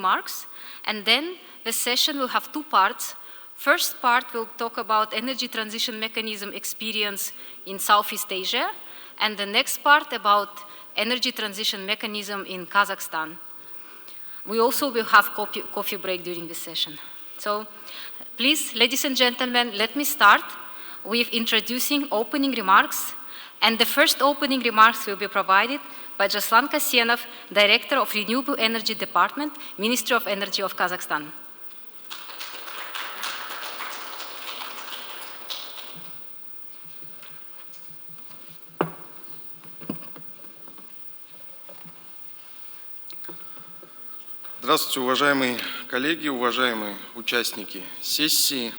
remarks, and then the session will have two parts. First part will talk about energy transition mechanism experience in Southeast Asia, and the next part about energy transition mechanism in Kazakhstan. We also will have coffee break during this session. So please, ladies and gentlemen, let me start with introducing opening remarks. And the first opening remarks will be provided by Jaslan Kasenov, Director of Renewable Energy Department, Ministry of Energy of Kazakhstan. Здравствуйте, уважаемые коллеги, уважаемые участники сессии.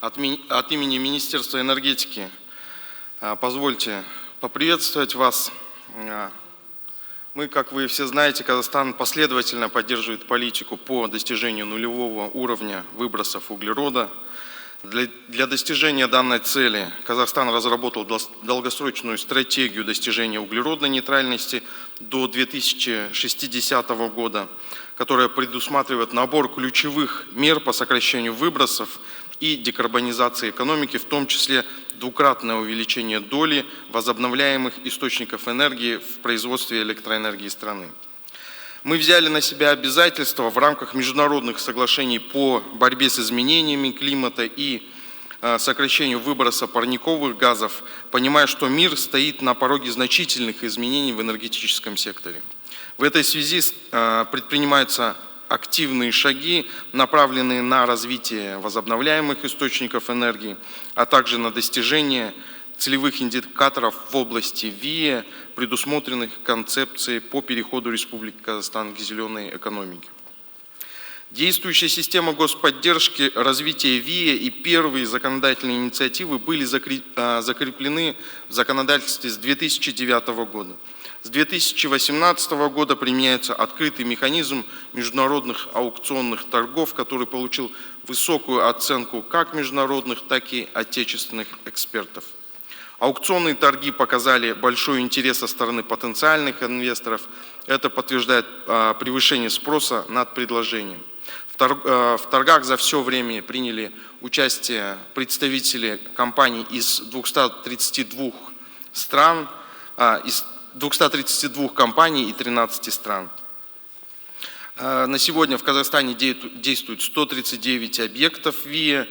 От имени Министерства энергетики позвольте поприветствовать вас. Мы, как вы все знаете, Казахстан последовательно поддерживает политику по достижению нулевого уровня выбросов углерода. Для достижения данной цели Казахстан разработал долгосрочную стратегию достижения углеродной нейтральности до 2060 года, которая предусматривает набор ключевых мер по сокращению выбросов и декарбонизации экономики, в том числе двукратное увеличение доли возобновляемых источников энергии в производстве электроэнергии страны. Мы взяли на себя обязательства в рамках международных соглашений по борьбе с изменениями климата и сокращению выброса парниковых газов, понимая, что мир стоит на пороге значительных изменений в энергетическом секторе. В этой связи предпринимаются активные шаги, направленные на развитие возобновляемых источников энергии, а также на достижение целевых индикаторов в области ВИЭ, предусмотренных концепцией по переходу Республики Казахстан к зеленой экономике. Действующая система господдержки развития ВИЭ и первые законодательные инициативы были закреплены в законодательстве с 2009 года. С 2018 года применяется открытый механизм международных аукционных торгов, который получил высокую оценку как международных, так и отечественных экспертов. Аукционные торги показали большой интерес со стороны потенциальных инвесторов. Это подтверждает превышение спроса над предложением. В торгах за все время приняли участие представители компаний из 232 стран, из 232 компаний и 13 стран. На сегодня в Казахстане действует 139 объектов ВИЭ,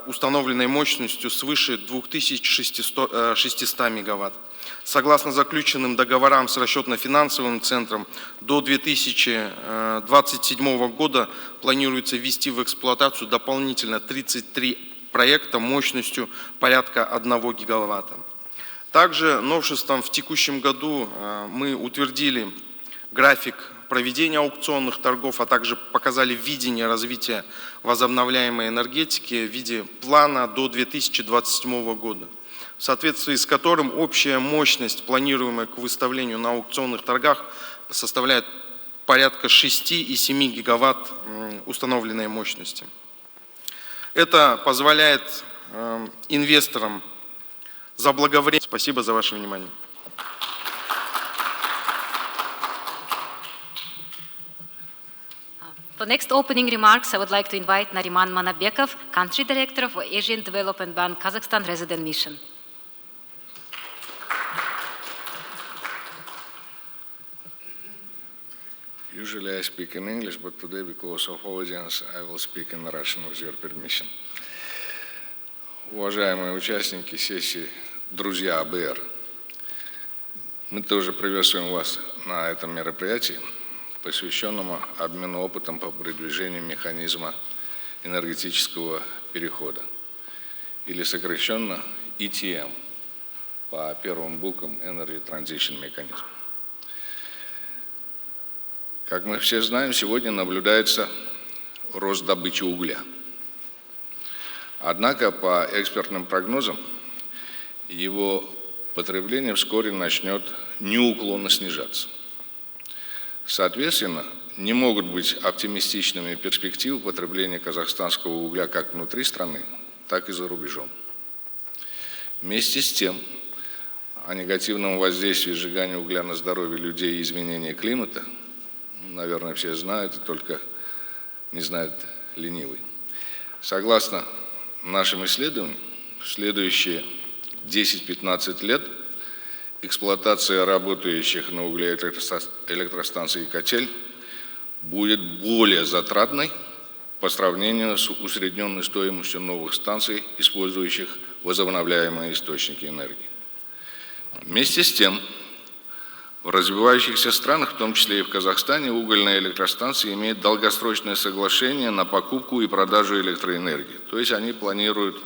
установленной мощностью свыше 2600 мегаватт. Согласно заключенным договорам с расчетно-финансовым центром, до 2027 года планируется ввести в эксплуатацию дополнительно 33 проекта мощностью порядка 1 гигаватта. Также новшеством в текущем году мы утвердили график проведения аукционных торгов, а также показали видение развития возобновляемой энергетики в виде плана до 2027 года, в соответствии с которым общая мощность, планируемая к выставлению на аукционных торгах, составляет порядка 6,7 гигаватт установленной мощности. Это позволяет инвесторам заблаговременно. Спасибо за ваше внимание. For next opening remarks, I would like to invite Nariman Manabekov, Country Director of Asian Development Bank, Kazakhstan Resident Mission. Usually I speak in English, but today, because of audience, I will speak in Russian with your permission. Уважаемые участники сессии, друзья АБР, мы тоже приветствуем вас на этом мероприятии, посвященному обмену опытом по продвижению механизма энергетического перехода, или сокращенно ETM, по первым буквам Energy Transition Mechanism. Как мы все знаем, сегодня наблюдается рост добычи угля. Однако, по экспертным прогнозам, его потребление вскоре начнет неуклонно снижаться. Соответственно, не могут быть оптимистичными перспективы потребления казахстанского угля как внутри страны, так и за рубежом. Вместе с тем, о негативном воздействии сжигания угля на здоровье людей и изменения климата наверное, все знают, только не знает ленивый. Согласно нашим исследованиям, в следующие 10-15 лет эксплуатация работающих на угле электростанций и котель будет более затратной по сравнению с усредненной стоимостью новых станций, использующих возобновляемые источники энергии. Вместе с тем, в развивающихся странах, в том числе и в Казахстане, угольные электростанции имеют долгосрочное соглашение на покупку и продажу электроэнергии. То есть они планируют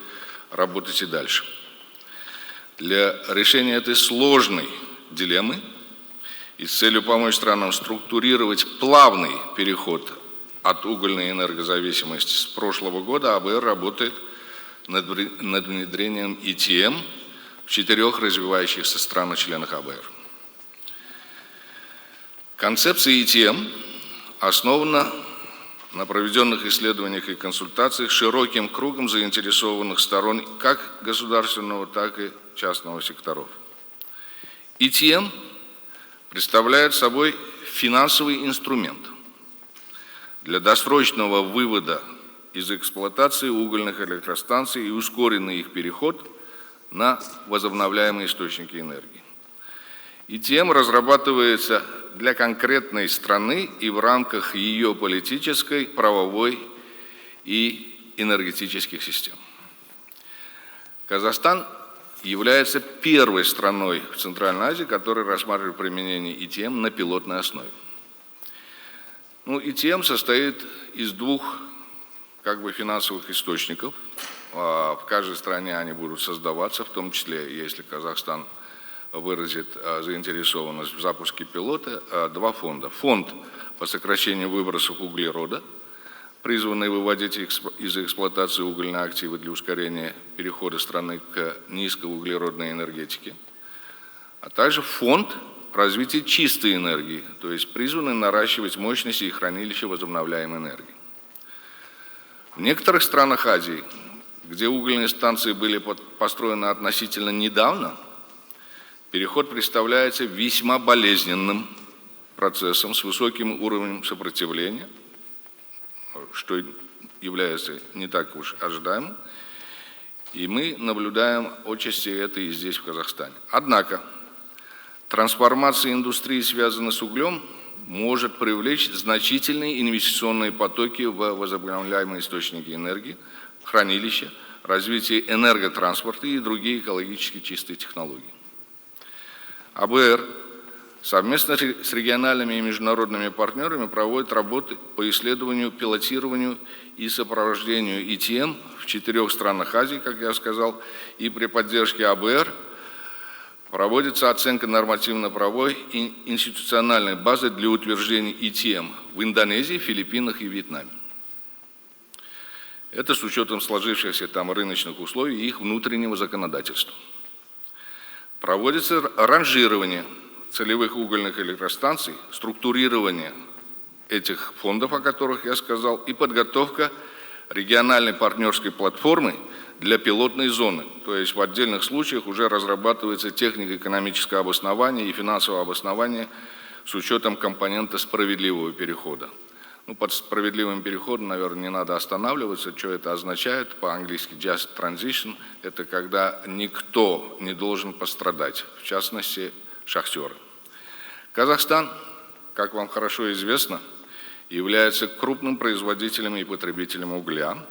работать и дальше. Для решения этой сложной дилеммы и с целью помочь странам структурировать плавный переход от угольной энергозависимости с прошлого года, АБР работает над внедрением ИТМ в 4 развивающихся странах-членах АБР. Концепция ИТМ основана на проведенных исследованиях и консультациях с широким кругом заинтересованных сторон как государственного, так и частного секторов. ИТМ представляет собой финансовый инструмент для досрочного вывода из эксплуатации угольных электростанций и ускоренный их переход на возобновляемые источники энергии. ИТМ разрабатывается для конкретной страны и в рамках ее политической, правовой и энергетических систем. Казахстан является первой страной в Центральной Азии, которая рассматривает применение ИТМ на пилотной основе. ИТМ состоит из 2 финансовых источников. В каждой стране они будут создаваться, в том числе, если Казахстан выразит заинтересованность в запуске пилота, 2 фонда. Фонд по сокращению выбросов углерода, призванный выводить из эксплуатации угольные активы для ускорения перехода страны к низкоуглеродной энергетике, а также фонд развития чистой энергии, то есть призванный наращивать мощности и хранилища возобновляемой энергии. В некоторых странах Азии, где угольные станции были построены относительно недавно, переход представляется весьма болезненным процессом с высоким уровнем сопротивления, что является не так уж ожидаемым, и мы наблюдаем отчасти это и здесь, в Казахстане. Однако трансформация индустрии, связанная с углем, может привлечь значительные инвестиционные потоки в возобновляемые источники энергии, хранилища, развитие энерготранспорта и другие экологически чистые технологии. АБР совместно с региональными и международными партнерами проводит работы по исследованию, пилотированию и сопровождению ИТМ в 4 странах Азии, как я сказал, и при поддержке АБР проводится оценка нормативно-правовой и институциональной базы для утверждения ИТМ в Индонезии, Филиппинах и Вьетнаме. Это с учетом сложившихся там рыночных условий и их внутреннего законодательства. Проводится ранжирование целевых угольных электростанций, структурирование этих фондов, о которых я сказал, и подготовка региональной партнерской платформы для пилотной зоны. То есть в отдельных случаях уже разрабатывается техника экономического обоснования и финансового обоснования с учетом компонента справедливого перехода. Под справедливым переходом, наверное, не надо останавливаться. Что это означает? По-английски just transition – это когда никто не должен пострадать, в частности, шахтеры. Казахстан, как вам хорошо известно, является крупным производителем и потребителем угля.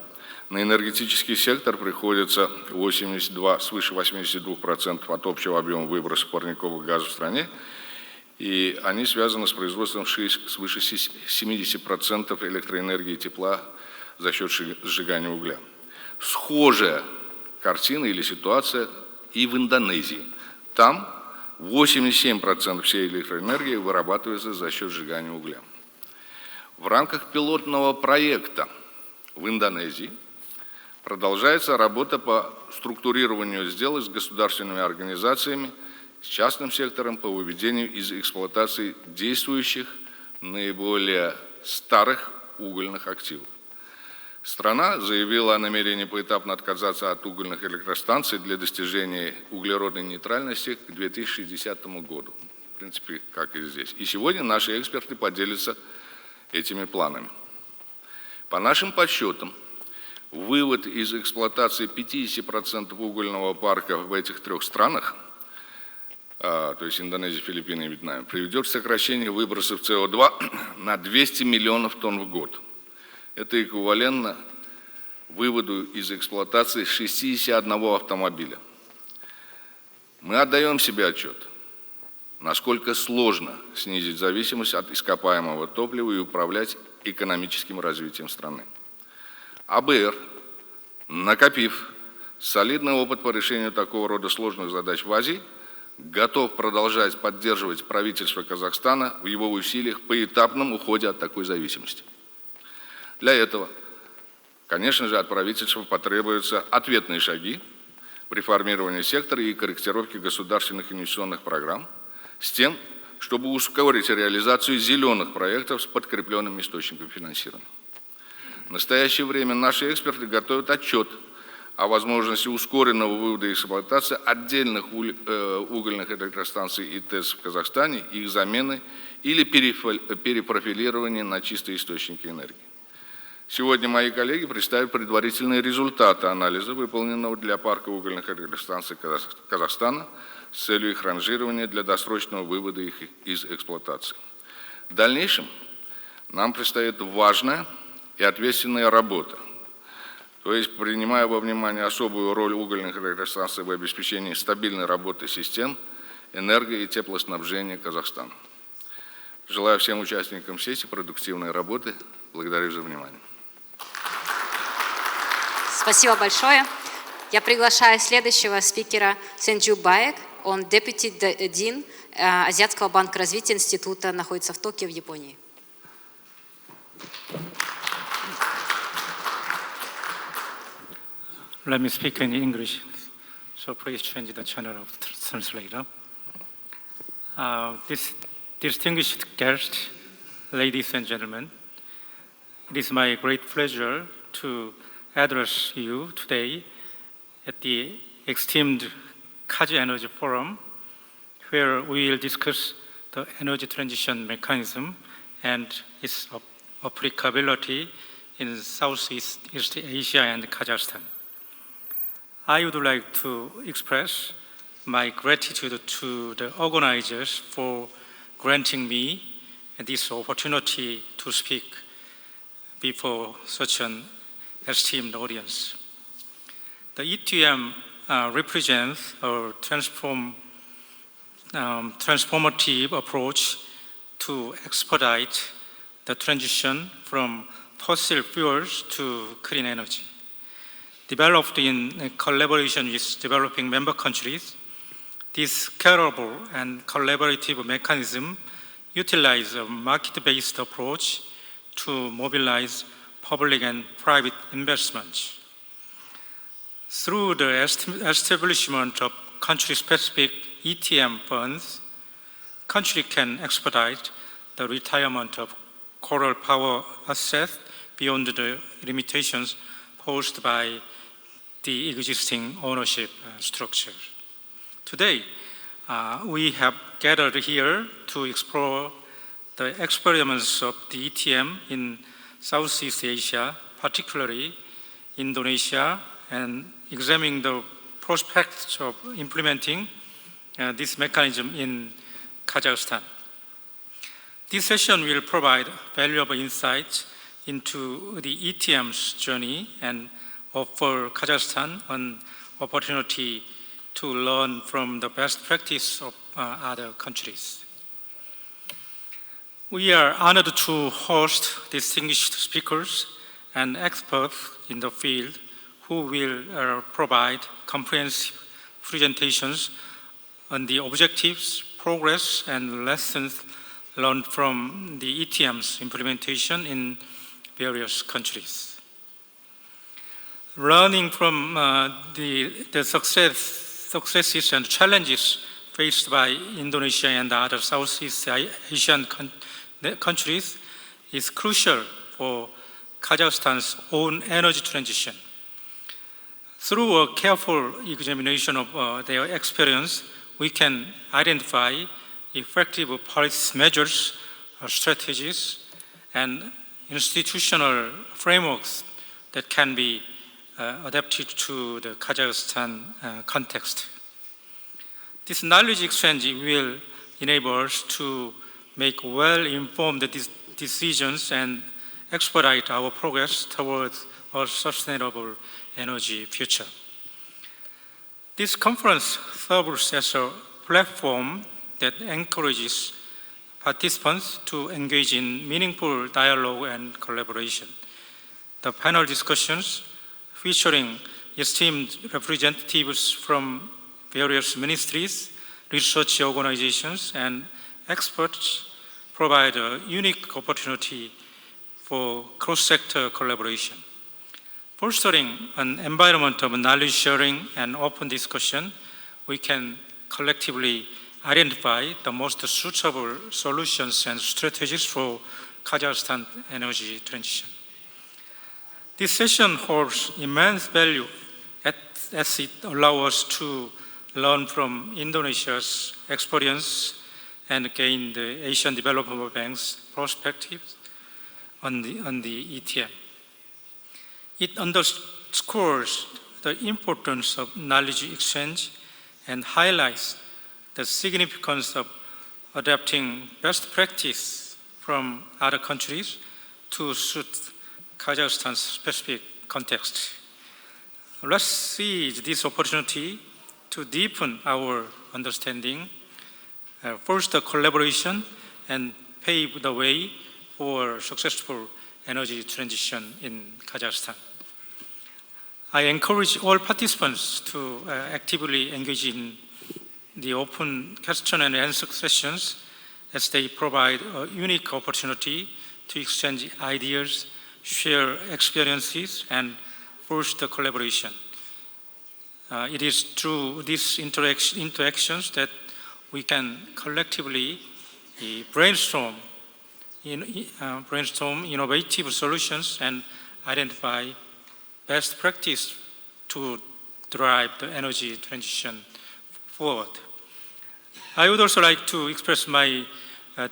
На энергетический сектор приходится свыше 82% от общего объема выброса парниковых газов в стране, и они связаны с производством свыше 70% электроэнергии и тепла за счет сжигания угля. Схожая картина или ситуация и в Индонезии. Там 87% всей электроэнергии вырабатывается за счет сжигания угля. В рамках пилотного проекта в Индонезии продолжается работа по структурированию сделок с государственными организациями, с частным сектором по выведению из эксплуатации действующих наиболее старых угольных активов. Страна заявила о намерении поэтапно отказаться от угольных электростанций для достижения углеродной нейтральности к 2060 году. В принципе, как и здесь. И сегодня наши эксперты поделятся этими планами. По нашим подсчетам, вывод из эксплуатации 50% угольного парка в этих трех странах, то есть Индонезия, Филиппины и Вьетнам, приведет к сокращению выбросов СО2 на 200 миллионов тонн в год. Это эквивалентно выводу из эксплуатации 61 автомобиля. Мы отдаем себе отчет, насколько сложно снизить зависимость от ископаемого топлива и управлять экономическим развитием страны. АБР, накопив солидный опыт по решению такого рода сложных задач в Азии, готов продолжать поддерживать правительство Казахстана в его усилиях по этапному уходе от такой зависимости. Для этого, конечно же, от правительства потребуются ответные шаги в реформировании сектора и корректировке государственных инвестиционных программ с тем, чтобы ускорить реализацию зеленых проектов с подкрепленным источником финансирования. В настоящее время наши эксперты готовят отчет о возможности ускоренного вывода из эксплуатации отдельных угольных электростанций и ТЭС в Казахстане, их замены или перепрофилирования на чистые источники энергии. Сегодня мои коллеги представят предварительные результаты анализа, выполненного для парка угольных электростанций Казахстана, с целью их ранжирования для досрочного вывода их из эксплуатации. В дальнейшем нам предстоит важная и ответственная работа, то есть принимая во внимание особую роль угольных электростанций в обеспечении стабильной работы систем энерго- и теплоснабжения Казахстана. Желаю всем участникам сессии продуктивной работы. Благодарю за внимание. Спасибо большое. Я приглашаю следующего спикера Сенджу Баек. Он Deputy Dean Азиатского банка развития института, находится в Токио, в Японии. Let me speak in English, so please change the channel of the translator. Distinguished guests, ladies and gentlemen, it is my great pleasure to address you today at the esteemed Kaji Energy Forum, where we will discuss the energy transition mechanism and its applicability in Southeast Asia and Kazakhstan. I would like to express my gratitude to the organizers for granting me this opportunity to speak before such an esteemed audience. The ETM represents a transformative approach to expedite the transition from fossil fuels to clean energy. Developed in collaboration with developing member countries, this scalable and collaborative mechanism utilizes a market-based approach to mobilize public and private investments. Through the establishment of country-specific ETM funds, countries can expedite the retirement of coal power assets beyond the limitations posed by the existing ownership structure. Today, we have gathered here to explore the experiments of the ETM in Southeast Asia, particularly Indonesia, and examine the prospects of implementing this mechanism in Kazakhstan. This session will provide valuable insights into the ETM's journey and offer Kazakhstan an opportunity to learn from the best practice of other countries. We are honored to host distinguished speakers and experts in the field who will provide comprehensive presentations on the objectives, progress, and lessons learned from the ETM's implementation in various countries. Learning from the successes and challenges faced by Indonesia and other Southeast Asian countries is crucial for Kazakhstan's own energy transition. Through a careful examination of their experience, we can identify effective policy measures, strategies, and institutional frameworks that can be adapted to the Kazakhstan context. This knowledge exchange will enable us to make well-informed decisions and expedite our progress towards a sustainable energy future. This conference serves as a platform that encourages participants to engage in meaningful dialogue and collaboration. The panel discussions featuring esteemed representatives from various ministries, research organizations, and experts provide a unique opportunity for cross-sector collaboration. Fostering an environment of knowledge sharing and open discussion, we can collectively identify the most suitable solutions and strategies for Kazakhstan energy transition. This session holds immense value as it allows us to learn from Indonesia's experience and gain the Asian Development Bank's perspectives on the ETM. It underscores the importance of knowledge exchange and highlights the significance of adapting best practice from other countries to suit Kazakhstan's specific context. Let's seize this opportunity to deepen our understanding, foster collaboration, and pave the way for successful energy transition in Kazakhstan. I encourage all participants to actively engage in the open question and answer sessions as they provide a unique opportunity to exchange ideas, share experiences, and foster collaboration. It is through these interactions that we can collectively brainstorm innovative solutions and identify best practice to drive the energy transition forward. I would also like to express my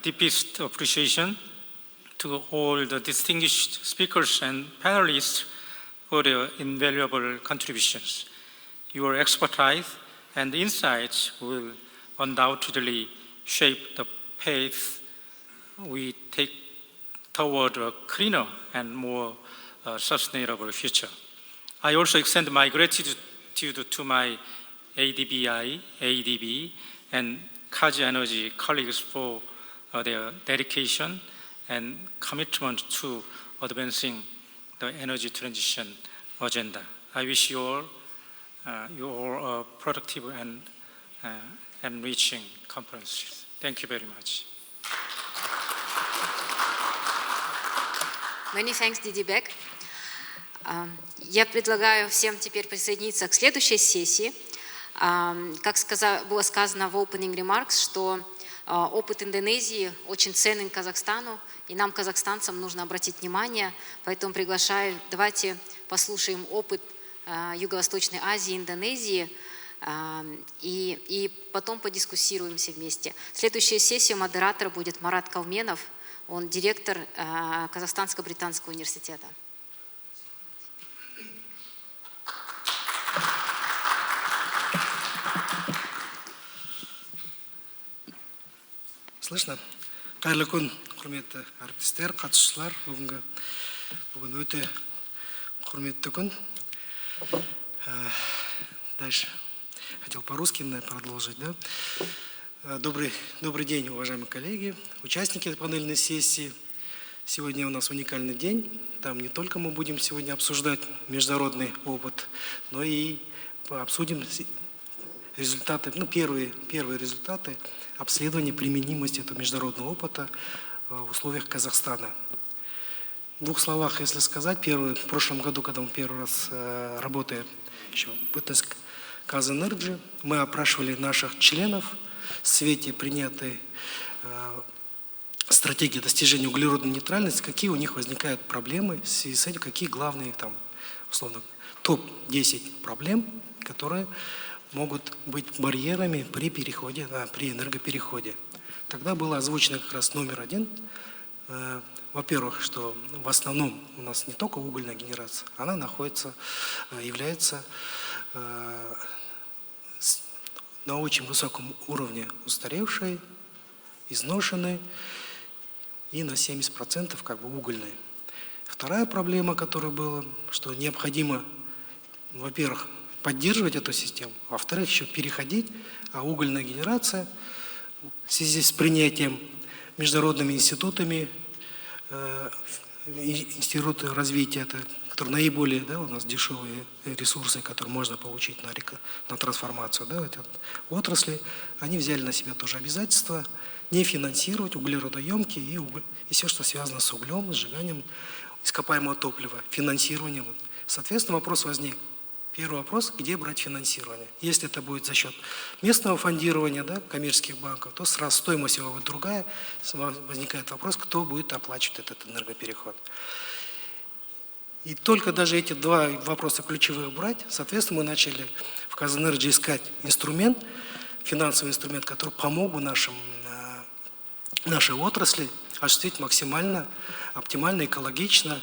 deepest appreciation to all the distinguished speakers and panelists for their invaluable contributions. Your expertise and insights will undoubtedly shape the path we take toward a cleaner and more sustainable future. I also extend my gratitude to my ADBI, ADB, and Kaz Energy colleagues for their dedication and commitment to advancing the energy transition agenda. I wish you all a productive and enriching conference. Thank you very much. Many thanks, Didi Bek. Я предлагаю всем теперь присоединиться к следующей сессии. Как было сказано в opening remarks, что опыт Индонезии очень ценен Казахстану, и нам, казахстанцам, нужно обратить внимание, поэтому приглашаю, давайте послушаем опыт Юго-Восточной Азии, Индонезии, и потом подискуссируемся вместе. Следующая сессия модератора будет Марат Калменов, он директор Казахстанско-Британского университета. Слышно? Қайырлы күн, құрметті әріптестер, қатысушылар, бүгін өте құрметті күн. Дальше. Хотел по-русски продолжить, да? Добрый день, уважаемые коллеги, участники панельной сессии. Сегодня у нас уникальный день. Там не только мы будем сегодня обсуждать международный опыт, но и обсудим результаты, первые результаты обследования применимости этого международного опыта в условиях Казахстана. В двух словах, если сказать, в прошлом году, когда мы первый раз работали еще в Казэнерджи, мы опрашивали наших членов в свете принятой стратегии достижения углеродной нейтральности, какие у них возникают проблемы, в связи с этим, какие главные, условно, топ-10 проблем, которые могут быть барьерами при энергопереходе. Тогда было озвучено как раз номер 1 Во-первых, что в основном у нас не только угольная генерация, она является на очень высоком уровне устаревшей, изношенной и на 70% как бы угольной. Вторая проблема, которая была, что необходимо, во-первых, поддерживать эту систему, во-вторых, еще переходить, а угольная генерация в связи с принятием международными институтами, институты развития, которые наиболее у нас дешевые ресурсы, которые можно получить на трансформацию этой отрасли, они взяли на себя тоже обязательство не финансировать углеродоемкие и все, что связано с углем, сжиганием ископаемого топлива, финансированием. Соответственно, вопрос возник. Первый вопрос, где брать финансирование. Если это будет за счет местного фондирования, коммерческих банков, то сразу стоимость его будет другая, возникает вопрос, кто будет оплачивать этот энергопереход. И только даже эти два вопроса ключевых брать, соответственно, мы начали в Казэнерджи искать инструмент, финансовый инструмент, который помог бы нашей отрасли осуществить максимально, оптимально, экологично,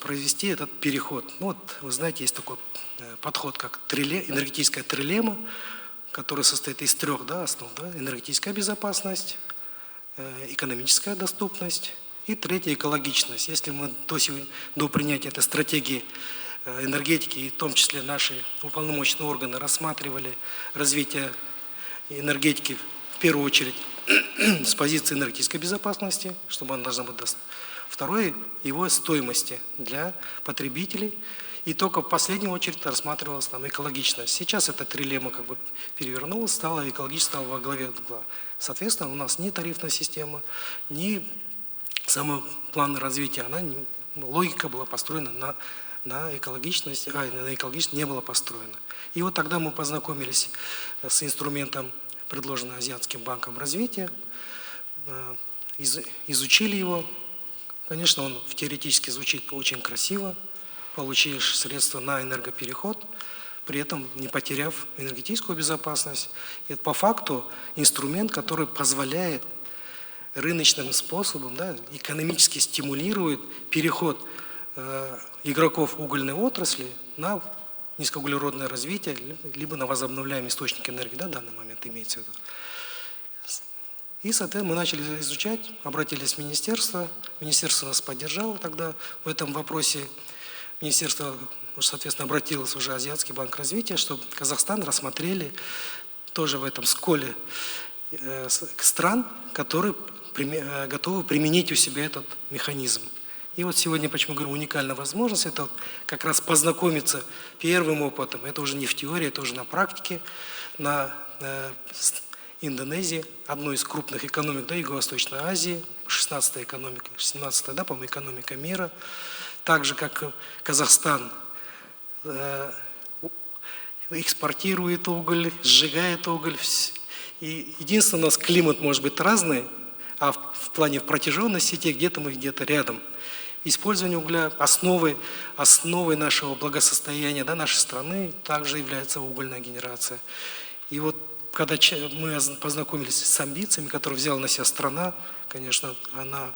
произвести этот переход. Вы знаете, есть такой подход, как энергетическая трилемма, которая состоит из трех основ. Энергетическая безопасность, экономическая доступность и третья – экологичность. Если мы до принятия этой стратегии энергетики, и в том числе наши уполномоченные органы, рассматривали развитие энергетики в первую очередь с позиции энергетической безопасности, чтобы она должна быть доступна. Второе – его стоимости для потребителей. И только в последнюю очередь рассматривалась экологичность. Сейчас эта трилемма перевернулась, стала экологичность во главе угла. Соответственно, у нас ни тарифная система, ни самый план развития, логика была построена на экологичность, на экологичность не была построена. И вот тогда мы познакомились с инструментом, предложенным Азиатским банком развития, изучили его. Конечно, он теоретически звучит очень красиво, получишь средства на энергопереход, при этом не потеряв энергетическую безопасность. Это по факту инструмент, который позволяет рыночным способом, экономически стимулирует переход игроков угольной отрасли на низкоуглеродное развитие, либо на возобновляемый источник энергии, в данный момент имеется в виду. И, соответственно, мы начали изучать, обратились в министерство нас поддержало тогда в этом вопросе. Министерство, соответственно, обратилось уже Азиатский банк развития, чтобы Казахстан рассмотрели тоже в этом сколе стран, которые готовы применить у себя этот механизм. И вот сегодня, почему говорю, уникальная возможность, это как раз познакомиться первым опытом, это уже не в теории, это уже на практике, на Индонезии, одной из крупных экономик Юго-Восточной Азии, 16-я экономика, 17-я, по-моему, экономика мира. Так же, как Казахстан экспортирует уголь, сжигает уголь. И единственное, у нас климат может быть разный, а в плане протяженности где-то мы где-то рядом. Использование угля основой нашего благосостояния, нашей страны также является угольная генерация. И вот когда мы познакомились с амбициями, которые взяла на себя страна, конечно, она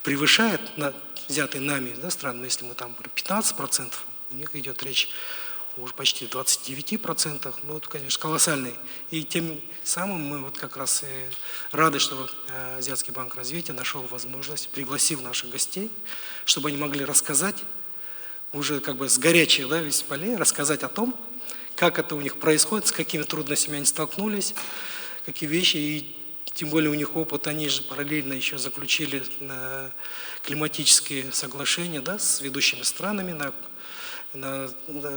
превышает взятые нами страны, если мы там 15%, у них идет речь уже почти 29%, это, конечно, колоссальный. И тем самым мы как раз рады, что Азиатский банк развития нашел возможность, пригласив наших гостей, чтобы они могли рассказать уже с горячих из полей, рассказать о том, как это у них происходит, с какими трудностями они столкнулись, какие вещи, и тем более у них опыт, они же параллельно еще заключили климатические соглашения с ведущими странами на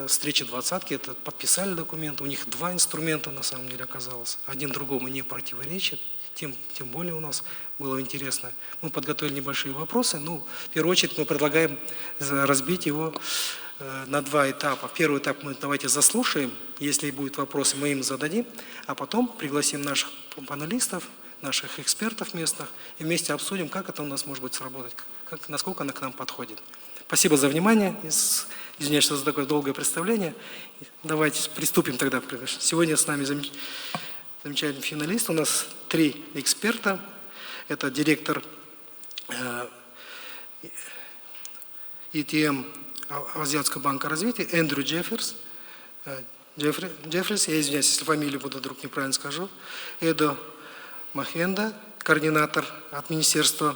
встрече двадцатки, это подписали документы, у них два инструмента на самом деле оказалось, один другому не противоречит, тем более у нас было интересно. Мы подготовили небольшие вопросы, в первую очередь мы предлагаем разбить его на два этапа. Первый этап мы давайте заслушаем, если будут вопросы, мы им зададим, а потом пригласим наших панелистов, наших экспертов местных и вместе обсудим, как это у нас может быть сработать, насколько она к нам подходит. Спасибо за внимание. Извиняюсь, что за такое долгое представление. Давайте приступим тогда. Сегодня с нами замечательный финалист. У нас 3 эксперта. Это директор ETM Азиатского банка развития, Эндрю Джеффрис, я извиняюсь, если фамилию буду вдруг неправильно скажу, Эдо Махенда, координатор от Министерства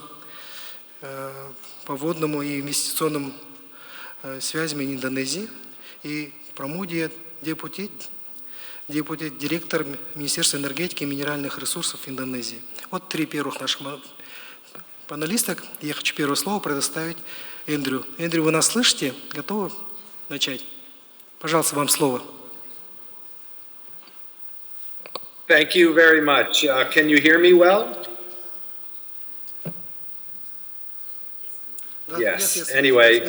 по водному и инвестиционным связям Индонезии, и Прамудия, депутат директор Министерства энергетики и минеральных ресурсов Индонезии. Вот 3 первых наших панелисток. Я хочу первое слово предоставить Эндрю. Эндрю, вы нас слышите? Готовы начать? Пожалуйста, вам слово. Thank you very much. Can you hear me well? Yes. Anyway,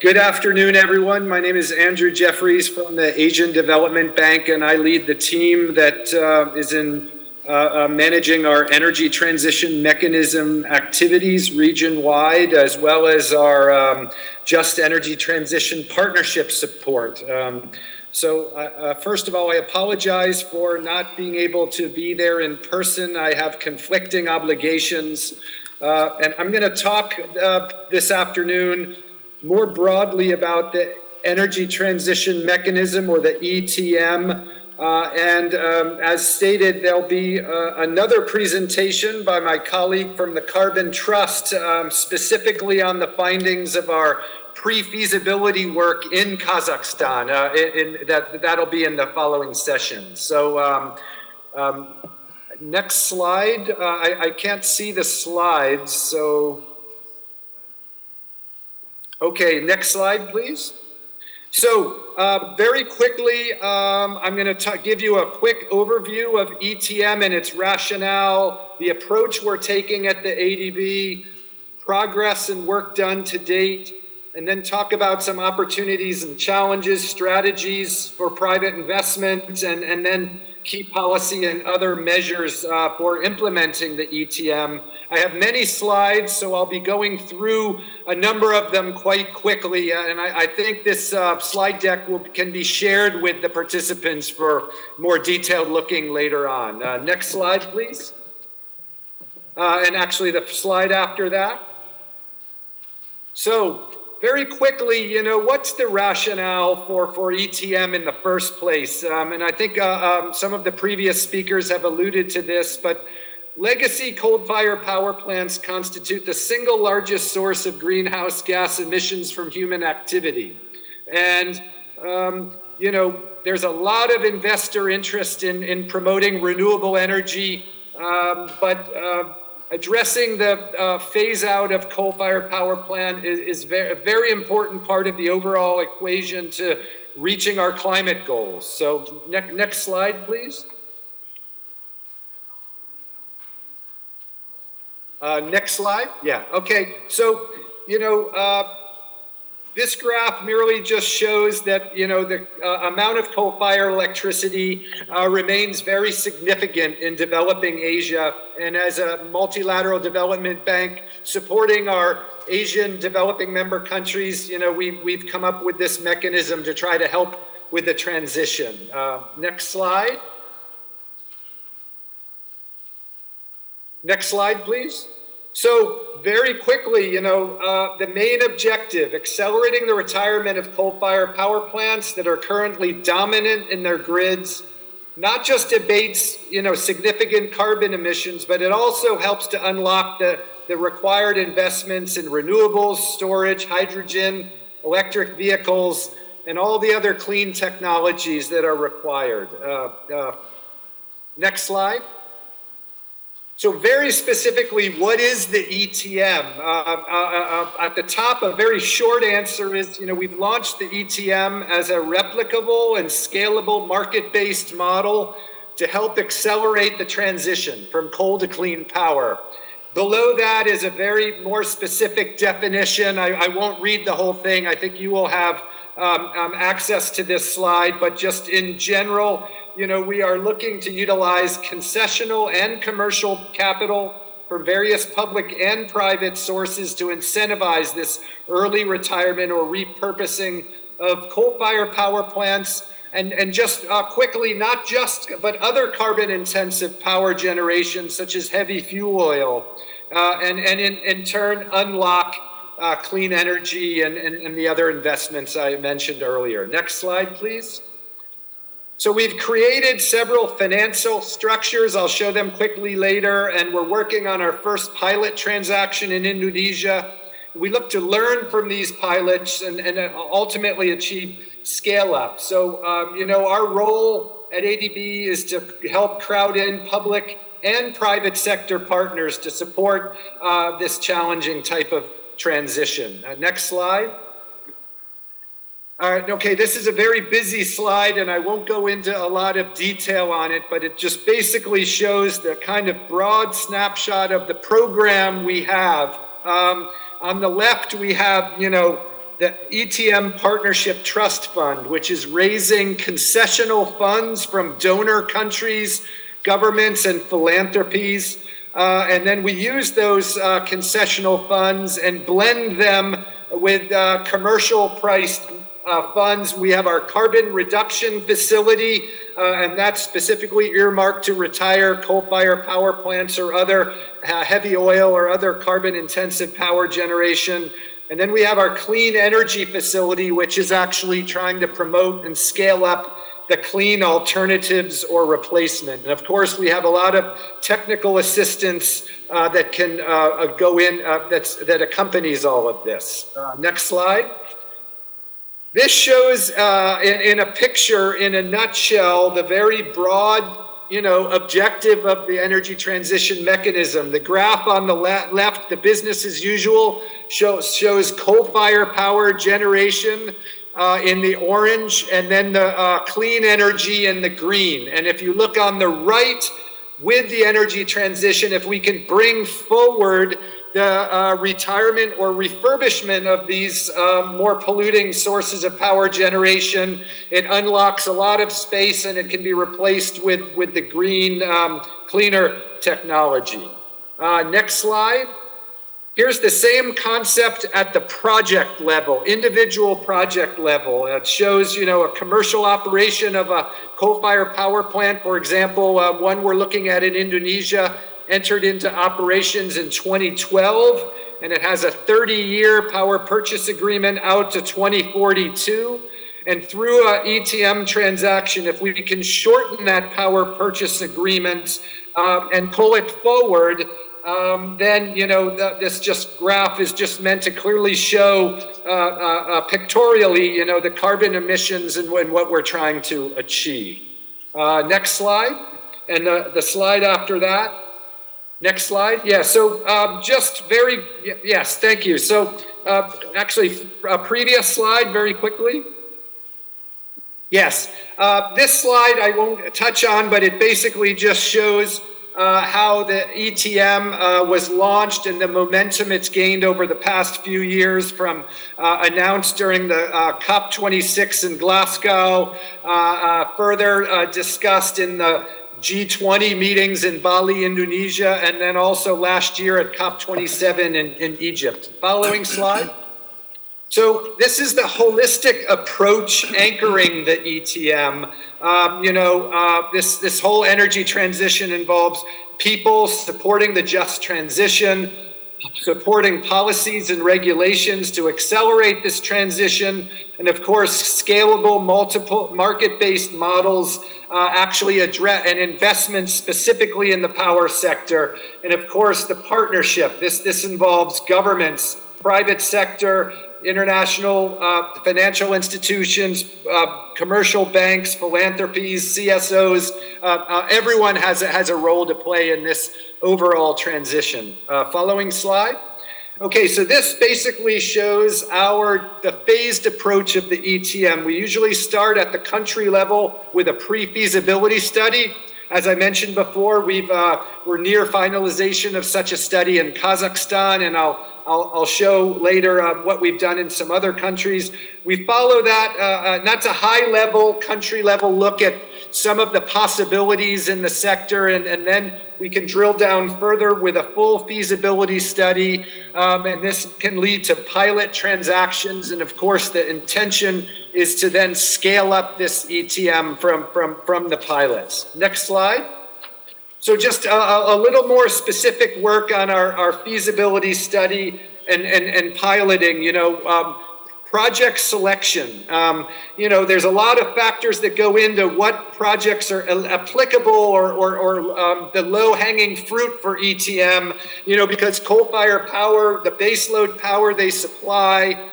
good afternoon, everyone. My name is Andrew Jeffries from the Asian Development Bank, and I lead the team that is in managing our energy transition mechanism activities region-wide, as well as our Just Energy Transition Partnership support. First of all, I apologize for not being able to be there in person. I have conflicting obligations. And I'm going to talk this afternoon more broadly about the energy transition mechanism, or the ETM. As stated, there'll be another presentation by my colleague from the Carbon Trust, specifically on the findings of our pre-feasibility work in Kazakhstan. That'll be in the following session. So next slide. I can't see the slides, so. Okay, next slide, please. So very quickly, I'm going to give you a quick overview of ETM and its rationale, the approach we're taking at the ADB, progress and work done to date, and then talk about some opportunities and challenges, strategies for private investment, and then key policy and other measures for implementing the ETM. I have many slides, so I'll be going through a number of them quite quickly, and I think this slide deck can be shared with the participants for more detailed looking later on. Next slide, please. And actually the slide after that. So, very quickly, you know, what's the rationale for ETM in the first place? And I think some of the previous speakers have alluded to this, but legacy coal-fired power plants constitute the single largest source of greenhouse gas emissions from human activity. And, you know, there's a lot of investor interest in promoting renewable energy, but addressing the phase out of coal-fired power plant is a very important part of the overall equation to reaching our climate goals. So next slide, please. Next slide. Yeah, okay. So, you know, this graph merely just shows that, you know, the amount of coal-fired electricity remains very significant in developing Asia. And as a multilateral development bank supporting our Asian developing member countries, you know, we've come up with this mechanism to try to help with the transition. Next slide. Next slide, please. So very quickly, you know, the main objective, accelerating the retirement of coal-fired power plants that are currently dominant in their grids, not just abates, you know, significant carbon emissions, but it also helps to unlock the required investments in renewables, storage, hydrogen, electric vehicles, and all the other clean technologies that are required. Next slide. So very specifically, what is the ETM? At the top, a very short answer is, you know, we've launched the ETM as a replicable and scalable market-based model to help accelerate the transition from coal to clean power. Below that is a very more specific definition. I won't read the whole thing. I think you will have access to this slide, but just in general, you know, we are looking to utilize concessional and commercial capital from various public and private sources to incentivize this early retirement or repurposing of coal-fired power plants. And just quickly, not just, but other carbon-intensive power generation, such as heavy fuel oil, and in turn unlock clean energy and the other investments I mentioned earlier. Next slide, please. So we've created several financial structures. I'll show them quickly later, and we're working on our first pilot transaction in Indonesia. We look to learn from these pilots and ultimately achieve scale up. So, our role at ADB is to help crowd in public and private sector partners to support this challenging type of transition. Next slide. All right, okay, this is a very busy slide, and I won't go into a lot of detail on it, but it just basically shows the kind of broad snapshot of the program we have. On the left, we have, the ETM Partnership Trust Fund, which is raising concessional funds from donor countries, governments, and philanthropies. And then we use those concessional funds and blend them with commercial priced funds. We have our carbon reduction facility, and that's specifically earmarked to retire coal-fired power plants or other heavy oil or other carbon-intensive power generation. And then we have our clean energy facility, which is actually trying to promote and scale up the clean alternatives or replacement. And of course, we have a lot of technical assistance that can go in, that accompanies all of this. Next slide. This shows in a picture, in a nutshell, the very broad, objective of the energy transition mechanism. The graph on the left, the business as usual, shows coal-fired power generation in the orange, and then the clean energy in the green. And if you look on the right, with the energy transition, if we can bring forward the retirement or refurbishment of these more polluting sources of power generation, it unlocks a lot of space and it can be replaced with the green, cleaner technology. Next slide. Here's the same concept at the project level, individual project level. It shows, a commercial operation of a coal-fired power plant. For example, one we're looking at in Indonesia entered into operations in 2012, and it has a 30-year power purchase agreement out to 2042. And through an ETM transaction, if we can shorten that power purchase agreement and pull it forward, then, this graph is just meant to clearly show pictorially, the carbon emissions and what we're trying to achieve. Next slide. And the slide after that. Next slide. Yeah, so yes, thank you. So actually, a previous slide very quickly. Yes, this slide I won't touch on, but it basically just shows how the ETM was launched and the momentum it's gained over the past few years, from announced during the COP26 in Glasgow, further discussed in the G20 meetings in Bali, Indonesia, and then also last year at COP27 in Egypt. Following slide. So this is the holistic approach anchoring the ETM. This whole energy transition involves people supporting the just transition, supporting policies and regulations to accelerate this transition, and of course, scalable, multiple market-based models actually address and investments specifically in the power sector, and of course, the partnership. This involves governments, private sector, international financial institutions, commercial banks, philanthropies, CSOs. Everyone has a role to play in this overall transition. Following slide. Okay, so this basically shows the phased approach of the ETM. We usually start at the country level with a pre-feasibility study. As I mentioned before, we're near finalization of such a study in Kazakhstan, and I'll show later what we've done in some other countries. We follow that, that's a high-level, country-level look at some of the possibilities in the sector, and then we can drill down further with a full feasibility study, and this can lead to pilot transactions, and of course the intention is to then scale up this ETM from the pilots. Next slide. So just a little more specific work on our feasibility study and piloting, project selection. There's a lot of factors that go into what projects are applicable or the low-hanging fruit for ETM, because coal-fired power, the baseload power they supply,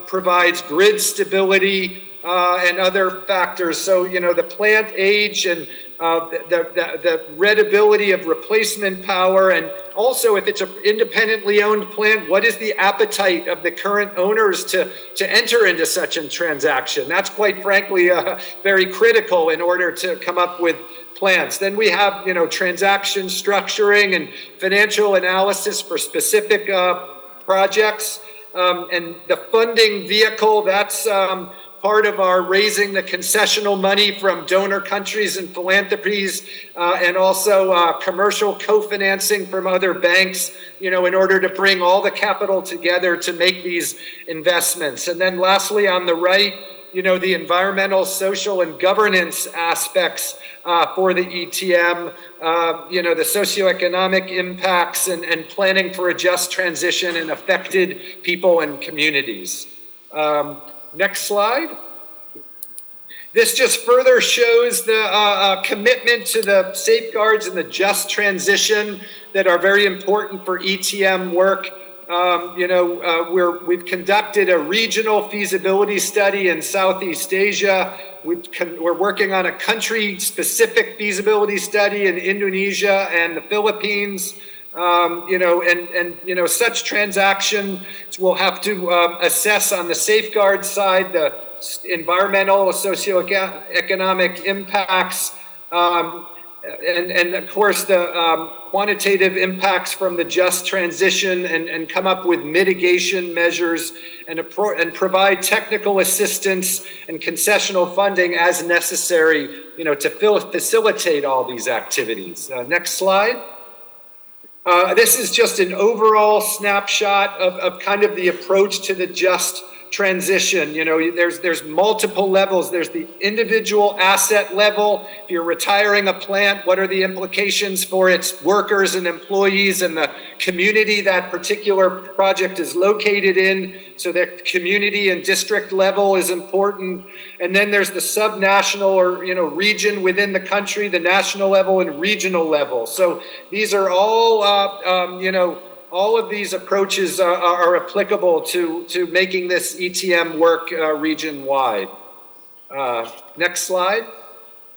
provides grid stability and other factors. So, the plant age and the readability of replacement power, and also if it's an independently owned plant, what is the appetite of the current owners to enter into such a transaction? That's quite frankly very critical in order to come up with plans. Then we have, transaction structuring and financial analysis for specific projects, and the funding vehicle, that's part of our raising the concessional money from donor countries and philanthropies, and also commercial co-financing from other banks, in order to bring all the capital together to make these investments. And then lastly, on the right, the environmental, social, and governance aspects for the ETM, the socioeconomic impacts and planning for a just transition in affected people and communities. Next slide. This just further shows the commitment to the safeguards and the just transition that are very important for ETM work. We've conducted a regional feasibility study in Southeast Asia. We're working on a country-specific feasibility study in Indonesia and the Philippines. Such transactions will have to assess on the safeguard side the environmental, socioeconomic impacts, and of course the quantitative impacts from the just transition, and come up with mitigation measures and provide technical assistance and concessional funding as necessary, to facilitate all these activities. Next slide. This is just an overall snapshot of kind of the approach to the just transition. There's multiple levels. There's the individual asset level. If you're retiring a plant, what are the implications for its workers and employees and the community that particular project is located in? So that community and district level is important. And then there's the subnational or region within the country, the national level and regional level. So these are all all of these approaches are applicable to making this ETM work region-wide. Next slide.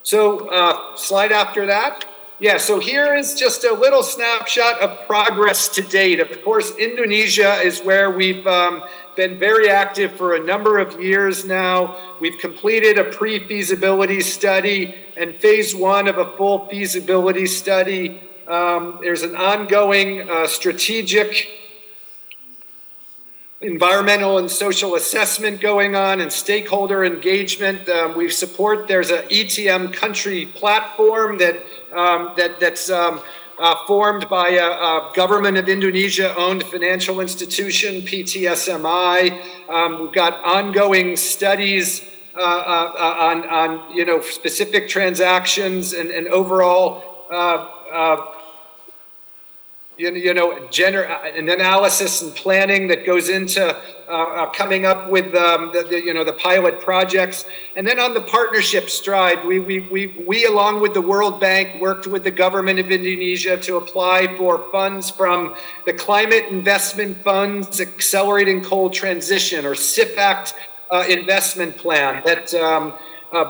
So slide after that. Yeah, so here is just a little snapshot of progress to date. Of course, Indonesia is where we've been very active for a number of years now. We've completed a pre-feasibility study and phase 1 of a full feasibility study. There's an ongoing strategic environmental and social assessment going on and stakeholder engagement. There's an ETM country platform that's formed by a government of Indonesia-owned financial institution, PTSMI. We've got ongoing studies on specific transactions and overall an analysis and planning that goes into coming up with the pilot projects. And then on the partnership stride, we along with the World Bank worked with the government of Indonesia to apply for funds from the Climate Investment Fund's Accelerating Coal Transition, or CIP Act investment plan that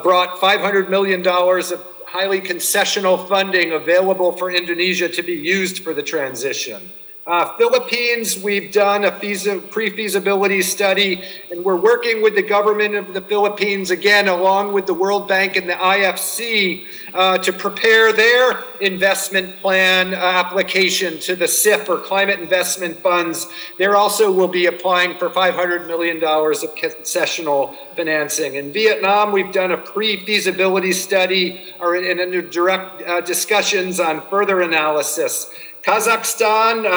brought $500 million of highly concessional funding available for Indonesia to be used for the transition. Philippines, we've done a pre-feasibility study, and we're working with the government of the Philippines, again, along with the World Bank and the IFC, to prepare their investment plan application to the CIP, or Climate Investment Funds. They also will be applying for $500 million of concessional financing. In Vietnam, we've done a pre-feasibility study, or in direct discussions on further analysis. Kazakhstan,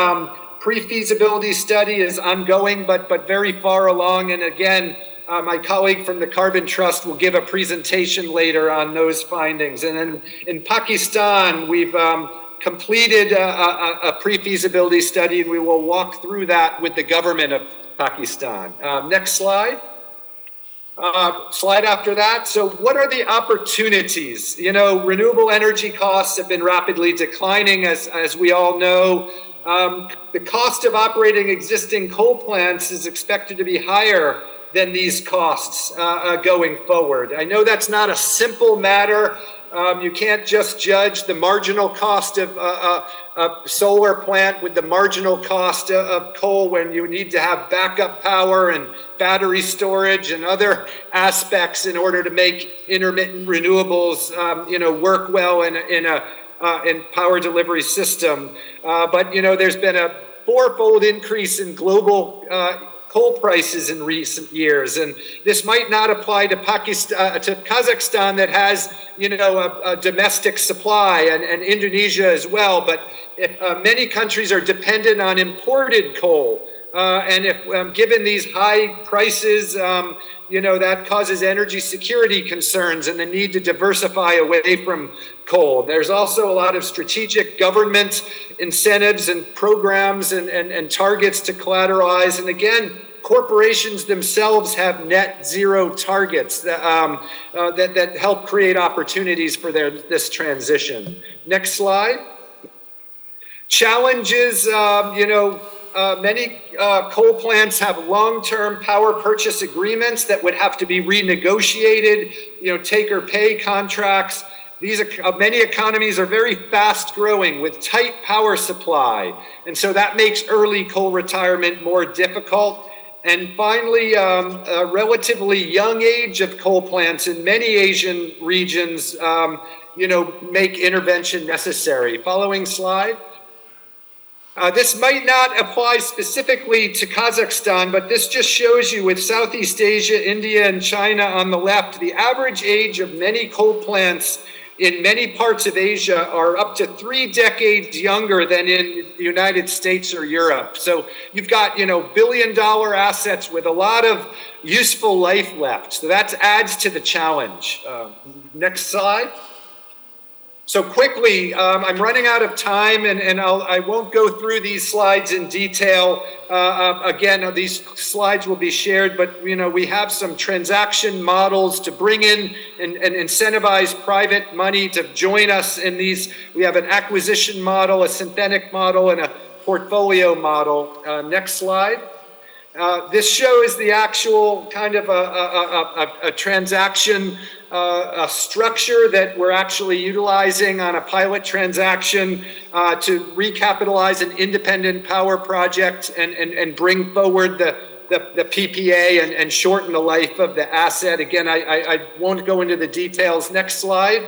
pre-feasibility study is ongoing, but very far along. And again, my colleague from the Carbon Trust will give a presentation later on those findings. And then in Pakistan, we've completed a pre-feasibility study, and we will walk through that with the government of Pakistan. Next slide. Slide after that. So what are the opportunities? You know, renewable energy costs have been rapidly declining, as we all know. The cost of operating existing coal plants is expected to be higher than these costs going forward. I know that's not a simple matter. You can't just judge the marginal cost of a solar plant with the marginal cost of coal when you need to have backup power and battery storage and other aspects in order to make intermittent renewables, work well in power delivery system. But, there's been a fourfold increase in global coal prices in recent years, and this might not apply to Pakistan, to Kazakhstan that has, a domestic supply, and Indonesia as well. But if many countries are dependent on imported coal, and if given these high prices, that causes energy security concerns and the need to diversify away from coal. There's also a lot of strategic government incentives and programs and targets to collateralize. And again, corporations themselves have net zero targets that help create opportunities for this transition. Next slide. Challenges, many coal plants have long-term power purchase agreements that would have to be renegotiated, take or pay contracts. Many economies are very fast growing with tight power supply. And so that makes early coal retirement more difficult. And finally, a relatively young age of coal plants in many Asian regions, make intervention necessary. Following slide. This might not apply specifically to Kazakhstan, but this just shows you with Southeast Asia, India, and China on the left, the average age of many coal plants in many parts of Asia are up to 3 decades younger than in the United States or Europe. So you've got, billion-dollar assets with a lot of useful life left. So that adds to the challenge. Next slide. So quickly, I'm running out of time, and I won't go through these slides in detail. Again, these slides will be shared, but we have some transaction models to bring in and incentivize private money to join us in these. We have an acquisition model, a synthetic model, and a portfolio model. Next slide. This shows the actual kind of a transaction structure that we're actually utilizing on a pilot transaction to recapitalize an independent power project and bring forward the PPA and shorten the life of the asset. Again, I won't go into the details. Next slide.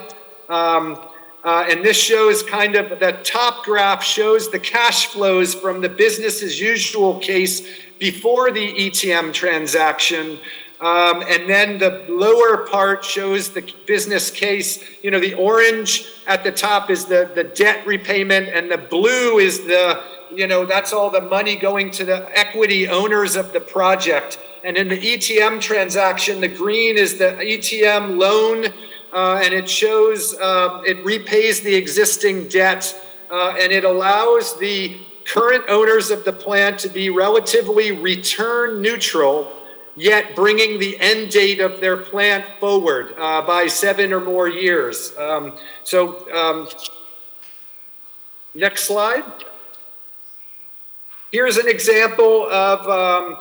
And this shows kind of the top graph shows the cash flows from the business as usual case before the ETM transaction. And then the lower part shows the business case. The orange at the top is the debt repayment, and the blue is that's all the money going to the equity owners of the project. And in the ETM transaction, the green is the ETM loan, and it shows it repays the existing debt, and it allows the current owners of the plant to be relatively return neutral, yet bringing the end date of their plant forward by 7 or more years. Next slide. Here's an example of, a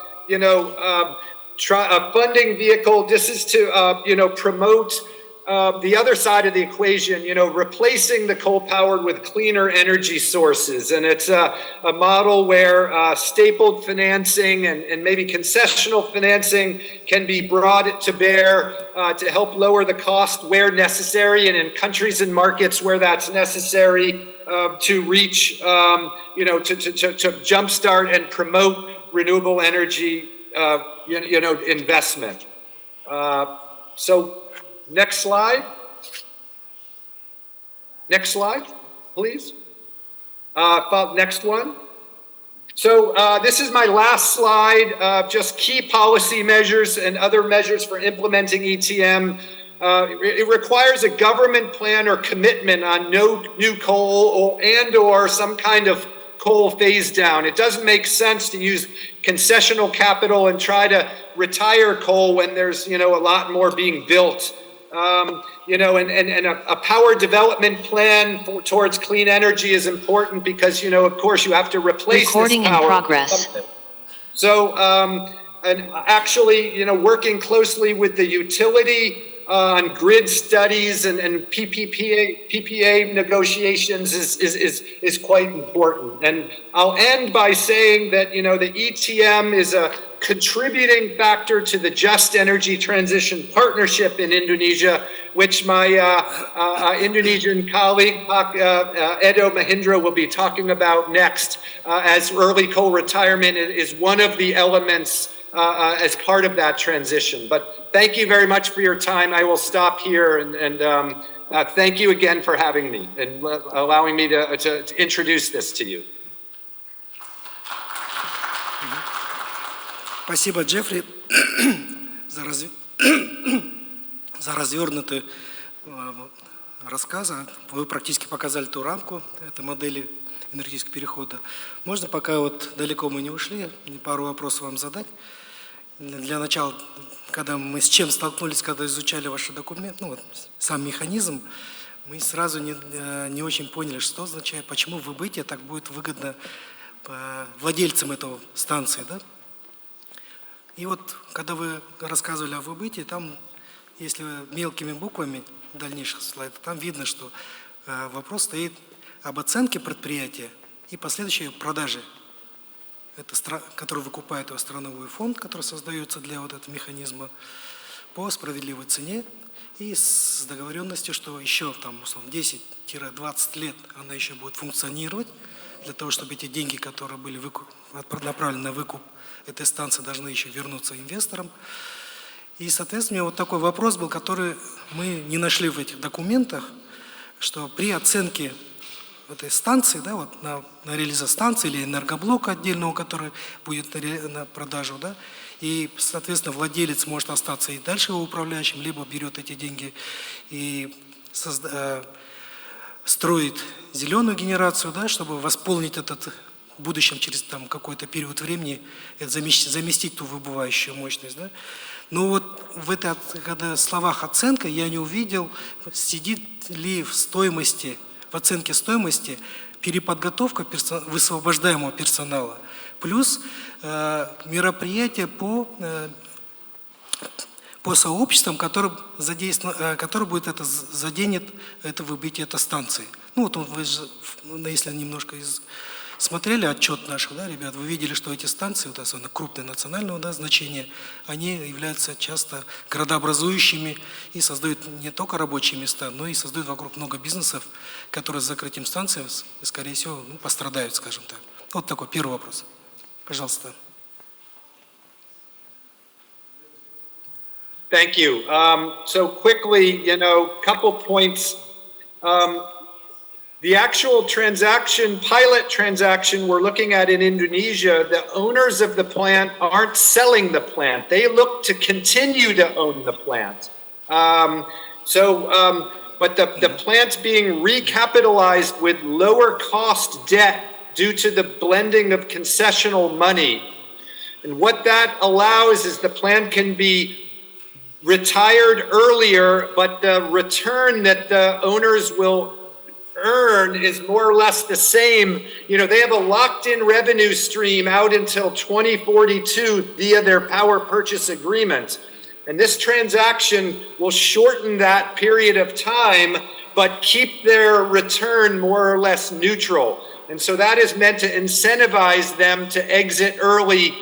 funding vehicle. This is to, promote the other side of the equation, replacing the coal powered with cleaner energy sources. And it's a model where stapled financing and maybe concessional financing can be brought to bear to help lower the cost where necessary, and in countries and markets where that's necessary to reach, to jumpstart and promote renewable energy, investment. Next slide. Next slide, please. Next one. So this is my last slide, just key policy measures and other measures for implementing ETM. it requires a government plan or commitment on no new coal or some kind of coal phase down. It doesn't make sense to use concessional capital and try to retire coal when there's, a lot more being built. And a power development plan towards clean energy is important because, of course, you have to replace Recording this power. in progress. So, and actually, working closely with the utility on grid studies and PPA negotiations is quite important. And I'll end by saying that, the ETM is a contributing factor to the Just Energy Transition Partnership in Indonesia, which my Indonesian colleague, Edo Mahindra, will be talking about next, as early coal retirement is one of the elements as part of that transition. But thank you very much for your time. I will stop here and thank you again for having me and allowing me to introduce this to you. Спасибо, Джеффри, за развернутый рассказ. Вы практически показали ту рамку этой модели энергетического перехода. Можно, пока вот далеко мы не ушли, пару вопросов вам задать. Для начала, когда мы с чем столкнулись, когда изучали ваши документы, сам механизм, мы сразу не очень поняли, что означает, почему выбытие так будет выгодно владельцам этого станции, да? И вот, когда вы рассказывали о выбытии, там, если мелкими буквами в дальнейших слайдах, там видно, что вопрос стоит об оценке предприятия и последующей продаже, который выкупает его страновой фонд, который создается для вот этого механизма по справедливой цене и с договоренностью, что еще там, условно, 10-20 лет она еще будет функционировать для того, чтобы эти деньги, которые были направлены на выкуп этой станции, должны еще вернуться инвесторам. И, соответственно, вот такой вопрос был, который мы не нашли в этих документах, что при оценке этой станции, да, вот на реализацию станции или энергоблока отдельного, который будет на продажу, да, и, соответственно, владелец может остаться и дальше его управляющим, либо берет эти деньги и строит зеленую генерацию, да, чтобы восполнить этот в будущем через там какой-то период времени заместить ту выбывающую мощность, да. Но вот в этих словах оценка я не увидел, сидит ли в оценке стоимости переподготовка высвобождаемого персонала, плюс мероприятия по сообществам, которые будет заденет это выбытие этой станции. Вот вы же, если немножко смотрели отчет наших, да, ребят, вы видели, что эти станции, вот особенно крупные национального, да, значения, они являются часто градообразующими и создают не только рабочие места, но и создают вокруг много бизнесов, которые с закрытием станции, скорее всего, пострадают, скажем так. Вот такой первый вопрос. Пожалуйста. Thank you. So quickly, couple points. The actual pilot transaction we're looking at in Indonesia, the owners of the plant aren't selling the plant. They look to continue to own the plant. But the plant's being recapitalized with lower cost debt due to the blending of concessional money. And what that allows is the plant can be retired earlier, but the return that the owners will earn is more or less the same. They have a locked-in revenue stream out until 2042 via their power purchase agreement. And this transaction will shorten that period of time, but keep their return more or less neutral. And so that is meant to incentivize them to exit early.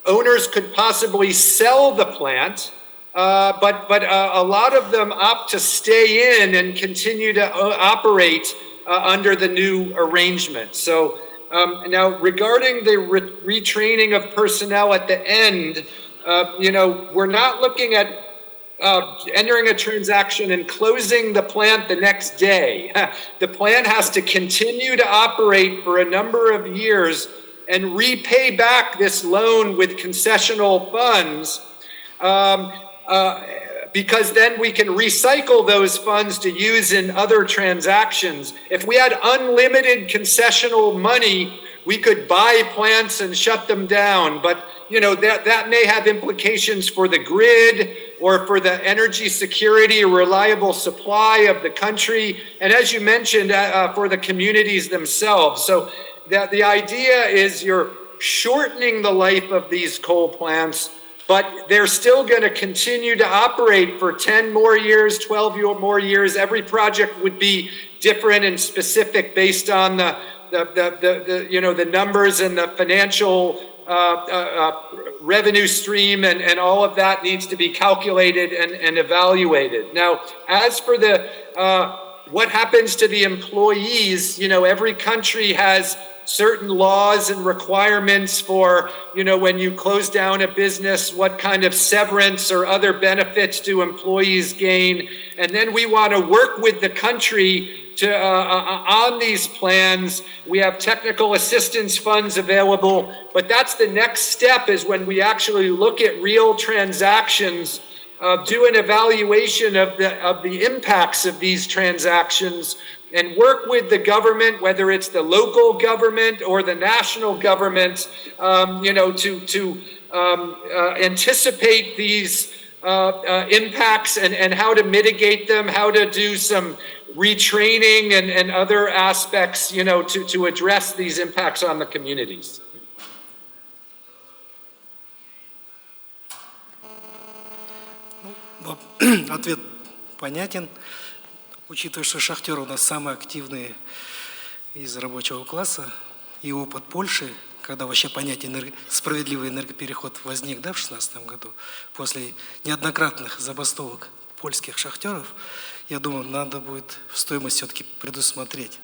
Owners could possibly sell the plant, but a lot of them opt to stay in and continue to operate under the new arrangement. So now regarding the retraining of personnel at the end, we're not looking at entering a transaction and closing the plant the next day. The plant has to continue to operate for a number of years and repay back this loan with concessional funds. because then we can recycle those funds to use in other transactions. If we had unlimited concessional money, we could buy plants and shut them down. But that may have implications for the grid or for the energy security or reliable supply of the country. And as you mentioned, for the communities themselves. So the idea is you're shortening the life of these coal plants, but they're still going to continue to operate for 10 more years, 12 more years. Every project would be different and specific based on the numbers and the financial revenue stream, and all of that needs to be calculated and evaluated. Now, as for what happens to the employees, every country has certain laws and requirements for, when you close down a business, what kind of severance or other benefits do employees gain? And then we want to work with the country on these plans. We have technical assistance funds available, but that's the next step, is when we actually look at real transactions, do an evaluation of the impacts of these transactions, and work with the government, whether it's the local government or the national government, to anticipate these impacts and how to mitigate them, how to do some retraining and other aspects, to address these impacts on the communities. Ответ понятен. Учитывая, что шахтеры у нас самые активные из рабочего класса, и опыт Польши, когда вообще понятие справедливый энергопереход возник, в 2016 году, после неоднократных забастовок польских шахтеров, я думаю, надо будет в стоимость все-таки предусмотреть.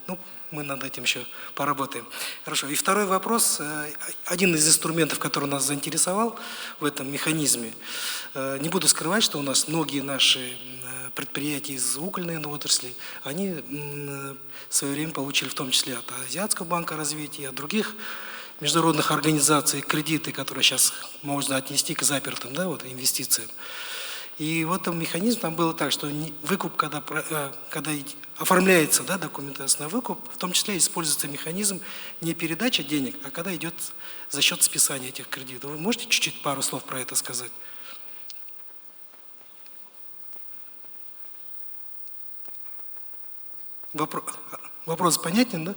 Мы над этим еще поработаем. Хорошо. И второй вопрос. Один из инструментов, который нас заинтересовал в этом механизме. Не буду скрывать, что у нас многие наши предприятия из угольной отрасли, они в свое время получили в том числе от Азиатского банка развития, от других международных организаций кредиты, которые сейчас можно отнести к запертым инвестициям. И в этом механизме там было так, что выкуп, когда оформляется документация на выкуп, в том числе используется механизм не передача денег, а когда идет за счет списания этих кредитов. Вы можете чуть-чуть пару слов про это сказать? Вопрос понятен, да?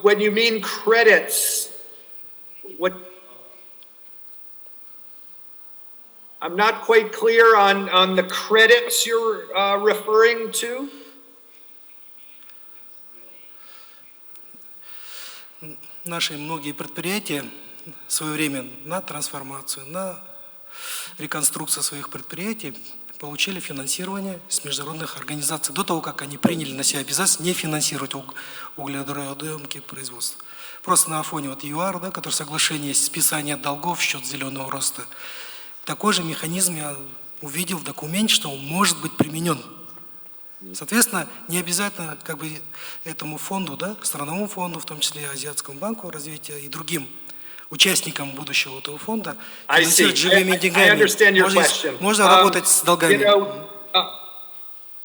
When you mean credits, I'm not quite clear on the credits you're referring to. Наши многие предприятия в свое время на трансформацию, на реконструкцию своих предприятий получили финансирование с международных организаций до того, как они приняли на себя обязательство не финансировать углеродоемкие производства. Просто на фоне ЮАР, который соглашение списания долгов в счет зеленого роста, такой же механизм я увидел в документе, что он может быть применен. Соответственно, не обязательно этому фонду, страновому фонду, в том числе Азиатскому банку развития и другим участникам будущего этого фонда, финансировать живыми деньгами. Можно работать с долгами.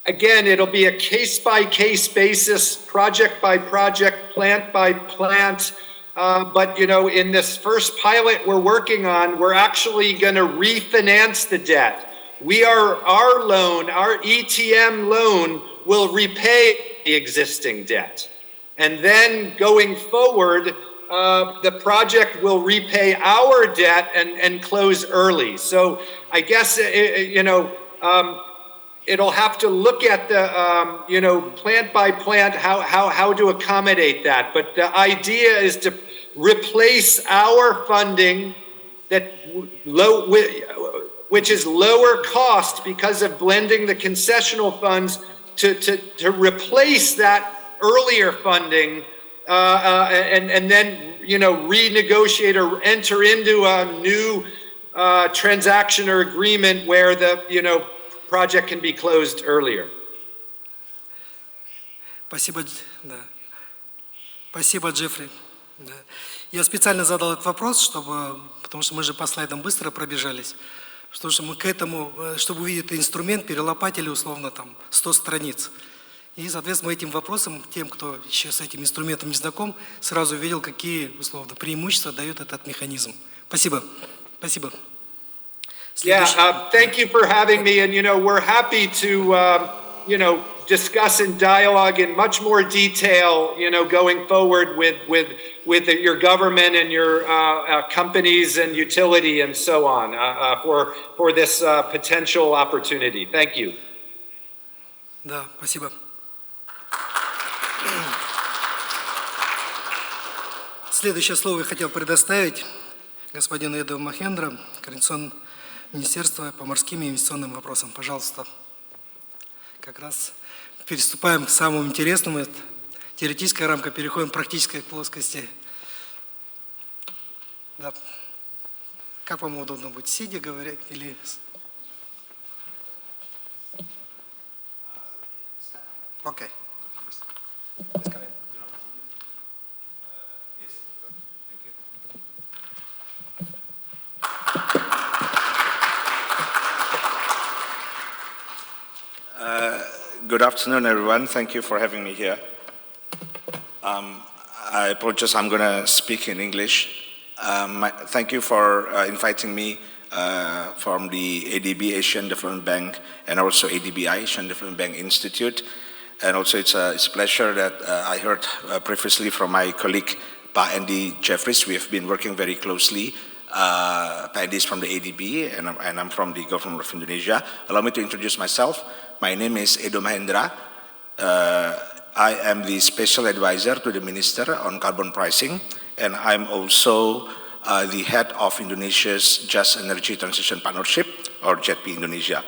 Again, it'll be a case-by-case basis, project-by-project, plant-by-plant. But, in this first pilot we're working on, we're actually going to refinance the debt. Our loan, our ETM loan, will repay the existing debt. And then going forward, the project will repay our debt and close early. So I guess, it'll have to look at the, plant by plant, how to accommodate that. But the idea is to replace our funding which is lower cost because of blending the concessional funds to replace that earlier funding and then, renegotiate or enter into a new transaction or agreement where the, project can be closed earlier. Спасибо, Джеффри. Да. Я специально задал этот вопрос, потому что мы же по слайдам быстро пробежались, потому что мы к этому, чтобы увидеть этот инструмент, перелопатили условно там 100 страниц. И, соответственно, мы этим вопросом, тем, кто еще с этим инструментом не знаком, сразу видел, какие, условно, преимущества дает этот механизм. Спасибо. Спасибо. Yeah, thank you for having me. And, we're happy to, discuss and dialogue in much more detail, going forward with your government and your companies and utility and so on for this potential opportunity. Thank you. Да, спасибо. Следующее слово я хотел предоставить господину Эду Махендра, Координационное министерство по морским и инвестиционным вопросам. Пожалуйста. Как раз переступаем к самому интересному. Это теоретическая рамка, переходим к практической плоскости. Да. Как вам удобно будет, сидя говорить или... Окей. Good afternoon, everyone. Thank you for having me here. I apologize, I'm going to speak in English. Thank you for inviting me from the ADB, Asian Development Bank, and also ADBI, Asian Development Bank Institute. And also it's a pleasure that I heard previously from my colleague, Pa Andy Jeffries. We have been working very closely. Pa Andy is from the ADB, and I'm from the government of Indonesia. Allow me to introduce myself. My name is Edo Mahendra. I am the special advisor to the Minister on carbon pricing, and I'm also the head of Indonesia's Just Energy Transition Partnership, or JETP Indonesia.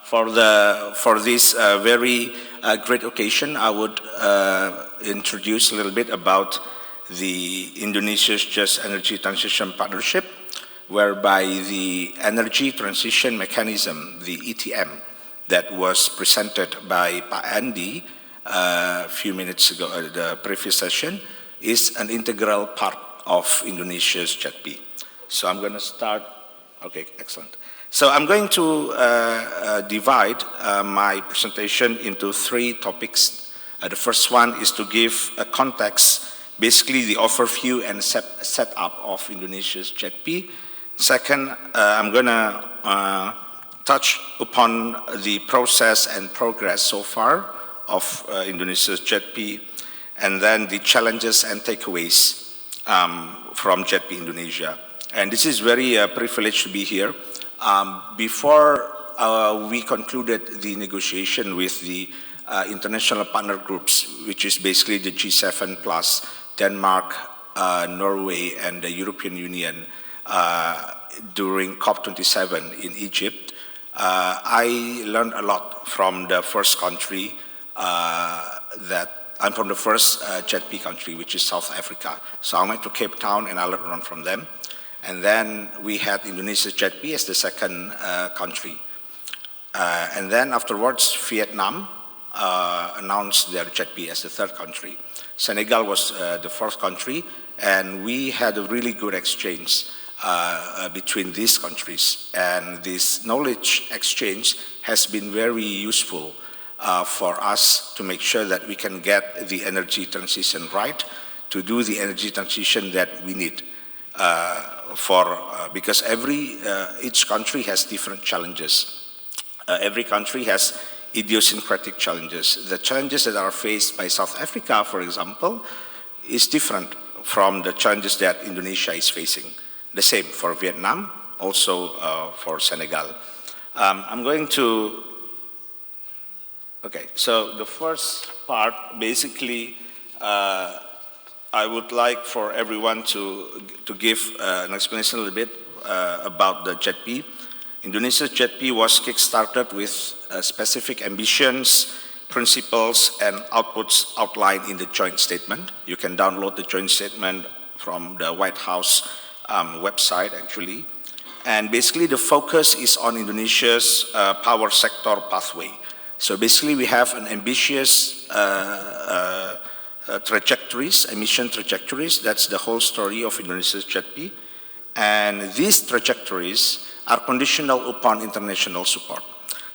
For this very great occasion, I would introduce a little bit about the Indonesia's Just Energy Transition Partnership, whereby the Energy Transition Mechanism, the ETM, that was presented by Pa Andy a few minutes ago at the previous session, is an integral part of Indonesia's JETP. So I'm going to start. Okay, excellent. So I'm going to divide my presentation into 3 topics. The first one is to give a context, basically the overview and setup of Indonesia's JETP. Second, I'm going to touch upon the process and progress so far of Indonesia's JETP, and then the challenges and takeaways from JETP Indonesia. And this is very privileged to be here. Before we concluded the negotiation with the international partner groups, which is basically the G7 plus Denmark, Norway, and the European Union during COP27 in Egypt, I learned a lot from the first country I'm from the first JETP country, which is South Africa. So I went to Cape Town and I learned from them. And then we had Indonesia's JETP as the second country. And then afterwards, Vietnam announced their JETP as the third country. Senegal was the fourth country, and we had a really good exchange between these countries. And this knowledge exchange has been very useful for us to make sure that we can get the energy transition right, to do the energy transition that we need. Because each country has different challenges. Every country has idiosyncratic challenges. The challenges that are faced by South Africa, for example, is different from the challenges that Indonesia is facing. The same for Vietnam, also for Senegal. I'm going to... Okay, so the first part, basically, I would like for everyone to give an explanation a little bit about the JETP. Indonesia's JETP was kick-started with specific ambitions, principles, and outputs outlined in the joint statement. You can download the joint statement from the White House website, actually. And basically, the focus is on Indonesia's power sector pathway. So basically, we have an ambitious trajectories, emission trajectories. That's the whole story of Indonesia's JETP. And these trajectories are conditional upon international support.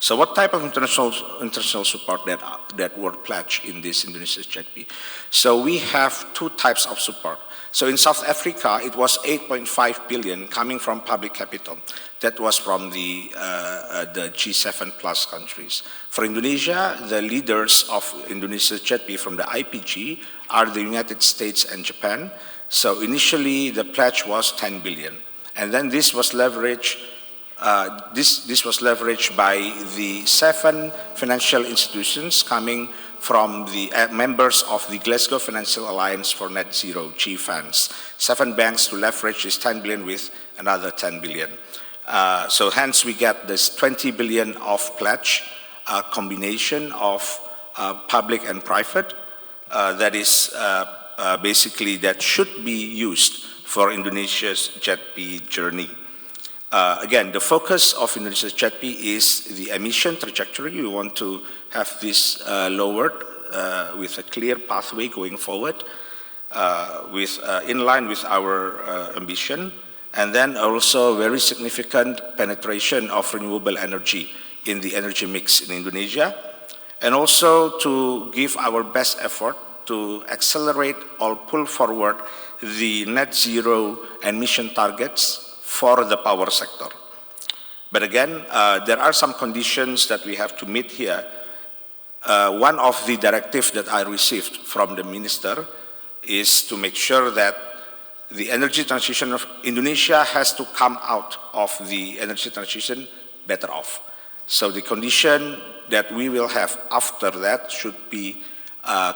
So what type of international support that were pledged in this Indonesia's JETP? So we have two types of support. So in South Africa, it was 8.5 billion coming from public capital. That was from the G7 plus countries. For Indonesia, the leaders of Indonesia's JETP from the IPG are the United States and Japan. So initially, the pledge was 10 billion. And then this was leveraged this was leveraged by the 7 financial institutions coming from the members of the Glasgow Financial Alliance for Net Zero, GFANZ. 7 banks to leverage this 10 billion with another 10 billion. So hence we get this 20 billion of pledge, a combination of public and private, that is basically that should be used for Indonesia's JETP journey. Again, the focus of Indonesia's JETP is the emission trajectory. We want to have this lowered with a clear pathway going forward, in line with our ambition, and then also very significant penetration of renewable energy in the energy mix in Indonesia, and also to give our best effort to accelerate or pull forward the net zero emission targets for the power sector. But again, there are some conditions that we have to meet here. One of the directives that I received from the minister is to make sure that the energy transition of Indonesia has to come out of the energy transition better off. So the condition that we will have after that should be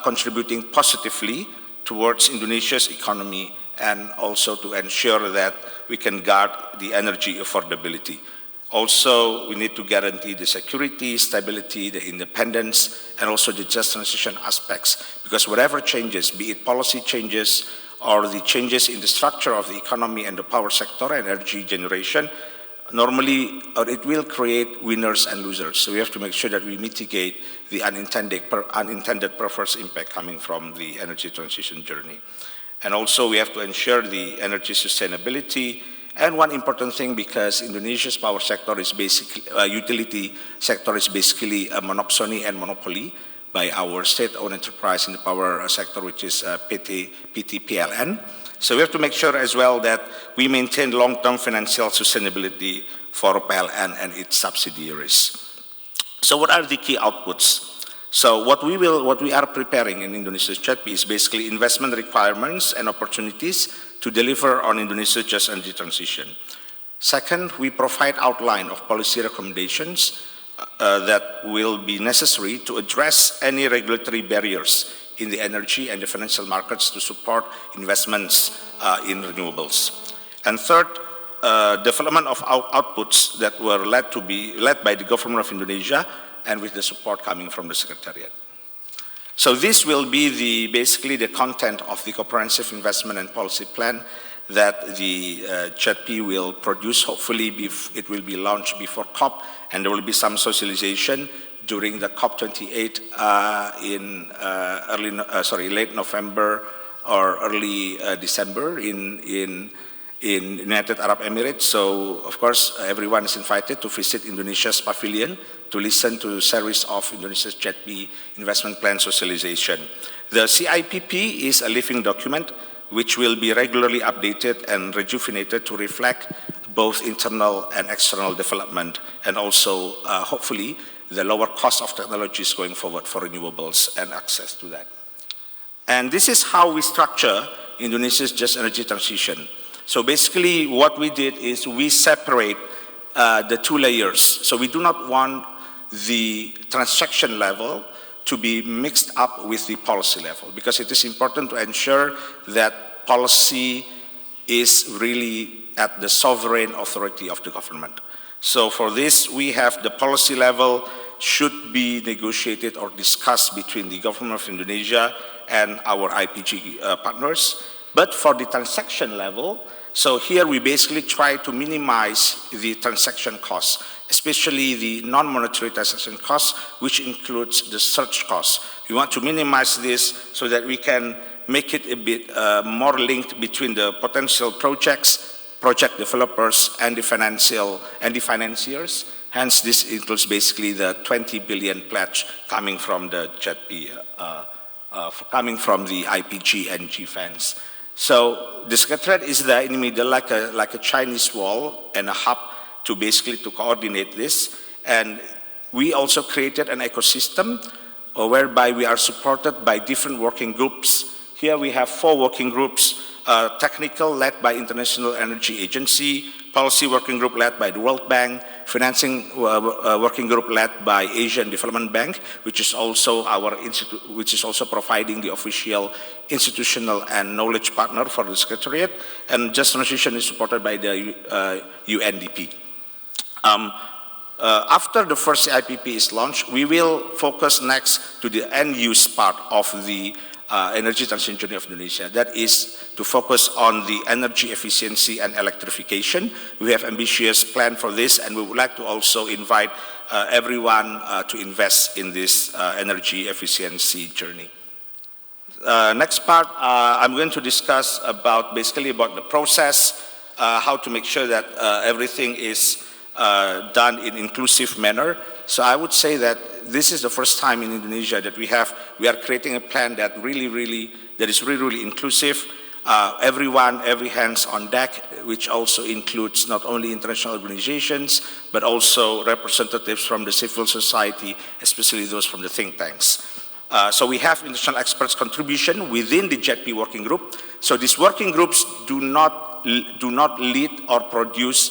contributing positively towards Indonesia's economy and also to ensure that we can guard the energy affordability. Also, we need to guarantee the security, stability, the independence, and also the just transition aspects. Because whatever changes, be it policy changes or the changes in the structure of the economy and the power sector and energy generation, normally it will create winners and losers. So we have to make sure that we mitigate the unintended perverse impact coming from the energy transition journey. And also we have to ensure the energy sustainability. And one important thing, because Indonesia's power sector is basically, utility sector is basically a monopsony and monopoly by our state-owned enterprise in the power sector, which is PT PLN. So we have to make sure as well that we maintain long-term financial sustainability for PLN and its subsidiaries. So what are the key outputs? So what we are preparing in Indonesia's JETP is basically investment requirements and opportunities to deliver on Indonesia's just energy transition. Second, we provide outline of policy recommendations that will be necessary to address any regulatory barriers in the energy and the financial markets to support investments in renewables. And third, development of outputs that were led by the government of Indonesia and with the support coming from the Secretariat. So this will be basically the content of the comprehensive investment and policy plan that the JETP will produce. Hopefully it will be launched before COP, and there will be some socialization during the COP28 in late November or early December in United Arab Emirates. So of course everyone is invited to visit Indonesia's pavilion to listen to a series of Indonesia's JETP investment plan socialization. The CIPP is a living document which will be regularly updated and rejuvenated to reflect both internal and external development, and also hopefully the lower cost of technologies going forward for renewables and access to that. And this is how we structure Indonesia's just energy transition. So basically what we did is we separate the two layers. So we do not want the transaction level to be mixed up with the policy level, because it is important to ensure that policy is really at the sovereign authority of the government. So for this, we have the policy level should be negotiated or discussed between the government of Indonesia and our IPG partners. But for the transaction level, so here we basically try to minimize the transaction costs. especially the non-monetary taxation costs, which includes the surge costs. We want to minimize this so that we can make it a bit more linked between the potential projects, project developers, and the financiers. Hence, this includes basically the 20 billion pledge coming from the JETP, coming from the IPG and GFANs. So the Secretariat is there in the middle, like a Chinese wall and a hub to basically to coordinate this. And we also created an ecosystem whereby we are supported by different working groups. Here we have 4 working groups: technical, led by International Energy Agency; policy working group led by the World Bank; financing working group led by Asian Development Bank, which is also providing the official institutional and knowledge partner for the Secretariat, and Just Transition is supported by the UNDP. After the first CIPP is launched, we will focus next to the end-use part of the energy transition journey of Indonesia. That is to focus on the energy efficiency and electrification. We have ambitious plan for this, and we would like to also invite everyone to invest in this energy efficiency journey. Next part, I'm going to discuss basically about the process, how to make sure that everything is done in inclusive manner. So I would say that this is the first time in Indonesia that we are creating a plan that is really inclusive. Everyone, every hands on deck, which also includes not only international organizations, but also representatives from the civil society, especially those from the think tanks. So we have international experts' contribution within the JETP working group. So these working groups do not lead or produce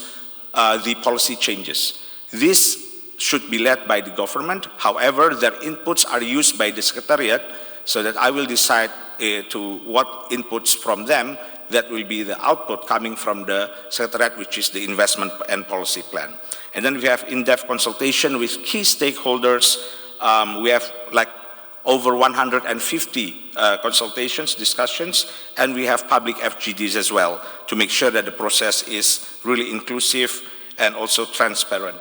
the policy changes. This should be led by the government. However, their inputs are used by the Secretariat, so that I will decide to what inputs from them that will be the output coming from the Secretariat, which is the investment and policy plan. And then we have in-depth consultation with key stakeholders. We have like over 150 consultations, discussions, and we have public FGDs as well to make sure that the process is really inclusive and also transparent.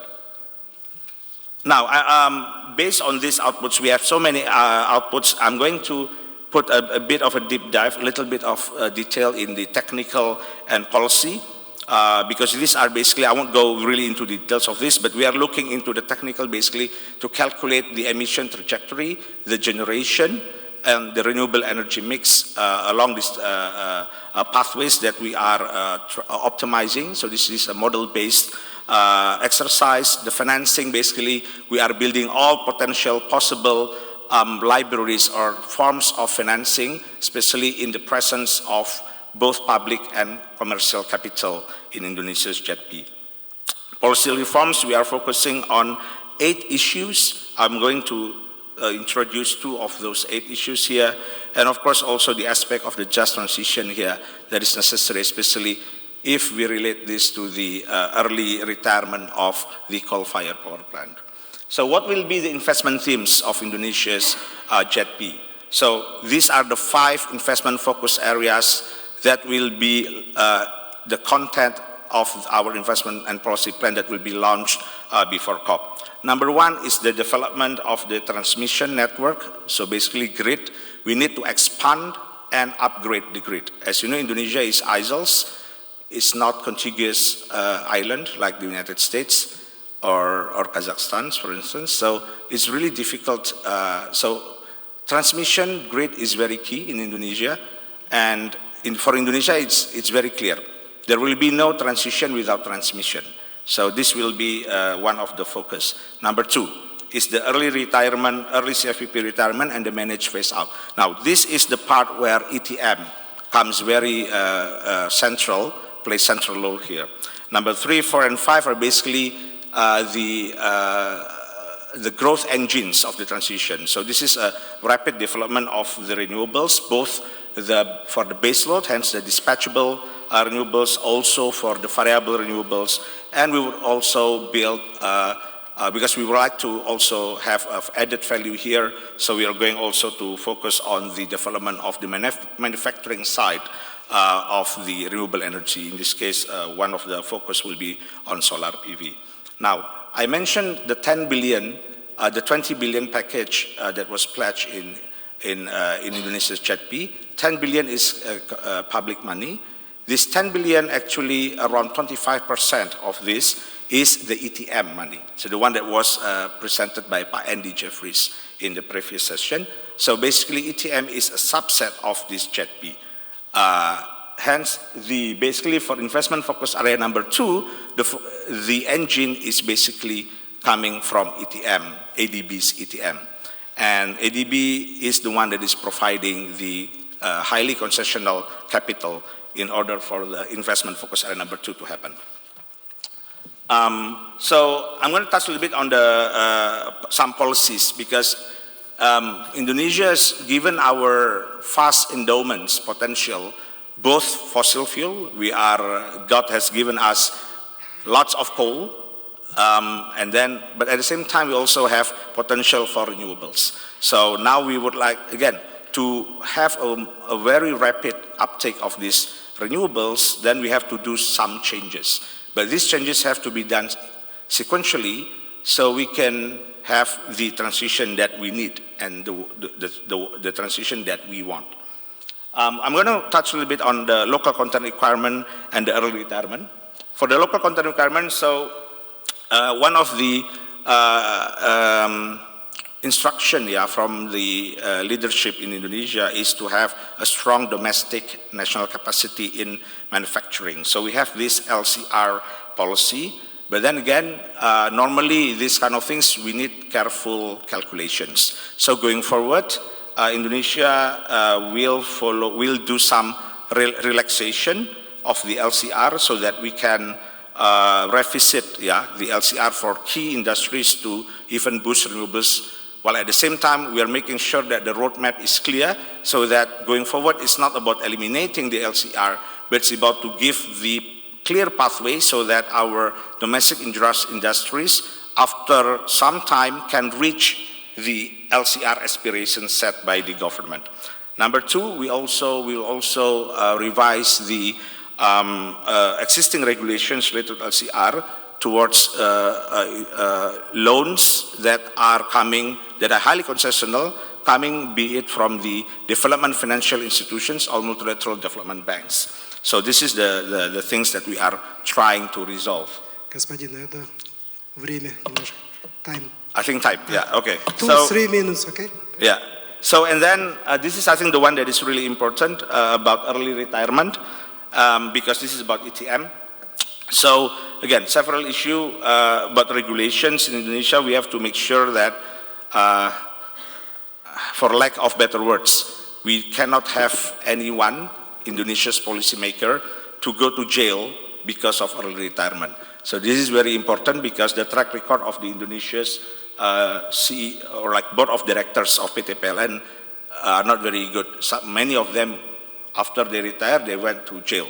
Now, based on these outputs, we have so many outputs. I'm going to put a bit of a deep dive, a little bit of detail in the technical and policy, because these are basically, I won't go really into details of this, but we are looking into the technical basically to calculate the emission trajectory, the generation, and the renewable energy mix along these pathways that we are optimizing. So this is a model-based exercise. The financing, basically, we are building all potential possible libraries or forms of financing, especially in the presence of both public and commercial capital in Indonesia's JETP. Policy reforms, we are focusing on 8 issues. I'm going to introduce 2 of those 8 issues here, and of course also the aspect of the just transition here that is necessary, especially if we relate this to the early retirement of the coal-fired power plant. So what will be the investment themes of Indonesia's JETP? So these are the 5 investment focus areas that will be the content of our investment and policy plan that will be launched before COP. Number 1 is the development of the transmission network, so basically grid. We need to expand and upgrade the grid. As you know, Indonesia is isles. It's not contiguous island like the United States or Kazakhstan, for instance. So it's really difficult. So transmission grid is very key in Indonesia. And for Indonesia, it's very clear. There will be no transition without transmission. So this will be one of the focus. Number 2 is the early retirement, early CFPP retirement and the managed phase out. Now, this is the part where ETM comes very plays central role here. Number 3, 4, and 5 are basically the growth engines of the transition. So this is a rapid development of the renewables, both for the base load, hence the dispatchable renewables, also for the variable renewables, and we would also build, because we would like to also have added value here, so we are going also to focus on the development of the manufacturing side of the renewable energy. In this case, one of the focus will be on solar PV. Now, I mentioned the 10 billion, the 20 billion package that was pledged in Indonesia's JETP. 10 billion is public money. This 10 billion, actually around 25% of this is the ETM money. So the one that was presented by Pak Andy Jeffries in the previous session. So basically ETM is a subset of this JETP. Hence, basically for investment focus area number 2, the engine is basically coming from ETM, ADB's ETM. And ADB is the one that is providing the highly concessional capital in order for the investment focus area number 2 to happen. So I'm going to touch a little bit on some policies, because Indonesia's, given our vast endowments potential, both fossil fuel, God has given us lots of coal, but at the same time we also have potential for renewables. So now we would like, again, to have a very rapid uptake of these renewables, then we have to do some changes. But these changes have to be done sequentially so we can have the transition that we need and the transition that we want. I'm going to touch a little bit on the local content requirement and the early retirement. For the local content requirement, so one of the instruction from the leadership in Indonesia is to have a strong domestic national capacity in manufacturing. So we have this LCR policy, but then again, normally these kind of things, we need careful calculations. So going forward, Indonesia will do some relaxation of the LCR so that we can revisit the LCR for key industries to even boost renewables, while at the same time we are making sure that the roadmap is clear so that going forward it's not about eliminating the LCR, but it's about to give the clear pathway so that our domestic industries after some time can reach the LCR aspirations set by the government. Number 2, we will also revise the existing regulations related to LCR towards loans that are highly concessional, be it from the development financial institutions or multilateral development banks. So this is the things that we are trying to resolve. Господин, это время немножко. Time. I think time, yeah, okay. 2-3 minutes, okay? Yeah. So, and then this is, I think, the one that is really important about early retirement, because this is about ETM. So, again, several issues about regulations in Indonesia. We have to make sure that, for lack of better words, we cannot have anyone, Indonesia's policymaker, to go to jail because of early retirement. So this is very important because the track record of the Indonesia's CEO or like board of directors of PT PLN are not very good. So many of them, after they retired, they went to jail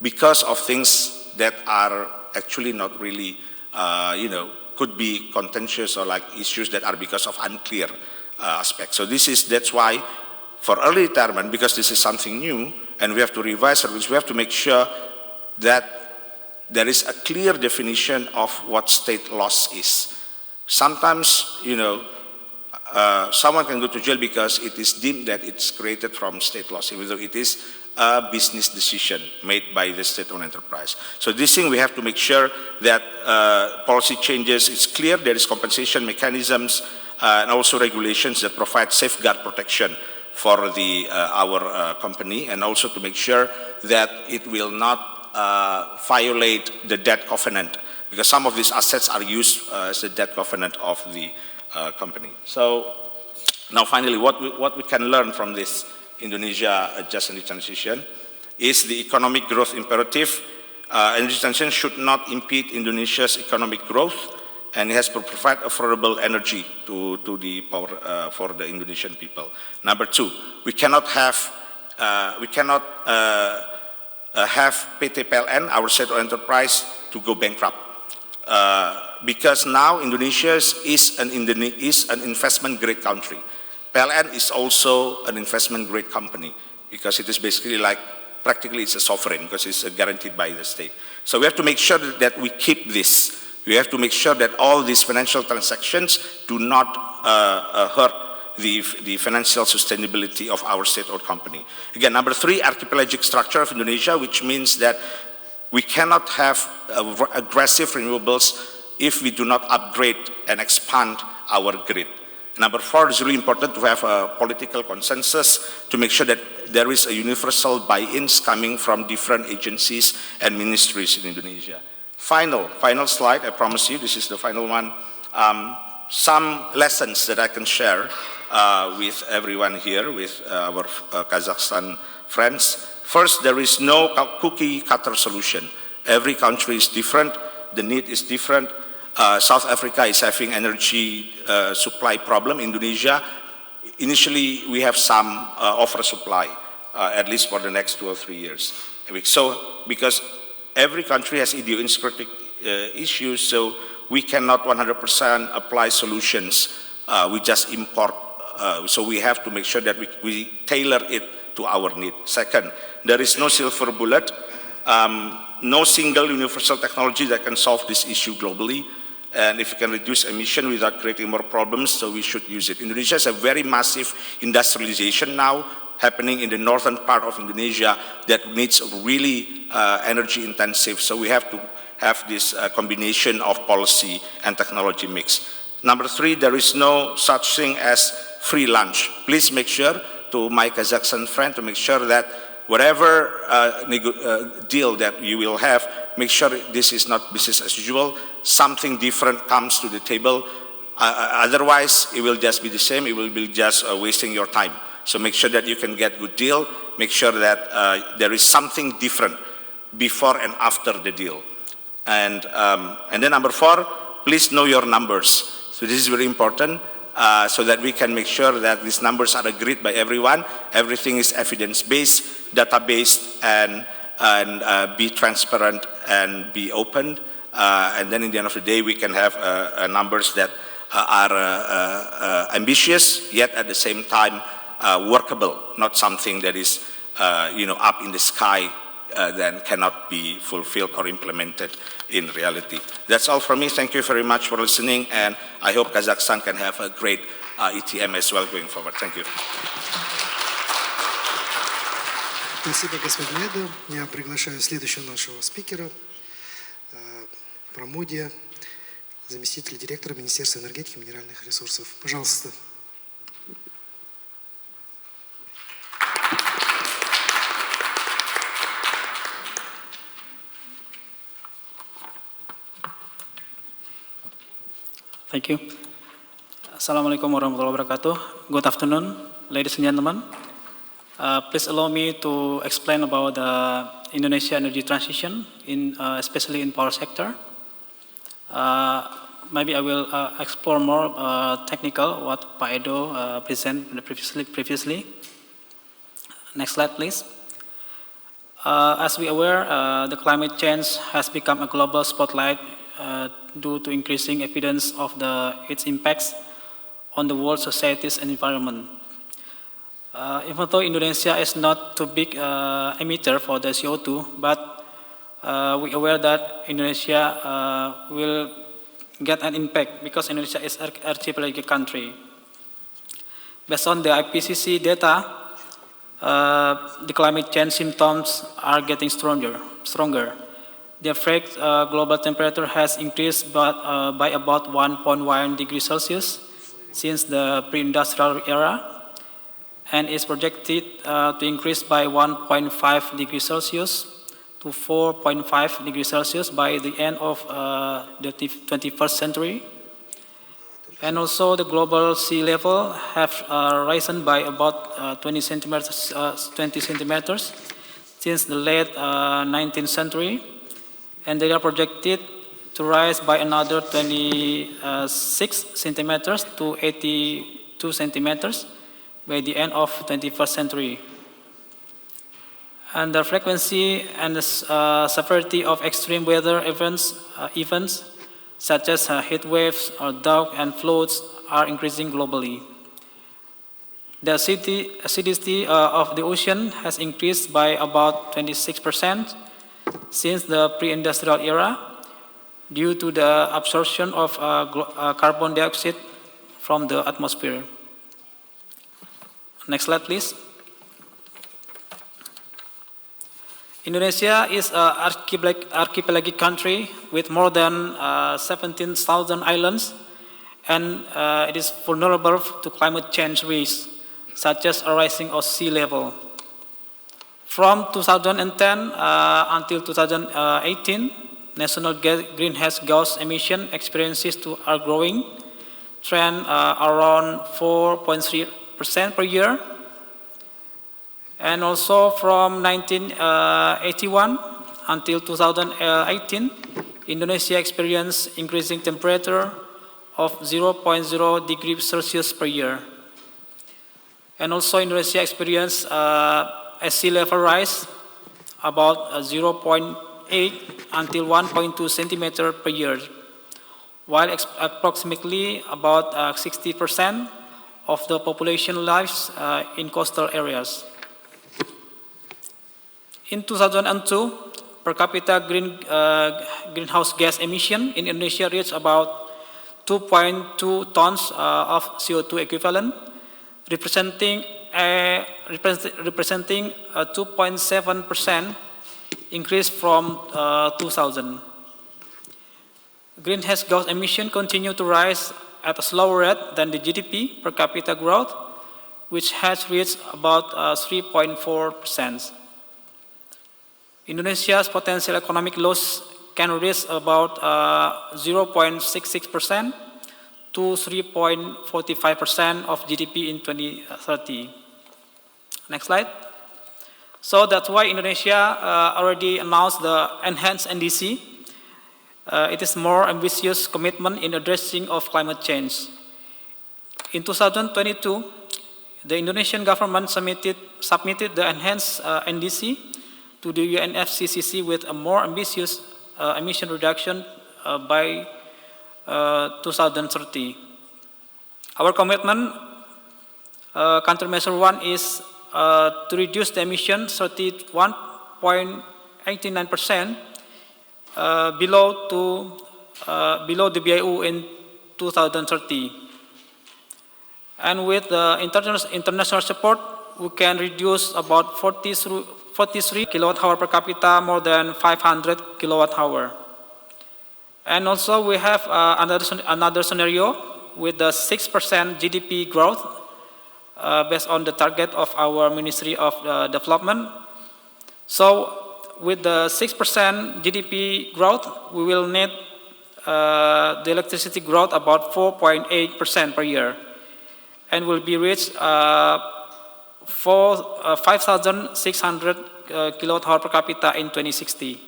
because of things that are actually not really, could be contentious or like issues that are because of unclear aspects. So that's why for early retirement, because this is something new and we have to revise it, we have to make sure that there is a clear definition of what state loss is. Sometimes, someone can go to jail because it is deemed that it's created from state loss, even though it is a business decision made by the state-owned enterprise. So this thing we have to make sure that policy changes, it's clear, there is compensation mechanisms and also regulations that provide safeguard protection for our company, and also to make sure that it will not violate the debt covenant, because some of these assets are used as the debt covenant of the company. So now finally, what we can learn from this Indonesia Just Energy Transition is the economic growth imperative. Energy transition should not impede Indonesia's economic growth, and it has to provide affordable energy to the power for the Indonesian people. Number 2, we cannot have PT PLN, our state-owned enterprise, to go bankrupt. Because now Indonesia is an investment-grade country. PLN is also an investment-grade company because it is basically practically it's a sovereign because it's guaranteed by the state. So we have to make sure that we keep this We have to make sure that all these financial transactions do not hurt the financial sustainability of our state-owned company. Again, number 3, archipelagic structure of Indonesia, which means that we cannot have aggressive renewables if we do not upgrade and expand our grid. Number 4, it's really important to have a political consensus to make sure that there is a universal buy-ins coming from different agencies and ministries in Indonesia. Final slide, I promise you, this is the final one. Some lessons that I can share with everyone here, with our Kazakhstan friends. First, there is no cookie cutter solution. Every country is different, the need is different. South Africa is having energy supply problem. Indonesia, initially we have some oversupply, at least for the next 2 or 3 years. So, because every country has idiosyncratic issues, so we cannot 100% apply solutions. We just import. So we have to make sure that we tailor it to our need. Second, there is no silver bullet, no single universal technology that can solve this issue globally. And if you can reduce emission without creating more problems, so we should use it. Indonesia has a very massive industrialization now happening in the northern part of Indonesia that needs really energy intensive. So we have to have this combination of policy and technology mix. Number 3, there is no such thing as free lunch. Please make sure, to my Kazakhstan friend, to make sure that whatever deal that you will have, make sure this is not business as usual. Something different comes to the table. Otherwise, it will just be the same. It will be just wasting your time. So make sure that you can get good deal. Make sure that there is something different before and after the deal. And then number 4, please know your numbers. So this is very important so that we can make sure that these numbers are agreed by everyone. Everything is evidence-based, data-based, and be transparent and be open. And then in the end of the day, we can have numbers that are ambitious, yet at the same time workable, not something that is up in the sky then cannot be fulfilled or implemented in reality. That's all from me. Thank you very much for listening, and I hope Kazakhstan can have a great ETM as well going forward. Thank you. Спасибо, господин Эду. Я приглашаю следующего нашего спикера, Прамудия, заместитель директора Министерства энергетики и минеральных ресурсов. Пожалуйста. Thank you. Assalamualaikum warahmatullahi wabarakatuh. Good afternoon, ladies and gentlemen. Please allow me to explain about the Indonesia energy transition, especially in power sector. Maybe I will explore more technical what Pak Edo presented previously. Next slide, please. As we are aware, the climate change has become a global spotlight due to increasing evidence of its impacts on the world societies and environment. Even though Indonesia is not too big emitter for the CO2, but we are aware that Indonesia will get an impact because Indonesia is an archipelagic country. Based on the IPCC data, the climate change symptoms are getting stronger. The average global temperature has increased by about 1.1 degrees Celsius since the pre-industrial era, and is projected to increase by 1.5 degrees Celsius to 4.5 degrees Celsius by the end of the 21st century. And also the global sea level have risen by about 20 centimeters since the late 19th century. And they are projected to rise by another 26 centimeters to 82 centimeters by the end of 21st century. And the frequency and the severity of extreme weather events such as heat waves or drought and floods are increasing globally. The acidity of the ocean has increased by about 26% since the pre-industrial era. due to the absorption of carbon dioxide from the atmosphere. Next slide, please. Indonesia is an archipelagic country with more than 17,000 islands, and it is vulnerable to climate change risks, such as a rising of sea level. From 2010 until 2018, national greenhouse gas emission experiences are growing, trend around 4.3% per year. And also from 1981 until 2018, Indonesia experienced increasing temperature of 0.0 degrees Celsius per year. And also Indonesia experienced a sea level rise about 0.8 until 1.2 centimeter per year, while approximately about 60% of the population lives in coastal areas. In 2002, per capita greenhouse gas emission in Indonesia reached about 2.2 tons of CO2 equivalent, representing a 2.7% increase from 2000. Greenhouse gas emission continue to rise at a slower rate than the GDP per capita growth, which has reached about 3.4%. Indonesia's potential economic loss can reach about 0.66% to 3.45% of GDP in 2030. Next slide. So that's why Indonesia already announced the enhanced NDC. It is more ambitious commitment in addressing of climate change. In 2022, the Indonesian government submitted the enhanced NDC to the UNFCCC with a more ambitious emission reduction by 2030. Our commitment, countermeasure 1, is to reduce the emission 31.89% below the BIU in 2030. And with the international support, we can reduce about 43 kilowatt-hour per capita, more than 500 kilowatt-hour. And also we have another scenario with the 6% GDP growth based on the target of our Ministry of Development. So with the 6% GDP growth, we will need the electricity growth about 4.8% per year, and will be reached 5,600 kilowatt-hour per capita in 2060.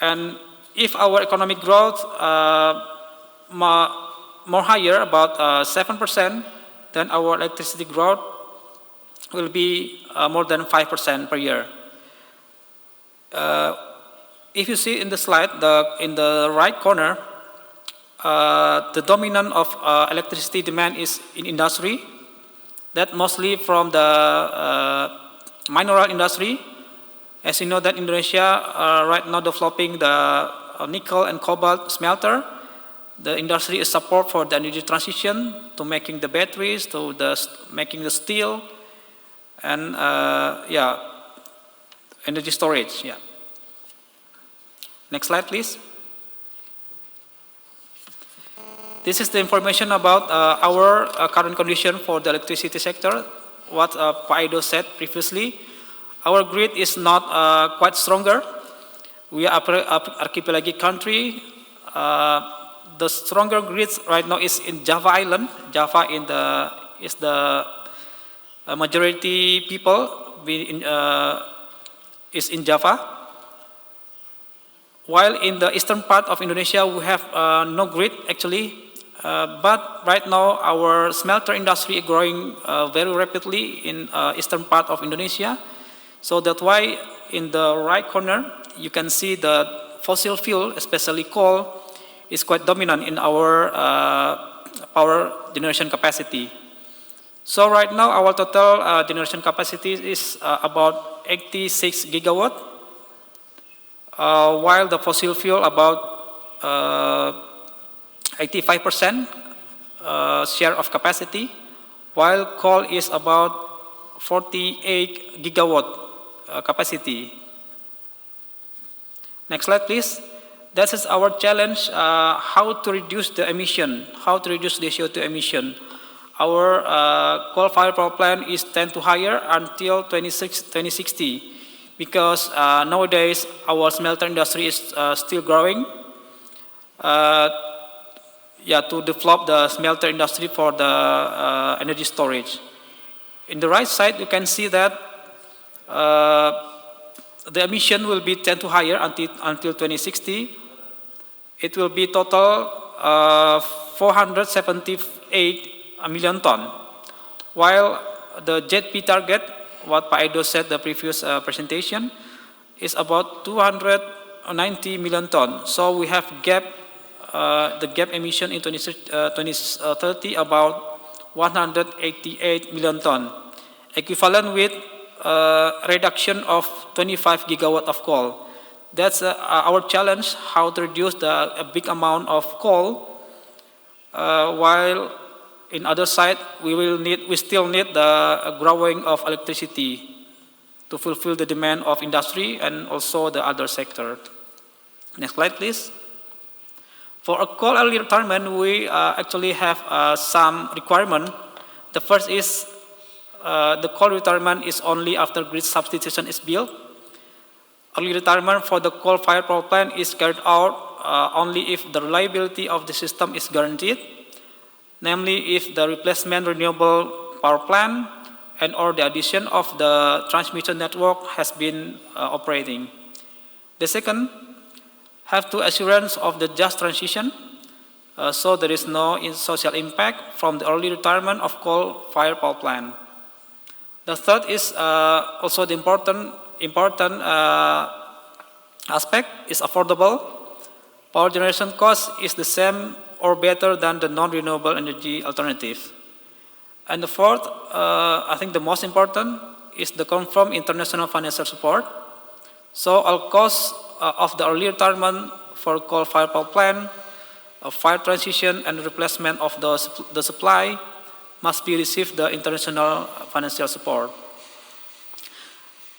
And if our economic growth more higher, about 7%, then our electricity growth will be more than 5% per year. If you see in the slide, in the right corner, the dominant of electricity demand is in industry. That mostly from the mineral industry. As you know that Indonesia right now developing the nickel and cobalt smelter. The industry is support for the energy transition, to making the batteries, to making the steel, and energy storage. Yeah. Next slide, please. This is the information about our current condition for the electricity sector. What Pak Edo said previously, our grid is not quite stronger. We are an archipelagic country. The stronger grids right now is in Java Island. Java is the majority people is in Java. While in the eastern part of Indonesia, we have no grid actually. But right now, our smelter industry is growing very rapidly in eastern part of Indonesia. So that's why in the right corner, you can see the fossil fuel, especially coal, is quite dominant in our power generation capacity. So right now, our total generation capacity is about 86 gigawatt, while the fossil fuel about 85% share of capacity, while coal is about 48 gigawatt capacity. Next slide, please. That is our challenge, how to reduce the emission, how to reduce the CO2 emission. Our coal-fired power plant is tend to higher until 2060, because nowadays our smelter industry is still growing. To develop the smelter industry for the energy storage. In the right side, you can see that the emission will be tend to higher until 2060. It will be total 478 million ton, while the JP target, what Pak Edo said the previous presentation, is about 290 million ton. So we have the gap emission in 2030 about 188 million ton, equivalent with reduction of 25 gigawatt of coal. That's our challenge, how to reduce a big amount of coal, while in other side we still need the growing of electricity to fulfill the demand of industry and also the other sector. Next slide, please. For a coal early retirement, we actually have some requirement. The first is the coal retirement is only after grid substitution is built. Early retirement for the coal-fired power plant is carried out only if the reliability of the system is guaranteed, namely if the replacement renewable power plant and or the addition of the transmission network has been operating. The second, have to assurance of the just transition, so there is no social impact from the early retirement of coal-fired power plant. The third is also the important aspect is affordable. Power generation cost is the same or better than the non-renewable energy alternative. And the fourth, I think the most important, is the confirmed international financial support. So all costs of the early retirement for coal-fired power plant, fire transition and replacement of the supply must be received the international financial support.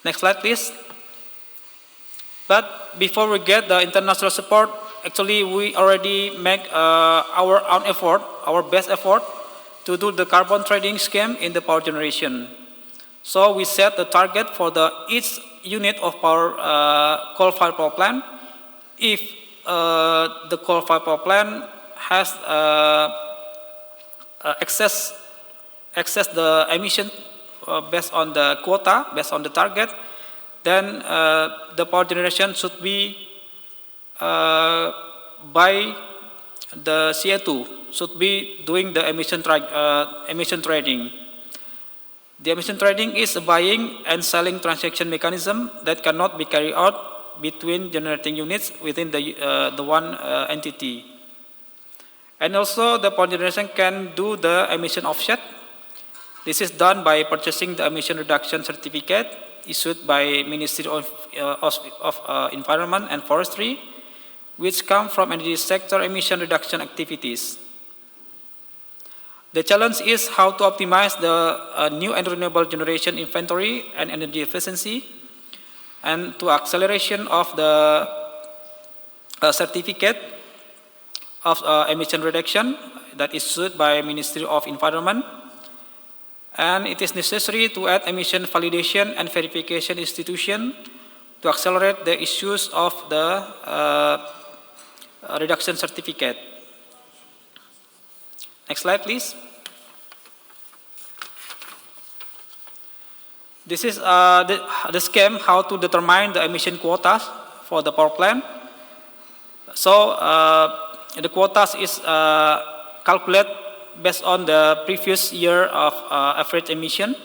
Next slide, please. But before we get the international support, actually we already make our own effort, our best effort to do the carbon trading scheme in the power generation. So we set the target for each unit of power coal-fired power plant. If the coal-fired power plant has excess the emission based on the quota, based on the target, then the power generation should be by the CO2, should be doing the emission trading. The emission trading is a buying and selling transaction mechanism that cannot be carried out between generating units within the one entity. And also the power generation can do the emission offset. This is done by purchasing the emission reduction certificate issued by Ministry of Environment and Forestry, which come from energy sector emission reduction activities. The challenge is how to optimize the new and renewable generation inventory and energy efficiency, and to acceleration of the certificate of emission reduction that is issued by Ministry of Environment. And it is necessary to add emission validation and verification institution to accelerate the issues of the reduction certificate. Next slide, please. This is the scheme how to determine the emission quotas for the power plant. So the quotas is calculated based on the previous year of average emission.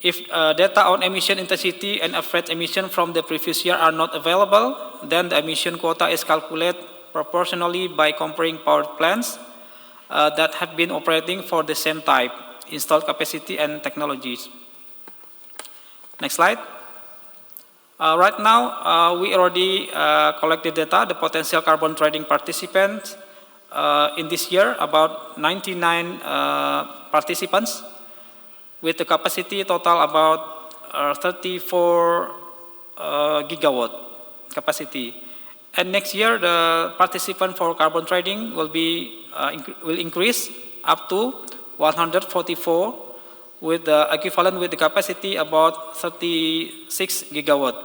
If data on emission intensity and average emission from the previous year are not available, then the emission quota is calculated proportionally by comparing power plants that have been operating for the same type, installed capacity and technologies. Next slide. Right now, we already collected data, the potential carbon trading participants in this year, about 99 participants, with the capacity total about 34 gigawatt capacity. And next year, the participant for carbon trading will increase up to 144, with the equivalent with the capacity about 36 gigawatt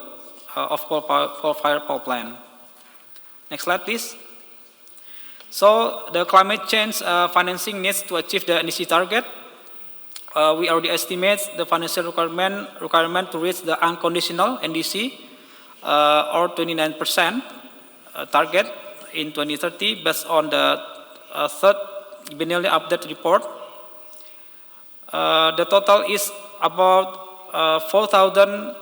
of coal-fired power plant. Next slide, please. So the climate change financing needs to achieve the NDC target. We already estimate the financial requirement to reach the unconditional NDC or 29% target in 2030 based on the third biennial update report. The total is about 4,000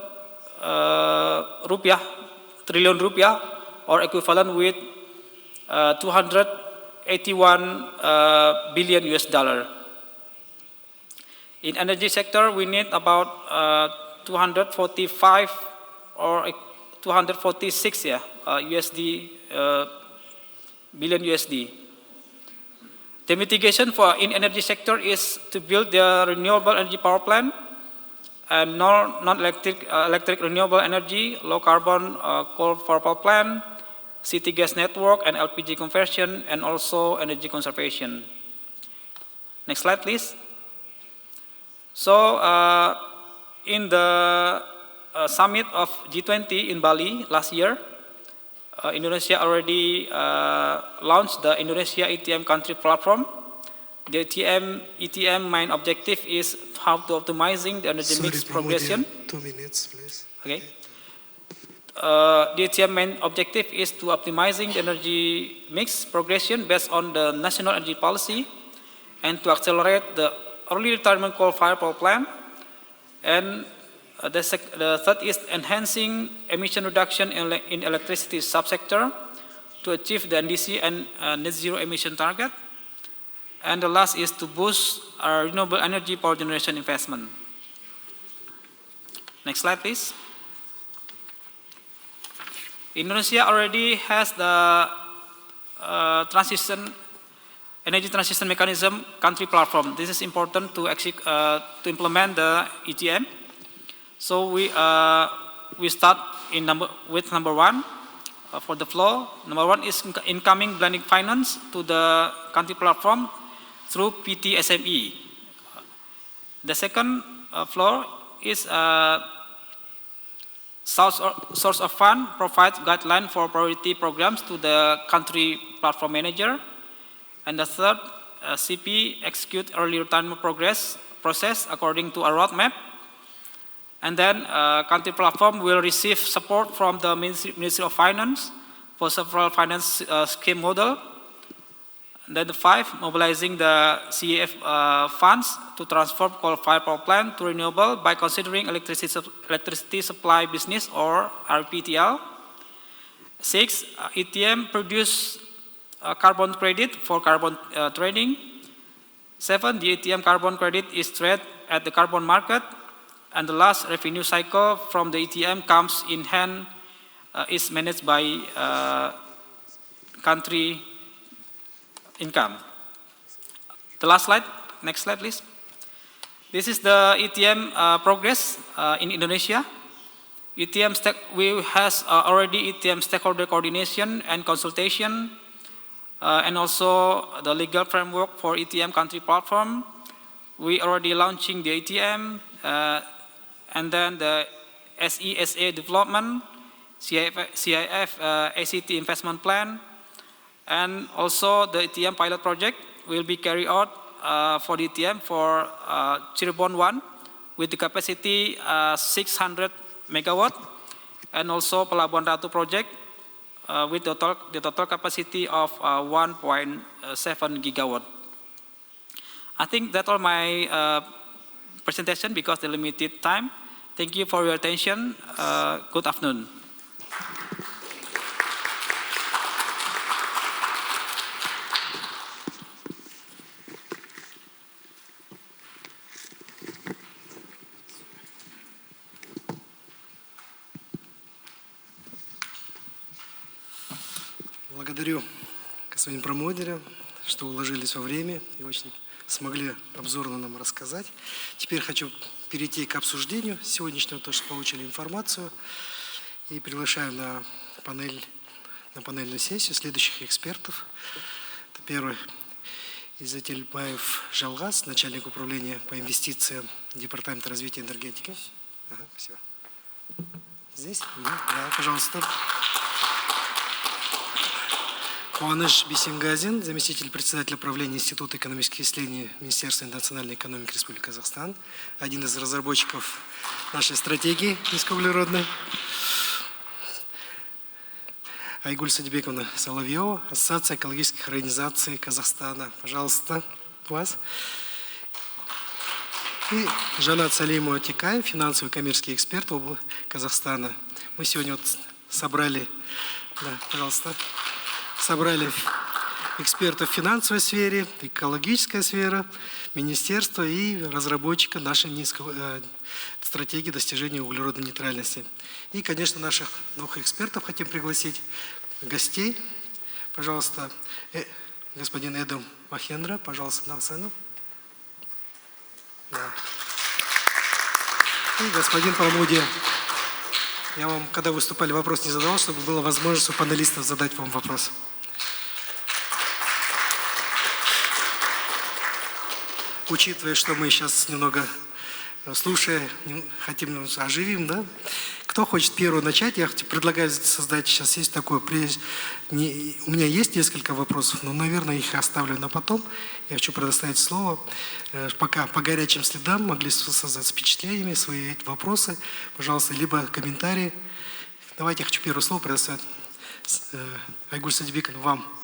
trillion rupiah, or equivalent with 281 billion US dollar. In energy sector, we need about 245 or 246 billion USD. The mitigation in energy sector is to build the renewable energy power plant and non-electric renewable energy, low carbon coal-fired power plant, city gas network, and LPG conversion, and also energy conservation. Next slide, please. So, in the summit of G20 in Bali last year, Indonesia already launched the Indonesia ETM country platform. The ETM main objective is how to optimizing the energy mix progression. 2 minutes, please. Okay. The ETM main objective is to optimizing the energy mix progression based on the national energy policy, and to accelerate the early retirement coal-fired power plant. And the third is enhancing emission reduction in electricity subsector to achieve the NDC and net zero emission target. And the last is to boost our renewable energy power generation investment. Next slide, please. Indonesia already has the energy transition mechanism country platform. This is important to implement the ETM. So we start with number one for the flow. Number one is incoming blending finance to the country platform through PTSME. The second floor is source of fund provides guideline for priority programs to the country platform manager. And the third, CP execute early retirement process according to a roadmap. And then country platform will receive support from the Ministry of Finance for several finance scheme model. And then the five, mobilizing the CEF funds to transform coal-fired power plant to renewable by considering electricity supply business or RPTL. 6, ETM produce carbon credit for carbon trading. 7, the ETM carbon credit is traded at the carbon market. And the last, revenue cycle from the ETM comes in hand, is managed by country income. The last slide, next slide please. This is the ETM progress in Indonesia. We has already ETM stakeholder coordination and consultation, and also the legal framework for ETM country platform. We already launching the ETM, and then the SESA development, CIF ACT investment plan, and also the ETM pilot project will be carried out for the ETM for Cirebon 1 with the capacity 600 megawatt, and also Pelabuhan Ratu project with the total capacity of 1.7 gigawatt. I think that's all my presentation because the limited time. Thank you for your attention. Good afternoon. Благодарю господин промоудера, что уложились во время и очень смогли обзорно нам рассказать. Теперь хочу перейти к обсуждению сегодняшнего, то, что получили информацию, и приглашаю на панельную сессию следующих экспертов. Это первый Иззатиль Баев Жалгас, начальник управления по инвестициям Департамента развития энергетики. Ага, спасибо. Здесь? Да, пожалуйста. Куаныш Бисенгазин, заместитель председателя правления Института экономических исследований Министерства национальной экономики Республики Казахстан, один из разработчиков нашей стратегии низкоуглеродной. Айгуль Садибековна Соловьева, Ассоциация экологических организаций Казахстана. Пожалуйста, вас. И Жанат Салимова Тикаев, финансовый коммерческий эксперт Казахстана. Мы сегодня вот собрали, да, пожалуйста, собрали экспертов в финансовой сфере, экологической сфере, министерства и разработчика нашей стратегии достижения углеродной нейтральности. И, конечно, наших новых экспертов хотим пригласить, гостей. Пожалуйста, господин Эдом Махендра, пожалуйста, на сцену. Да. И господин Промуди, я вам, когда выступали, вопрос не задавал, чтобы была возможность у панелистов задать вам вопрос. Учитывая, что мы сейчас немного, слушая, хотим оживим, да? Кто хочет первый начать? Я предлагаю создать сейчас есть такое. У меня есть несколько вопросов, но, наверное, их оставлю на потом. Я хочу предоставить слово. Пока по горячим следам могли создать впечатлениями, свои вопросы, пожалуйста, либо комментарии. Давайте я хочу первое слово предоставить Айгуль Садибековна, вам.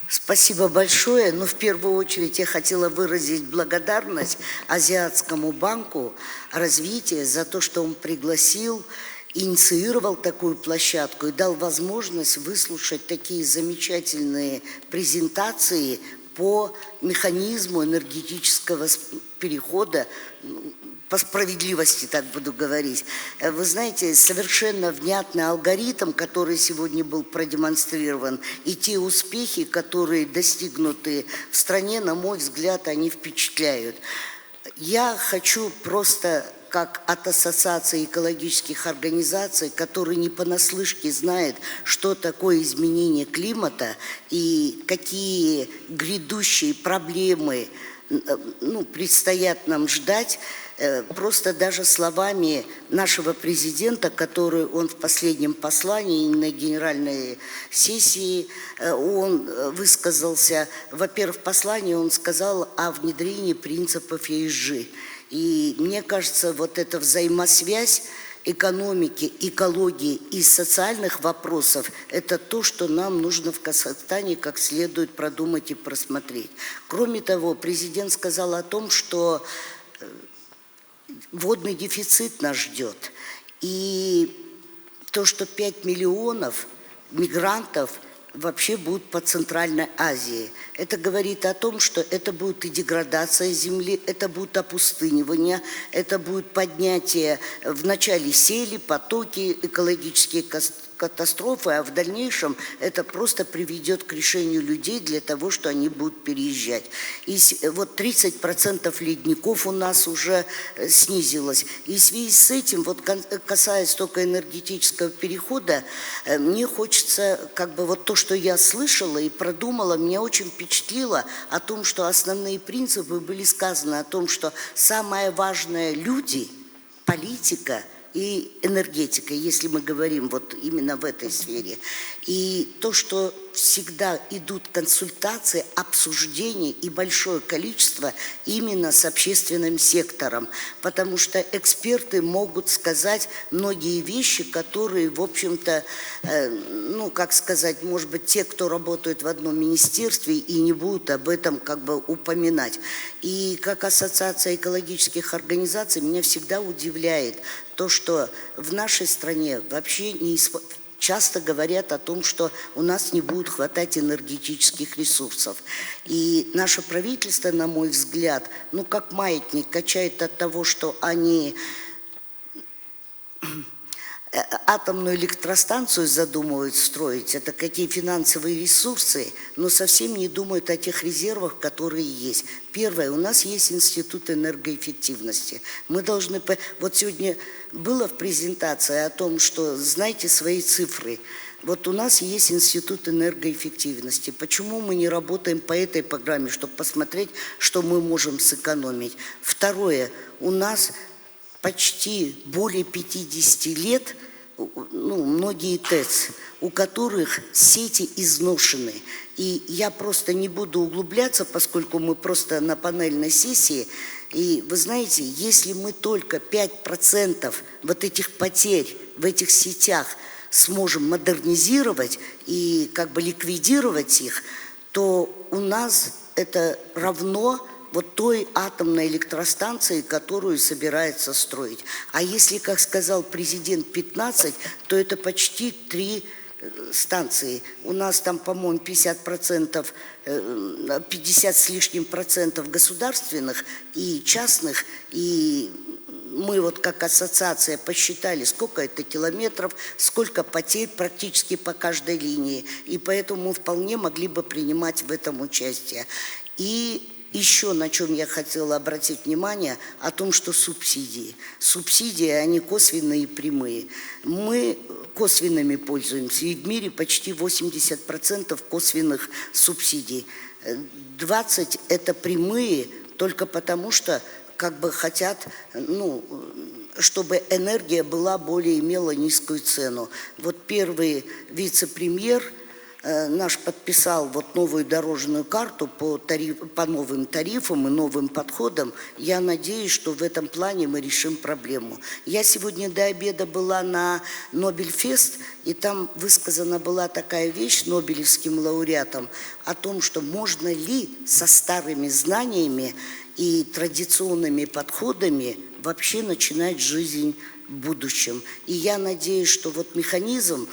Спасибо большое. Но в первую очередь я хотела выразить благодарность Азиатскому банку развития за то, что он пригласил, инициировал такую площадку и дал возможность выслушать такие замечательные презентации по механизму энергетического перехода, по справедливости, так буду говорить. Вы знаете, совершенно внятный алгоритм, который сегодня был продемонстрирован, и те успехи, которые достигнуты в стране, на мой взгляд, они впечатляют. Я хочу просто, как от Ассоциации экологических организаций, которые не понаслышке знают, что такое изменение климата и какие грядущие проблемы предстоят нам ждать, просто даже словами нашего президента, который он в последнем послании на генеральной сессии, он высказался, во-первых, в послании он сказал о внедрении принципов ESG. И мне кажется, вот эта взаимосвязь экономики, экологии и социальных вопросов – это то, что нам нужно в Казахстане как следует продумать и просмотреть. Кроме того, президент сказал о том, что водный дефицит нас ждет. И то, что 5 миллионов мигрантов вообще будут по Центральной Азии. Это говорит о том, что это будет и деградация земли, это будет опустынивание, это будет поднятие в начале сели, потоки, экологические катастрофы, а в дальнейшем это просто приведет к решению людей для того, что они будут переезжать. И вот 30% ледников у нас уже снизилось. И в связи с этим, вот касаясь только энергетического перехода, мне хочется, как бы вот то, что я слышала и продумала, меня очень впечатлило о том, что основные принципы были сказаны, о том, что самое важное – люди, политика и энергетика, если мы говорим вот именно в этой сфере. И то, что всегда идут консультации, обсуждения и большое количество именно с общественным сектором, потому что эксперты могут сказать многие вещи, которые, в общем-то, как сказать, может быть, те, кто работает в одном министерстве и не будут об этом как бы упоминать. И как Ассоциация экологических организаций меня всегда удивляет то, что в нашей стране вообще часто говорят о том, что у нас не будет хватать энергетических ресурсов. И наше правительство, на мой взгляд, как маятник качает от того, что они атомную электростанцию задумывают строить, это какие финансовые ресурсы, но совсем не думают о тех резервах, которые есть. Первое, у нас есть институт энергоэффективности. Мы должны... Вот сегодня было в презентации о том, что знайте свои цифры. Вот у нас есть институт энергоэффективности. Почему мы не работаем по этой программе, чтобы посмотреть, что мы можем сэкономить? Второе, у нас почти более 50 лет, многие ТЭЦ, у которых сети изношены. И я просто не буду углубляться, поскольку мы просто на панельной сессии. И вы знаете, если мы только 5% вот этих потерь в этих сетях сможем модернизировать и как бы ликвидировать их, то у нас это равно вот той атомной электростанции, которую собирается строить. А если, как сказал президент, 15, то это почти 3 станции. У нас там, по-моему, 50% 50 с лишним процентов государственных и частных, и мы вот как ассоциация посчитали, сколько это километров, сколько потерь практически по каждой линии, и поэтому мы вполне могли бы принимать в этом участие. И еще на чем я хотела обратить внимание, о том, что субсидии. Субсидии, они косвенные и прямые. Мы косвенными пользуемся, и в мире почти 80% косвенных субсидий. 20% это прямые, только потому что как бы хотят, чтобы энергия была более, имела низкую цену. Вот первый вице-премьер наш подписал вот новую дорожную карту по новым тарифам и новым подходам. Я надеюсь, что в этом плане мы решим проблему. Я сегодня до обеда была на Нобель-фест, и там высказана была такая вещь нобелевским лауреатам о том, что можно ли со старыми знаниями и традиционными подходами вообще начинать жизнь в будущем. И я надеюсь, что вот механизм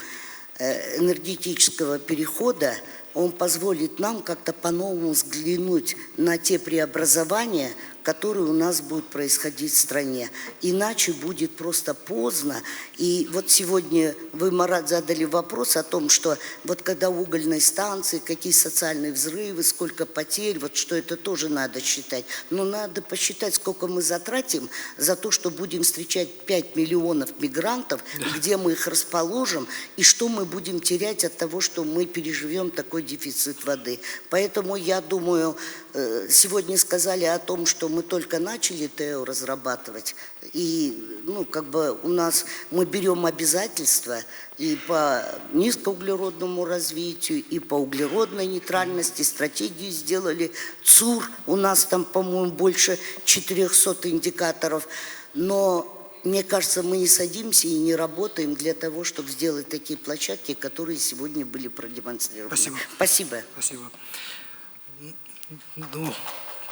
энергетического перехода, он позволит нам как-то по-новому взглянуть на те преобразования, которые у нас будут происходить в стране. Иначе будет просто поздно. И вот сегодня вы, Марат, задали вопрос о том, что вот когда угольные станции, какие социальные взрывы, сколько потерь, вот что это тоже надо считать. Но надо посчитать, сколько мы затратим за то, что будем встречать 5 миллионов мигрантов, где мы их расположим, и что мы будем терять от того, что мы переживем такой дефицит воды. Поэтому я думаю, сегодня сказали о том, что мы только начали ТЭО разрабатывать, и как бы у нас мы берем обязательства и по низкоуглеродному развитию, и по углеродной нейтральности, стратегию сделали. ЦУР, у нас там, по-моему, больше 400 индикаторов, но мне кажется, мы не садимся и не работаем для того, чтобы сделать такие площадки, которые сегодня были продемонстрированы. Спасибо. Спасибо. Спасибо.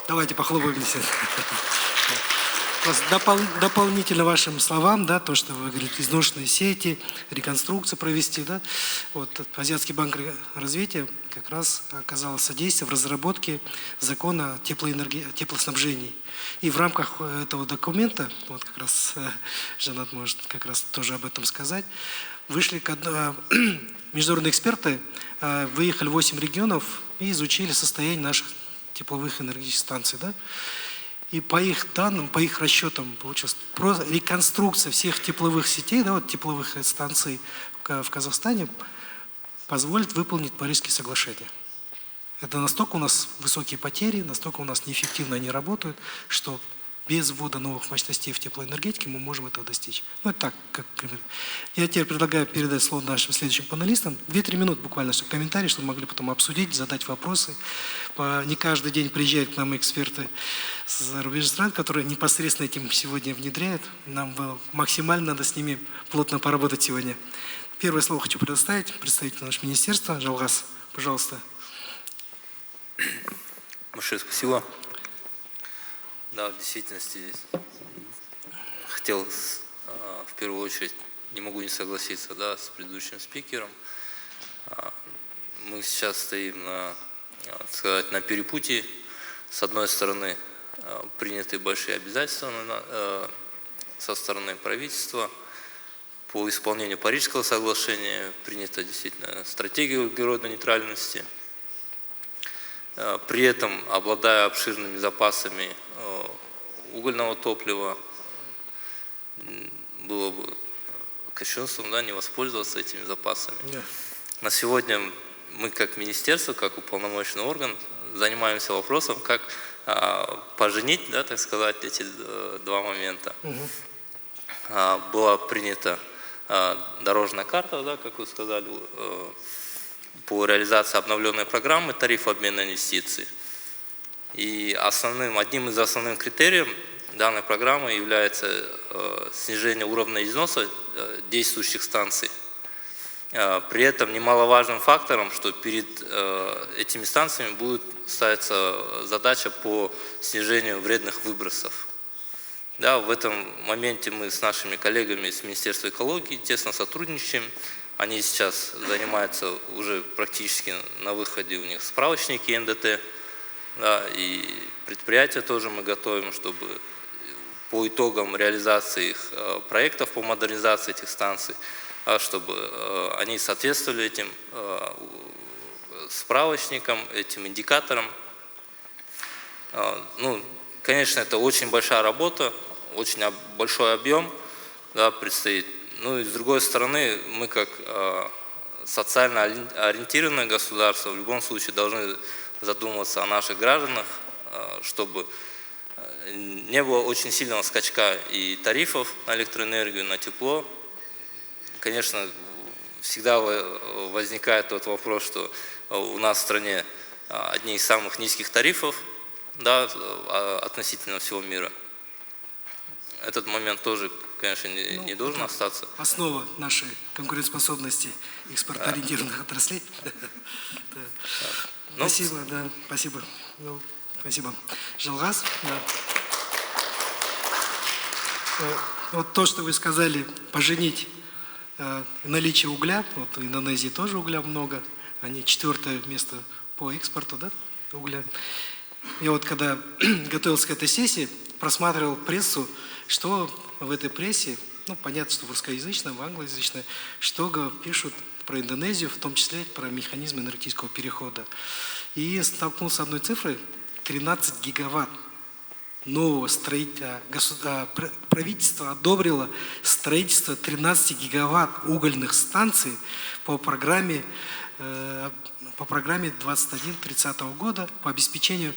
Давайте похлопаем. Дополнительно вашим словам, да, то, что вы говорите, изношенные сети, реконструкцию провести, да, вот Азиатский банк развития как раз оказал содействие в разработке закона о теплоснабжении. И в рамках этого документа, вот как раз Жанат может как раз тоже об этом сказать, вышли международные эксперты, выехали в 8 регионов и изучили состояние наших тепловых энергетических станций, да. И по их данным, по их расчетам получилось реконструкция всех тепловых сетей, да, вот тепловых станций в Казахстане позволит выполнить Парижские соглашения. Это настолько у нас высокие потери, настолько у нас неэффективно они работают, что без ввода новых мощностей в теплоэнергетике мы можем этого достичь. Это так, как пример. Я теперь предлагаю передать слово нашим следующим панелистам. 2-3 минуты буквально, чтобы комментарии, чтобы могли потом обсудить, задать вопросы. Не каждый день приезжают к нам эксперты с зарубежных стран, которые непосредственно этим сегодня внедряют. Нам максимально надо с ними плотно поработать сегодня. Первое слово хочу предоставить представителю нашего министерства. Жалгас, пожалуйста. Большое спасибо. Да, в действительности хотел в первую очередь, не могу не согласиться, да, с предыдущим спикером. Мы сейчас стоим на перепутье. С одной стороны, приняты большие обязательства со стороны правительства по исполнению Парижского соглашения, принята действительно стратегия углеродной нейтральности. При этом, обладая обширными запасами угольного топлива, было бы кощунством, да, не воспользоваться этими запасами. На сегодня мы как министерство, как уполномоченный орган, занимаемся вопросом, как поженить, да, так сказать, эти два момента. Была принята дорожная карта, да, как вы сказали, по реализации обновленной программы тариф обмена инвестиций. И одним из основных критериев данной программы является снижение уровня износа действующих станций. При этом немаловажным фактором, что перед этими станциями будет ставиться задача по снижению вредных выбросов. Да, в этом моменте мы с нашими коллегами из Министерства экологии тесно сотрудничаем. Они сейчас занимаются уже практически на выходе, у них справочники НДТ. Да, и предприятия тоже мы готовим, чтобы по итогам реализации их проектов по модернизации этих станций, чтобы они соответствовали этим справочникам, этим индикаторам. Ну, конечно, это очень большая работа, очень большой объем, да, предстоит. Ну и с другой стороны, мы как социально ориентированное государство в любом случае должны задумываться о наших гражданах, чтобы не было очень сильного скачка и тарифов на электроэнергию, на тепло. Конечно, всегда возникает тот вопрос, что у нас в стране одни из самых низких тарифов, да, относительно всего мира. Этот момент тоже, конечно, не должен остаться. Основа нашей конкурентоспособности экспортоориентированных отраслей. Спасибо, да, спасибо. Спасибо. Жалгаз. Вот то, что вы сказали, поженить наличие угля, вот в Индонезии тоже угля много, они 4-е место по экспорту, да, угля. Я вот когда готовился к этой сессии, просматривал прессу, что в этой прессе, ну понятно, что в русскоязычном, в англоязычном, что пишут про Индонезию, в том числе про механизм энергетического перехода. И столкнулся с одной цифрой: 13 гигаватт нового строительства. Правительство одобрило строительство 13 гигаватт угольных станций по программе 21-30 года по обеспечению.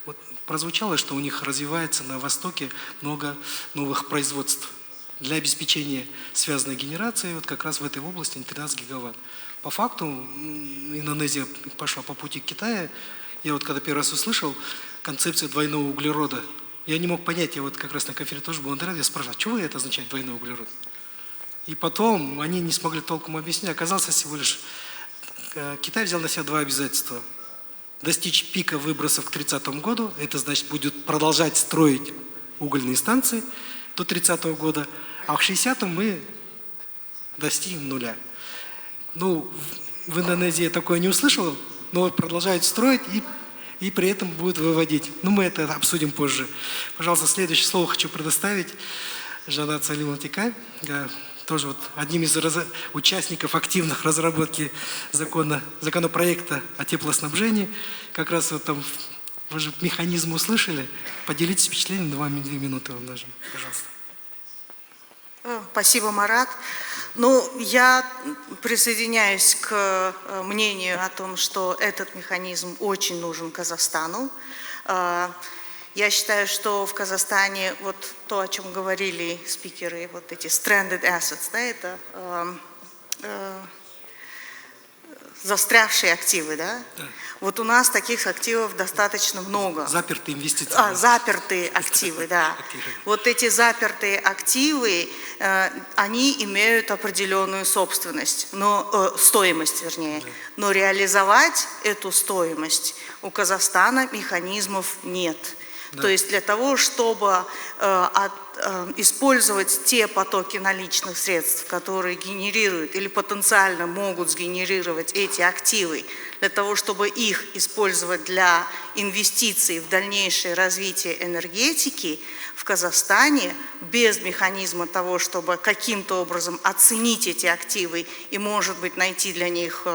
Вот прозвучало, что у них развивается на Востоке много новых производств. Для обеспечения связанной генерации вот как раз в этой области 13 гигаватт. По факту Индонезия пошла по пути Китая. Я вот когда первый раз услышал концепцию двойного углерода, я не мог понять, я вот как раз на конференции тоже был интернет, я спрашивал, что это означает двойной углерод? И потом они не смогли толком объяснить. Оказалось всего лишь, Китай взял на себя два обязательства. Достичь пика выбросов к 30 году, это значит будет продолжать строить угольные станции до 30 года, а к 60-му мы достигнем нуля. Ну, в Индонезии я такое не услышал, но продолжают строить и при этом будут выводить. Ну, мы это обсудим позже. Пожалуйста, следующее слово хочу предоставить Жанат Салимовне, тоже вот одним из участников активных разработки законопроекта о теплоснабжении. Как раз вот там вы же механизм услышали. Поделитесь впечатлением, 2 минуты вам даже, пожалуйста. Спасибо, Марат. Ну, я присоединяюсь к мнению о том, что этот механизм очень нужен Казахстану. Я считаю, что в Казахстане вот то, о чем говорили спикеры, вот эти stranded assets, да, это застрявшие активы, да? Да. Вот у нас таких активов достаточно много. Запертые инвестиции. Запертые активы, да. Вот эти запертые активы, они имеют определенную собственность, стоимость, вернее. Да. Но реализовать эту стоимость у Казахстана механизмов нет. Да. То есть для того, чтобы использовать те потоки наличных средств, которые генерируют или потенциально могут сгенерировать эти активы, для того, чтобы их использовать для инвестиций в дальнейшее развитие энергетики в Казахстане, без механизма того, чтобы каким-то образом оценить эти активы и, может быть, найти для них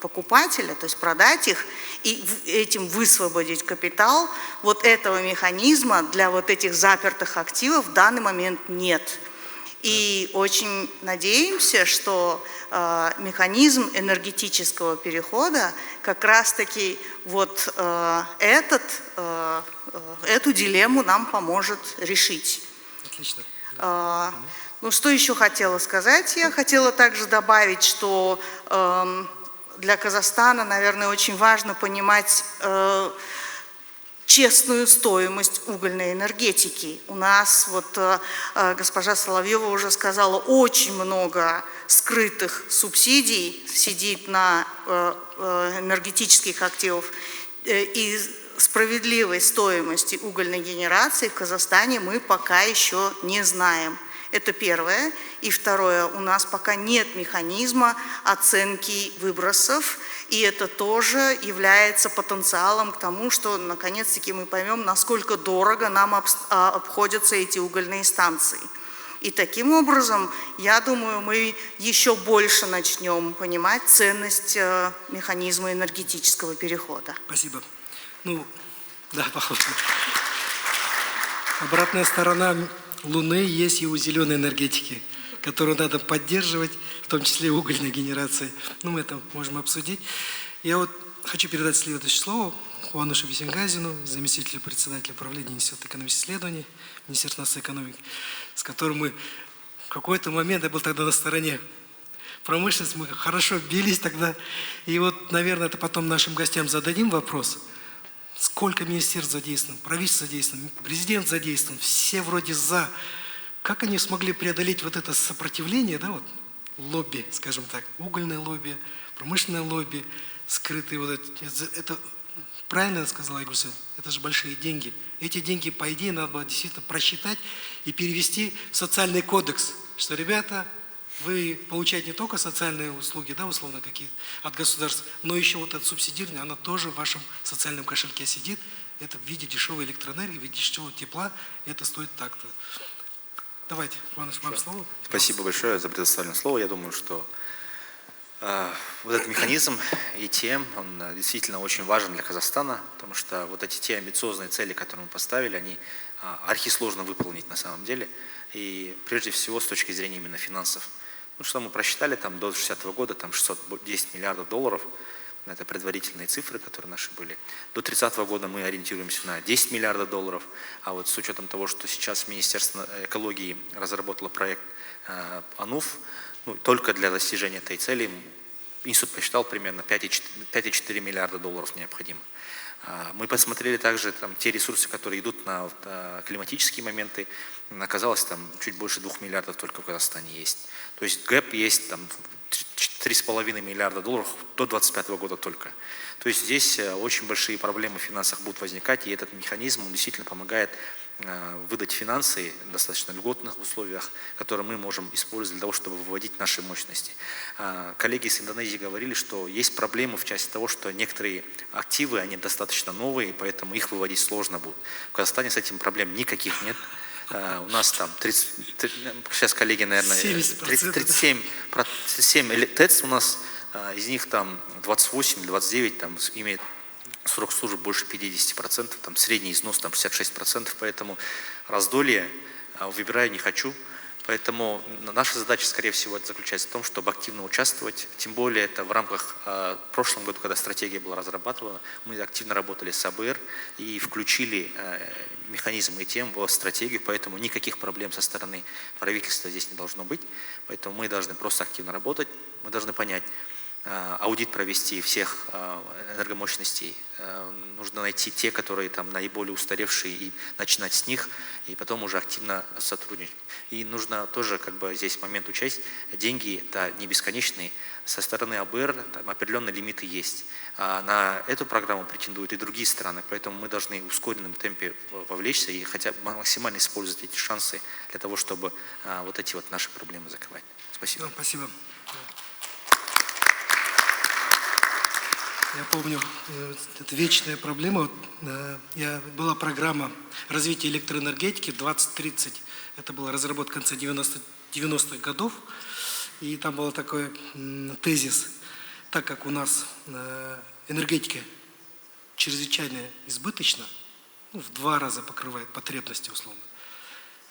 покупателя, то есть продать их и этим высвободить капитал, вот этого механизма для вот этих запертых активов в данный момент нет. И очень надеемся, что механизм энергетического перехода как раз-таки вот эту дилемму нам поможет решить. Отлично. Ну, что еще хотела сказать? Я хотела также добавить, что для Казахстана, наверное, очень важно понимать честную стоимость угольной энергетики. У нас, вот госпожа Соловьева уже сказала, очень много скрытых субсидий сидит на энергетических активах. И справедливой стоимости угольной генерации в Казахстане мы пока еще не знаем. Это первое. И второе, у нас пока нет механизма оценки выбросов, и это тоже является потенциалом к тому, что наконец-таки мы поймем, насколько дорого нам обходятся эти угольные станции. И таким образом, я думаю, мы еще больше начнем понимать ценность механизма энергетического перехода. Спасибо. Ну, да, похоже. Обратная сторона Луны есть и у зеленой энергетики, которую надо поддерживать, в том числе угольной генерации. Ну, мы это можем обсудить. Я вот хочу передать следующее слово Куанышу Бисенгазину, заместителю председателя управления Института экономических исследований, Министерства экономики, с которым мы в какой-то момент, я был тогда на стороне промышленности, мы хорошо бились тогда. И вот, наверное, это потом нашим гостям зададим вопрос. Сколько министерств задействовано, правительство задействовано, президент задействован, все вроде за. Как они смогли преодолеть вот это сопротивление, да, вот, лобби, скажем так, угольное лобби, промышленное лобби, скрытые вот эти, это правильно сказала Айгуль, это же большие деньги. Эти деньги, по идее, надо было действительно просчитать и перевести в социальный кодекс, что, ребята, вы получаете не только социальные услуги, да, условно, какие-то от государства, но еще вот это субсидирование, оно тоже в вашем социальном кошельке сидит. Это в виде дешевой электроэнергии, в виде дешевого тепла, и это стоит так-то. Давайте, вам слово. Спасибо большое за предоставленное слово. Я думаю, что вот этот механизм ETM, он действительно очень важен для Казахстана, потому что вот эти те амбициозные цели, которые мы поставили, они архисложно выполнить на самом деле. И прежде всего с точки зрения именно финансов. Ну, что мы просчитали, там до 60-го года там 610 миллиардов долларов, это предварительные цифры, которые наши были. До 30-го года мы ориентируемся на 10 миллиардов долларов, а вот с учетом того, что сейчас Министерство экологии разработало проект АНУФ, ну, только для достижения этой цели институт посчитал примерно 5,4 миллиарда долларов необходимо. Мы посмотрели также там, те ресурсы, которые идут на климатические моменты. Оказалось, там чуть больше 2 миллиардов только в Казахстане есть. То есть гэп есть там 3,5 миллиарда долларов до 2025 года только. То есть здесь очень большие проблемы в финансах будут возникать, и этот механизм он действительно помогает выдать финансы в достаточно льготных условиях, которые мы можем использовать для того, чтобы выводить наши мощности. Коллеги из Индонезии говорили, что есть проблемы в части того, что некоторые активы, они достаточно новые, поэтому их выводить сложно будет. В Казахстане с этим проблем никаких нет. У нас там 30, сейчас коллеги, наверное, 37 ТЭЦ у нас, из них там 28-29 там имеет срок службы больше 50%, там средний износ там 66%, поэтому раздолье выбираю не хочу. Поэтому наша задача, скорее всего, заключается в том, чтобы активно участвовать. Тем более, это в рамках в прошлом года, когда стратегия была разрабатывана, мы активно работали с АБР и включили механизм ETM в стратегию, поэтому никаких проблем со стороны правительства здесь не должно быть. Поэтому мы должны просто активно работать. Мы должны понять, аудит провести всех энергомощностей. Нужно найти те, которые там наиболее устаревшие, и начинать с них, и потом уже активно сотрудничать. И нужно тоже как бы здесь момент учесть, деньги не бесконечные, со стороны АБР там определенные лимиты есть. А на эту программу претендуют и другие страны, поэтому мы должны в ускоренном темпе вовлечься и хотя бы максимально использовать эти шансы для того, чтобы вот эти вот наши проблемы закрывать. Спасибо. Да, спасибо. Я помню, это вечная проблема. Была программа развития электроэнергетики 2030. Это была разработка конца 90-х годов. И там был такой тезис. Так как у нас энергетика чрезвычайно избыточна, в 2 раза покрывает потребности условно,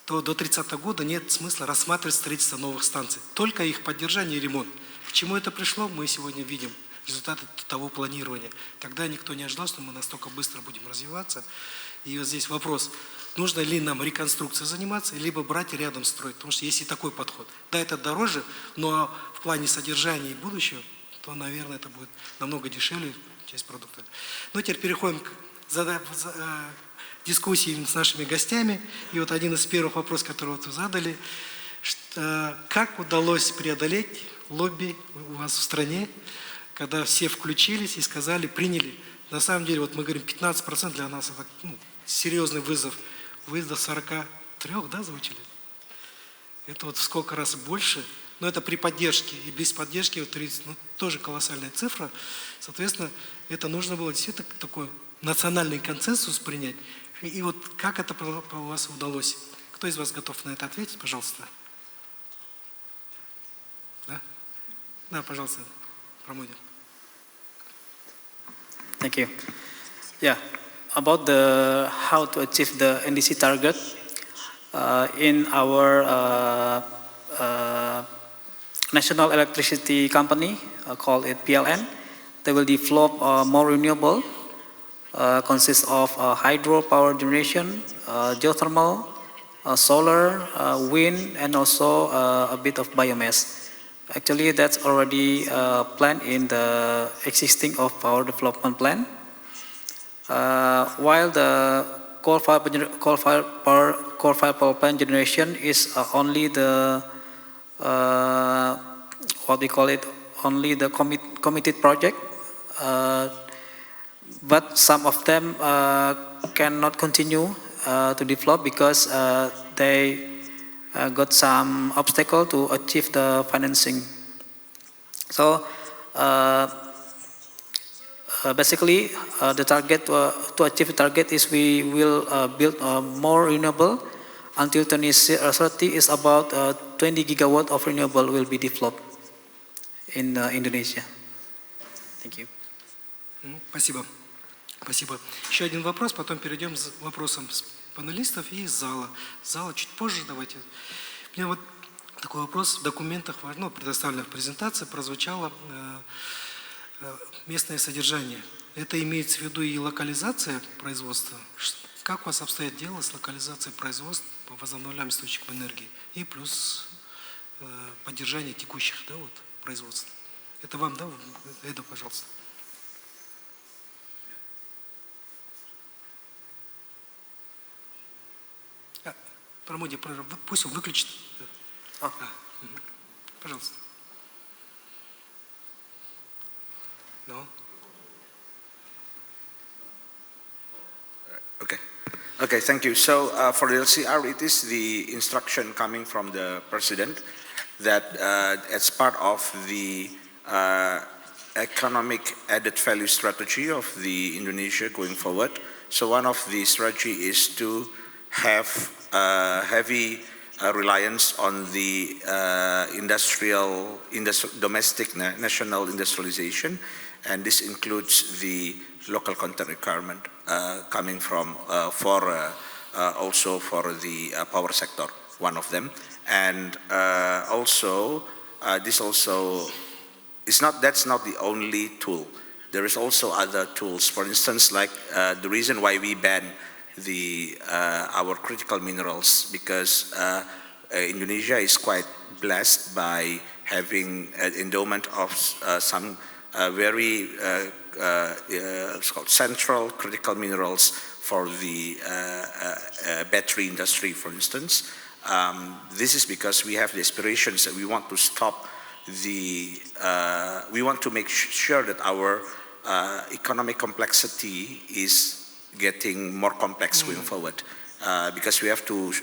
то до 30-го года нет смысла рассматривать строительство новых станций. Только их поддержание и ремонт. К чему это пришло, мы сегодня видим. Результаты того планирования. Тогда никто не ожидал, что мы настолько быстро будем развиваться. И вот здесь вопрос, нужно ли нам реконструкцией заниматься, либо брать и рядом строить. Потому что есть и такой подход. Да, это дороже, но в плане содержания и будущего, то, наверное, это будет намного дешевле, часть продукта. Ну, теперь переходим к дискуссии с нашими гостями. И вот один из первых вопросов, который вы задали, как удалось преодолеть лобби у вас в стране, когда все включились и сказали, приняли. На самом деле, вот мы говорим, 15% для нас это серьезный вызов. Вы до 43, да, звучали? Это вот в сколько раз больше. Но это при поддержке. И без поддержки вот 30, тоже колоссальная цифра. Соответственно, это нужно было действительно такой национальный консенсус принять. И вот как это у вас удалось? Кто из вас готов на это ответить, пожалуйста? Да? Да, пожалуйста. Промодер. Thank you. Yeah, about how to achieve the NDC target in our national electricity company, called it PLN, they will develop more renewable, consists of hydro power generation, geothermal, solar, wind, and also a bit of biomass. Actually, that's already planned in the existing of power development plan. While the coal-fired power plant generation is only the what we call it, only the committed project, but some of them cannot continue to develop because they got some obstacle to achieve the financing. So basically the target to achieve the target is we will build more renewable. Until 2030 is about 20 gigawatt of renewable will be developed in Indonesia. Thank you. Спасибо. Спасибо. Еще один вопрос, потом перейдем к вопросам панелистов и из зала. Зала чуть позже давайте. У меня вот такой вопрос. В документах, предоставленных в презентации, прозвучало местное содержание. Это имеется в виду и локализация производства? Как у вас обстоит дело с локализацией производства по возобновляемым источникам энергии? И плюс поддержание текущих производств. Это вам, да? Эду, пожалуйста. Промоди, пусть он выключит. Пожалуйста. No? Okay, thank you. So for the LCR, it is the instruction coming from the President that as part of the economic added value strategy of the Indonesia going forward. So one of the strategy is to have heavy reliance on the domestic national industrialization, and this includes the local content requirement coming from also for the power sector, one of them, and also this also is not, that's not the only tool. There is also other tools. For instance, like the reason why we ban our critical minerals, because Indonesia is quite blessed by having an endowment of some very it's called central critical minerals for the battery industry, for instance. This is because we have the aspirations that we want to stop we want to make sure that our economic complexity is getting more complex going forward. Because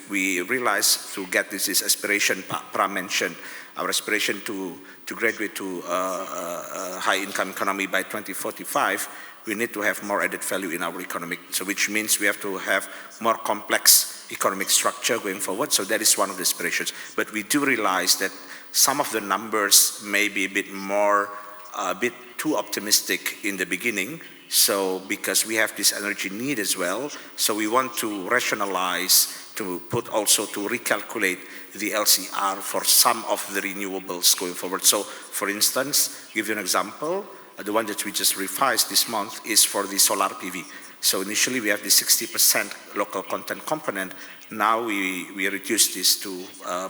we realize to get this aspiration, Pram mentioned, our aspiration to graduate to a high-income economy by 2045, we need to have more added value in our economic, so which means we have to have more complex economic structure going forward, so that is one of the aspirations. But we do realize that some of the numbers may be a bit too optimistic in the beginning, so because we have this energy need as well, so we want to rationalize, to recalculate the LCR for some of the renewables going forward. So for instance, give you an example, the one that we just revised this month is for the solar PV. So initially we have the 60% local content component. Now we reduce this to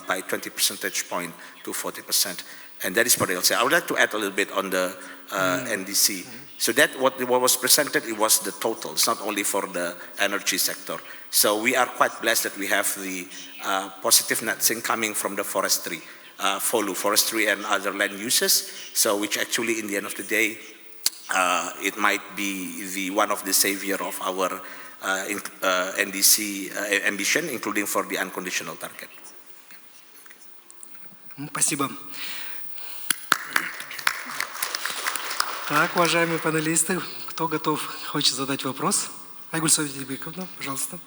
by 20 percentage point to 40%. And that is for the LCR. I would like to add a little bit on the NDC. So that what was presented, it was the total. It's not only for the energy sector. So we are quite blessed that we have the positive net sink coming from the forestry, forestry and other land uses. So which actually in the end of the day, it might be one of the savior of our NDC ambition, including for the unconditional target. Спасибо. Так, уважаемые панелисты, кто хочет задать вопрос? Айгуль Савитбековна, пожалуйста.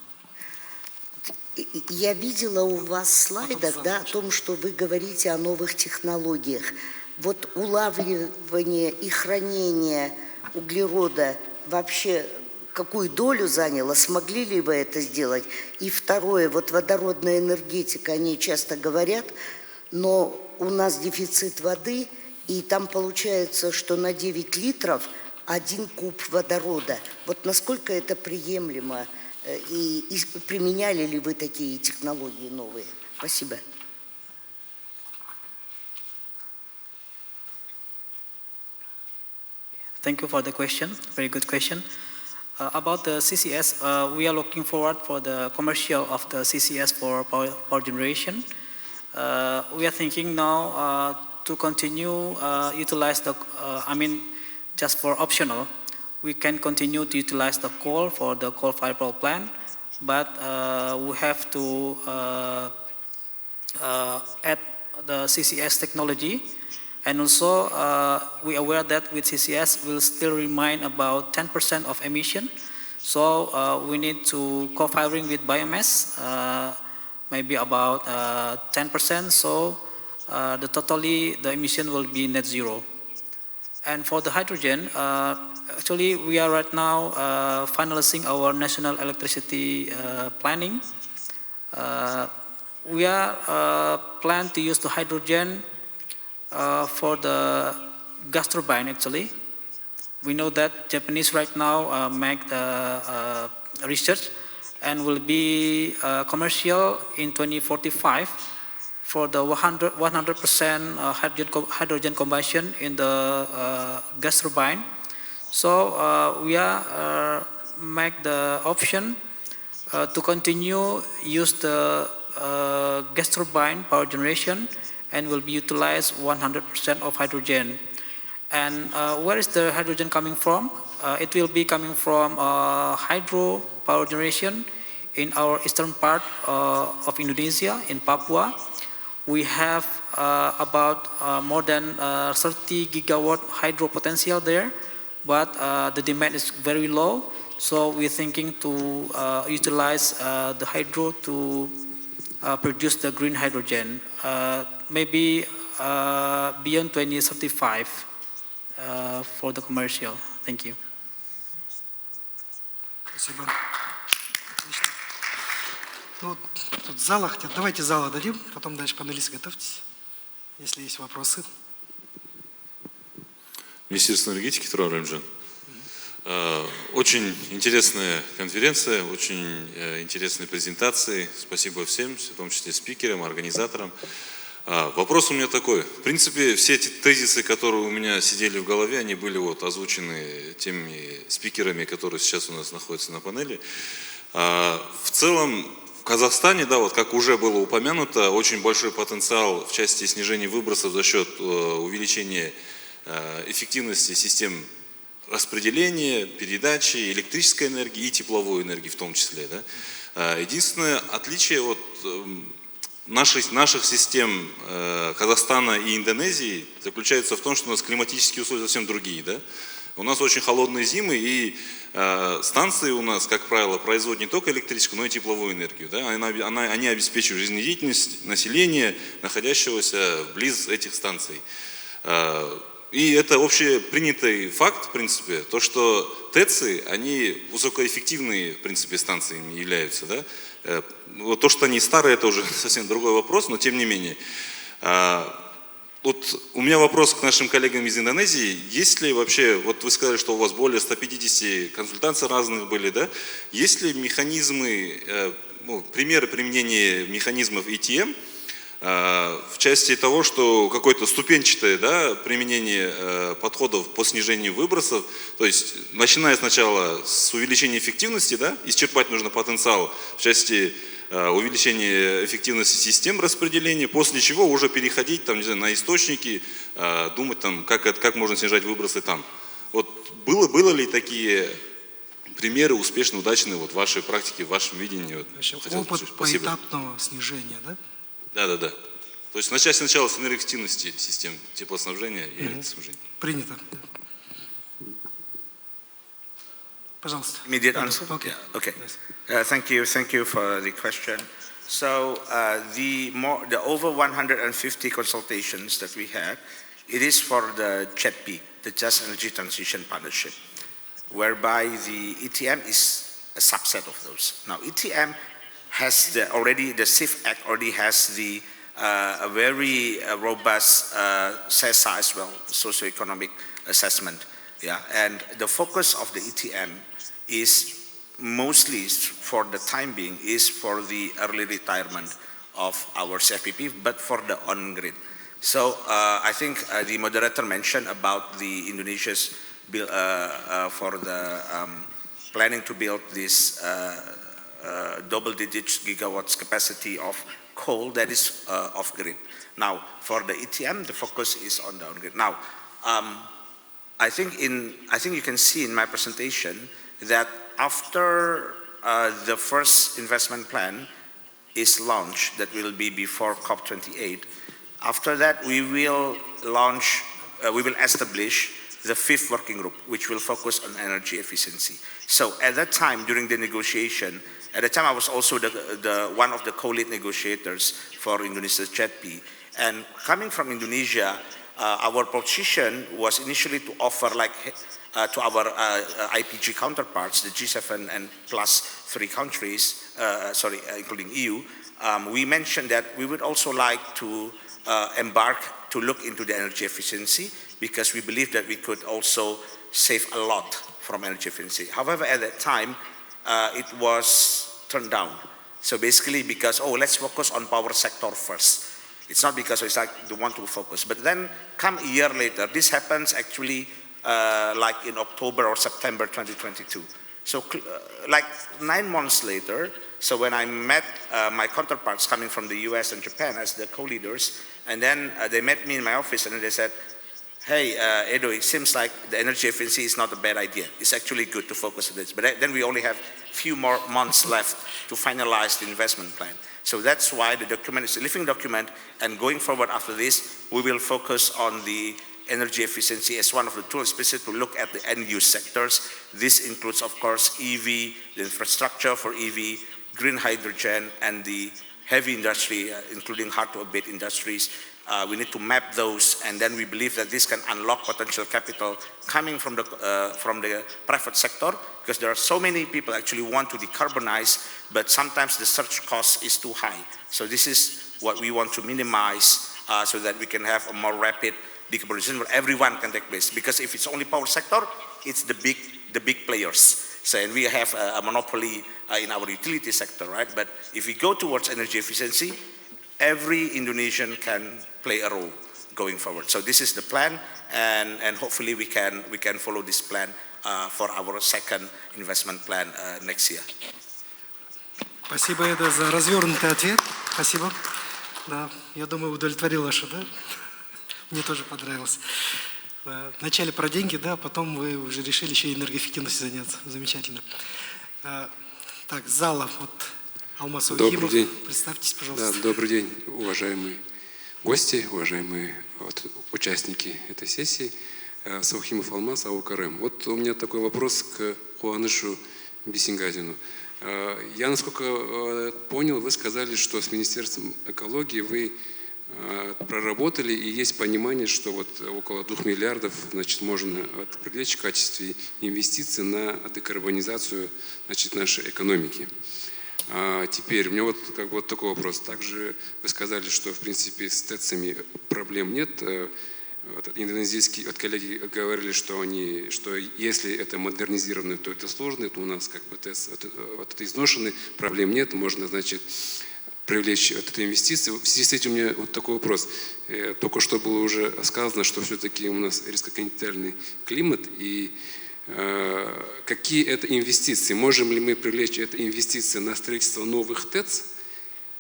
Я видела у вас в слайдах, о том, что вы говорите о новых технологиях. Вот улавливание и хранение углерода вообще какую долю заняло? Смогли ли вы это сделать? И второе, вот водородная энергетика, о ней часто говорят, но у нас дефицит воды, и там получается, что на 9 литров 1 куб водорода. Вот насколько это приемлемо? И применяли ли вы такие технологии новые? Спасибо. Thank you for the question. Very good question. About the CCS, we are looking forward for the commercial of the CCS for power generation. We are thinking now to continue utilize the, just for optional, we can continue to utilize the coal for the coal-fired power plant, but we have to add the CCS technology. And also, we are aware that with CCS, we'll still remain about 10% of emission. So we need to co-firing with biomass, maybe about 10%. So the emission will be net zero. And for the hydrogen, actually, we are right now finalizing our national electricity planning. We are plan to use the hydrogen for the gas turbine, actually. We know that Japanese right now make the research and will be commercial in 2045 for the 100% hydrogen combustion in the gas turbine. So we are make the option to continue use the gas turbine power generation and will be utilized 100% of hydrogen. And where is the hydrogen coming from? It will be coming from hydro power generation in our eastern part of Indonesia, in Papua. We have about more than 30 gigawatt hydro potential there, but the demand is very low. So we're thinking to utilize the hydro to produce the green hydrogen. Maybe beyond 2035 for the commercial. Thank you. Спасибо. Ну, тут зала хотят. Давайте зала дадим, потом дальше панелисты готовьтесь, если есть вопросы. Министерство энергетики, Туран Рамджан. Очень интересная конференция, очень интересные презентации. Спасибо всем, в том числе спикерам, организаторам. Вопрос у меня такой. В принципе, все эти тезисы, которые у меня сидели в голове, они были вот озвучены теми спикерами, которые сейчас у нас находятся на панели. В целом, в Казахстане, да, вот как уже было упомянуто, очень большой потенциал в части снижения выбросов за счет увеличения эффективности систем распределения, передачи электрической энергии и тепловой энергии в том числе. Да. Единственное отличие от наших систем Казахстана и Индонезии заключается в том, что у нас климатические условия совсем другие. Да? У нас очень холодные зимы, и станции у нас, как правило, производят не только электрическую, но и тепловую энергию. Да? Они обеспечивают жизнедеятельность населения, находящегося вблизи этих станций. И это общепринятый факт, в принципе, то, что ТЭЦы, они высокоэффективные, в принципе, станциями являются. Да? Вот то, что они старые, это уже совсем другой вопрос, но тем не менее. Вот у меня вопрос к нашим коллегам из Индонезии. Есть ли вообще, вот вы сказали, что у вас более 150 консультаций разных были, да? Есть ли механизмы, примеры применения механизмов ETM в части того, что какое-то ступенчатое, да, применение подходов по снижению выбросов, то есть начиная сначала с увеличения эффективности, да, исчерпать нужно потенциал в части увеличения эффективности систем распределения, после чего уже переходить там, не знаю, на источники, думать, там, как можно снижать выбросы там. Вот было ли такие примеры успешные, удачные вот, в вашей практике, в вашем видении? Вот, опыт поэтапного снижения, да? Да. То есть начать сначала с энергоэффективности систем теплоснабжения и электроснабжения. Принято. Пожалуйста. Immediate answer? Okay. Yeah, okay. Thank you for the question. So the over 150 consultations that we had, it is for the JETP, the Just Energy Transition Partnership, whereby the ETM is a subset of those. Now ETM has the SIF Act already has the a very robust sessa as well, socioeconomic assessment. Yeah, and the focus of the ETM is mostly, for the time being, is for the early retirement of our CFPP, but for the on-grid. So I think the moderator mentioned about the Indonesia's bill for the planning to build this double-digit gigawatts capacity of coal that is off-grid. Now, for the ETM, the focus is on the on-grid. Now, I think you can see in my presentation that after the first investment plan is launched, that will be before COP28, after that we will launch, we will establish the 5th working group, which will focus on energy efficiency. So at that time, during the negotiation, at the time I was also one of the co-lead negotiators for Indonesia's JETP. And coming from Indonesia, our position was initially to offer to our IPG counterparts, the G7 and plus 3 countries, including EU, we mentioned that we would also like to embark to look into the energy efficiency, because we believe that we could also save a lot from energy efficiency. However, at that time, it was turned down. So basically because, let's focus on power sector first. It's not because it's like they want to focus. But then come a year later, this happens actually like in October or September 2022. So like 9 months later, so when I met my counterparts coming from the US and Japan as the co-leaders, and then they met me in my office and they said, hey, Edo, it seems like the energy efficiency is not a bad idea. It's actually good to focus on this. But then we only have a few more months left to finalize the investment plan. So that's why the document is a living document, and going forward after this, we will focus on the energy efficiency as one of the tools, especially to look at the end-use sectors. This includes, of course, EV, the infrastructure for EV, green hydrogen, and the heavy industry, including hard-to-abate industries. We need to map those, and then we believe that this can unlock potential capital coming from the private sector, because there are so many people actually want to decarbonize, but sometimes the search cost is too high. So this is what we want to minimize so that we can have a more rapid decarbonization where everyone can take place. Because if it's only power sector, it's the big players. So, and we have a monopoly in our utility sector, right? But if we go towards energy efficiency, every Indonesian can play a role going forward. So this is the plan, and hopefully we can follow this plan for our second investment plan next year. Спасибо, Эда, за развернутый ответ. Спасибо. Да, я думаю, удовлетворил ваше, да? Мне тоже понравилось. Вначале про деньги, да, потом вы уже решили еще и энергоэффективностью заняться. Замечательно. Так, с зала, вот Алмаз Добрый день. Представьтесь, пожалуйста. Да, добрый день, уважаемые гости, уважаемые участники этой сессии. Саухимов Алмаз, АОКРМ. Вот у меня такой вопрос к Куанышу Бисингазину. Я, насколько понял, вы сказали, что с Министерством экологии вы проработали, и есть понимание, что вот около 2 миллиардов, значит, можно привлечь в качестве инвестиций на декарбонизацию, значит, нашей экономики. Теперь у меня вот как бы вот такой вопрос. Также вы сказали, что в принципе с ТЭЦами проблем нет. Индонезийские коллеги говорили, что если это модернизировано, то это сложно, это у нас как бы ТЭЦ это изношенный, проблем нет, можно, значит, привлечь эту инвестицию. В связи с этим у меня вот такой вопрос. Только что было уже сказано, что все-таки у нас резкоконтинентальный климат, и какие это инвестиции? Можем ли мы привлечь это инвестиции на строительство новых ТЭЦ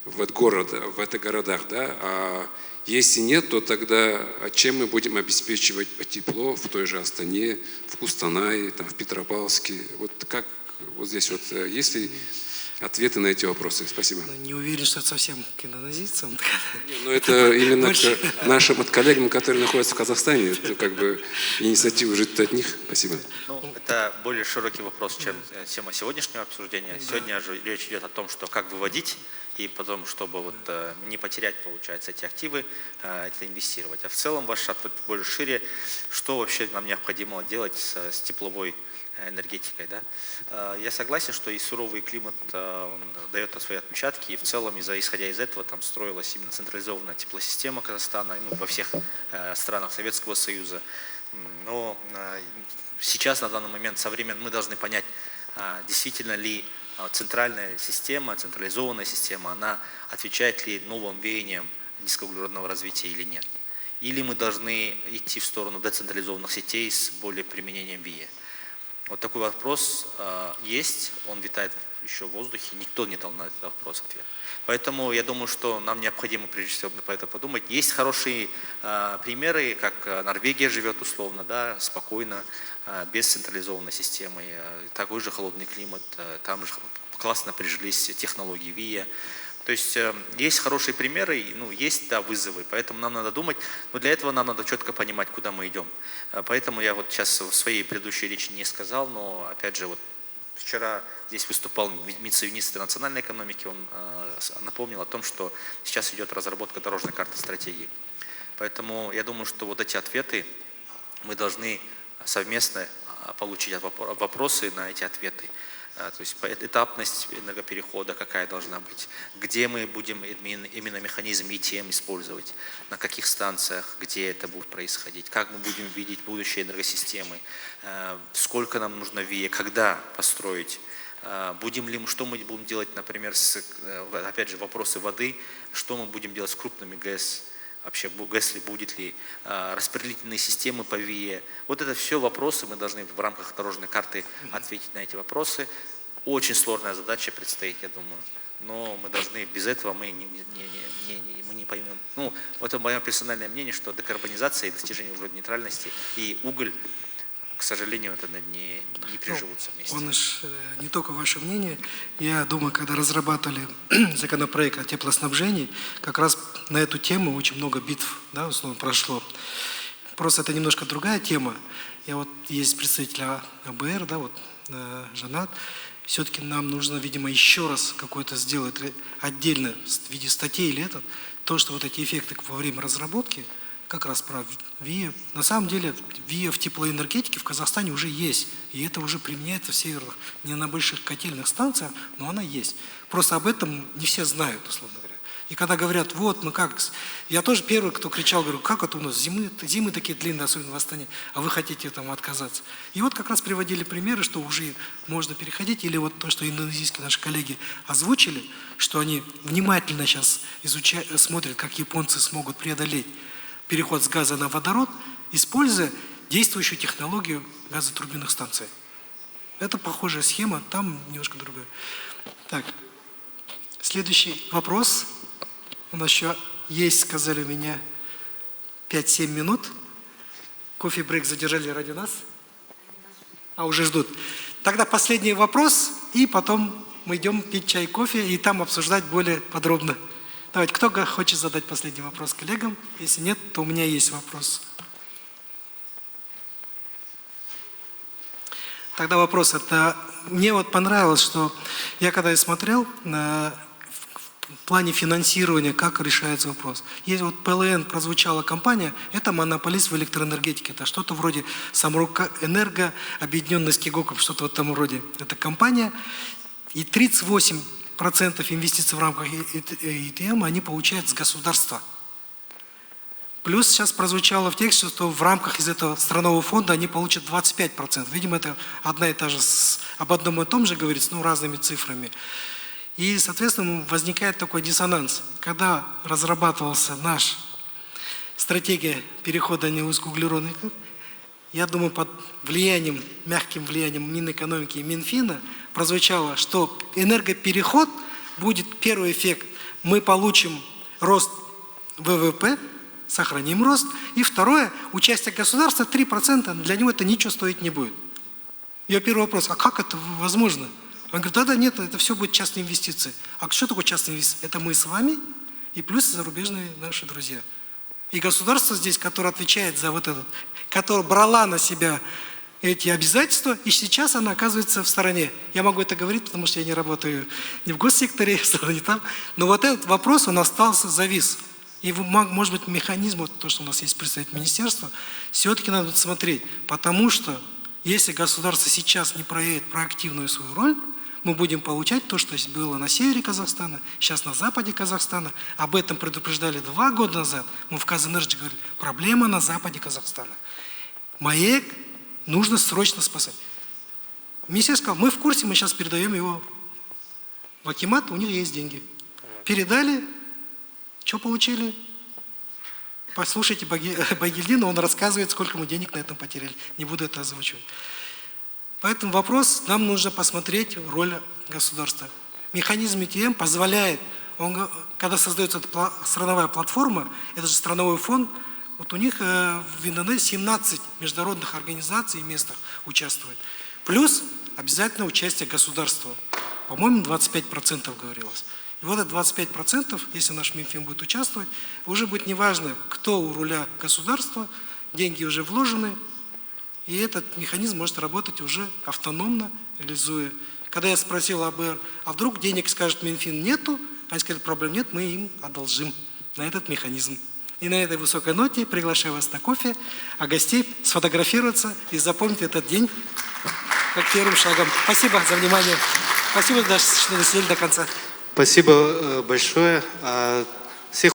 в этих городах, да? А если нет, то тогда чем мы будем обеспечивать тепло в той же Астане, в Кустанае, там, в Петропавловске? Вот как вот здесь вот, есть ли ответы на эти вопросы? Спасибо. Не уверен, что это совсем к индонезийцам. Но это именно к нашим коллегам, которые находятся в Казахстане. Это как бы инициатива уже от них. Спасибо. Ну, это более широкий вопрос, чем тема сегодняшнего обсуждения. Сегодня же речь идет о том, что как выводить, и потом, чтобы вот не потерять, получается, эти активы, это инвестировать. А в целом ваш ответ более шире, что вообще нам необходимо делать с тепловой энергетикой. Да? Я согласен, что и суровый климат дает свои отпечатки, и в целом, исходя из этого, там строилась именно централизованная теплосистема Казахстана, во всех странах Советского Союза. Но сейчас, на данный момент, мы должны понять, действительно ли центральная система, централизованная система, она отвечает ли новым веяниям низкоуглеродного развития или нет. Или мы должны идти в сторону децентрализованных сетей с более применением ВИЭ. Вот такой вопрос есть, он витает еще в воздухе, никто не дал на этот вопрос ответ. Поэтому я думаю, что нам необходимо прежде всего по этому подумать. Есть хорошие примеры, как Норвегия живет условно, да, спокойно, без централизованной системы, такой же холодный климат, там же классно прижились технологии ВИЭ. То есть есть хорошие примеры, есть вызовы, поэтому нам надо думать, но для этого нам надо четко понимать, куда мы идем. Поэтому я вот сейчас в своей предыдущей речи не сказал, но опять же, вот вчера здесь выступал вице-министр национальной экономики, он напомнил о том, что сейчас идет разработка дорожной карты стратегии. Поэтому я думаю, что вот эти ответы мы должны совместно получить вопросы на эти ответы. То есть этапность энергоперехода какая должна быть, где мы будем именно механизм ETM использовать, на каких станциях, где это будет происходить, как мы будем видеть будущие энергосистемы, сколько нам нужно ВИЭ, когда построить, что мы будем делать, например, опять же, вопросы воды, что мы будем делать с крупными ГЭС, вообще будет ли распределительные системы по ВИЭ. Вот это все вопросы, мы должны в рамках дорожной карты ответить на эти вопросы. Очень сложная задача предстоит, я думаю. Но мы должны, без этого мы не поймем. Это мое персональное мнение, что декарбонизация и достижение углеродной нейтральности и уголь, к сожалению, это не приживутся вместе. Не только ваше мнение. Я думаю, когда разрабатывали законопроект о теплоснабжении, как раз на эту тему очень много битв, да, условно, прошло. Просто это немножко другая тема. Есть представитель АБР, да, вот Жанат. Все-таки нам нужно, видимо, еще раз какое-то сделать отдельно в виде статей или то, что вот эти эффекты во время разработки, как раз про ВИЭ. На самом деле ВИЭ в теплоэнергетике в Казахстане уже есть. И это уже применяется в северных, не на больших котельных станциях, но она есть. Просто об этом не все знают, условно говоря. И когда говорят, вот мы как, я тоже первый, кто кричал, говорю, как это у нас зимы такие длинные, особенно в Астане, а вы хотите там отказаться. И вот как раз приводили примеры, что уже можно переходить, или вот то, что индонезийские наши коллеги озвучили, что они внимательно сейчас смотрят, как японцы смогут преодолеть переход с газа на водород, используя действующую технологию газотурбинных станций. Это похожая схема, там немножко другая. Так, следующий вопрос. У нас еще есть, сказали у меня, 5-7 минут. Кофе-брейк задержали ради нас. А, уже ждут. Тогда последний вопрос, и потом мы идем пить чай, кофе, и там обсуждать более подробно. Давайте, кто хочет задать последний вопрос коллегам? Если нет, то у меня есть вопрос. Тогда вопрос. Это мне вот понравилось, что я когда смотрел на в плане финансирования, как решается вопрос. Есть вот ПЛН, прозвучала компания, это монополист в электроэнергетике. Это что-то вроде Самрук-Энерго, Объединенный Скигоком, что-то в этом роде. Это компания. И 38% инвестиций в рамках ИТМ они получают с государства. Плюс сейчас прозвучало в тексте, что в рамках из этого странового фонда они получат 25%. Видимо, это одна и та же, об одном и том же говорится, но разными цифрами. И, соответственно, возникает такой диссонанс. Когда разрабатывался наша стратегия перехода на низкоуглеродных, я думаю, под влиянием, мягким влиянием Минэкономики и Минфина прозвучало, что энергопереход будет первый эффект. Мы получим рост ВВП, сохраним рост. И второе, участие государства 3%, для него это ничего стоить не будет. Ее первый вопрос, а как это возможно? Он говорит, да, нет, это все будет частные инвестиции. А что такое частные инвестиции? Это мы с вами и плюс зарубежные наши друзья. И государство здесь, которое отвечает за вот этот, которое брала на себя эти обязательства, и сейчас она оказывается в стороне. Я могу это говорить, потому что я не работаю ни в госсекторе, не там. Но вот этот вопрос, он остался, завис. И может быть механизм, вот то, что у нас есть представитель министерства, все-таки надо смотреть. Потому что если государство сейчас не проявит проактивную свою роль, мы будем получать то, что было на севере Казахстана, сейчас на западе Казахстана. Об этом предупреждали 2 года назад. Мы в Казэнерджи говорили, проблема на западе Казахстана. МАЭК нужно срочно спасать. Министерство сказал, мы в курсе, мы сейчас передаем его в Акимат, у них есть деньги. Передали, что получили? Послушайте Байгельдина, он рассказывает, сколько мы денег на этом потеряли. Не буду это озвучивать. Поэтому вопрос, нам нужно посмотреть роль государства. Механизм ИТМ позволяет, когда создается страновая платформа, это же страновой фонд, вот у них в Индонезии 17 международных организаций и местных участвует. Плюс обязательно участие государства. По-моему, 25% говорилось. И вот это 25%, если наш Минфин будет участвовать, уже будет неважно, кто у руля государства, деньги уже вложены, и этот механизм может работать уже автономно, реализуя. Когда я спросил АБР, а вдруг денег, скажет Минфин, нету, они сказали, проблем нет, мы им одолжим на этот механизм. И на этой высокой ноте приглашаю вас на кофе, а гостей сфотографироваться и запомнить этот день как первым шагом. Спасибо за внимание. Спасибо, что досидели до конца. Спасибо большое.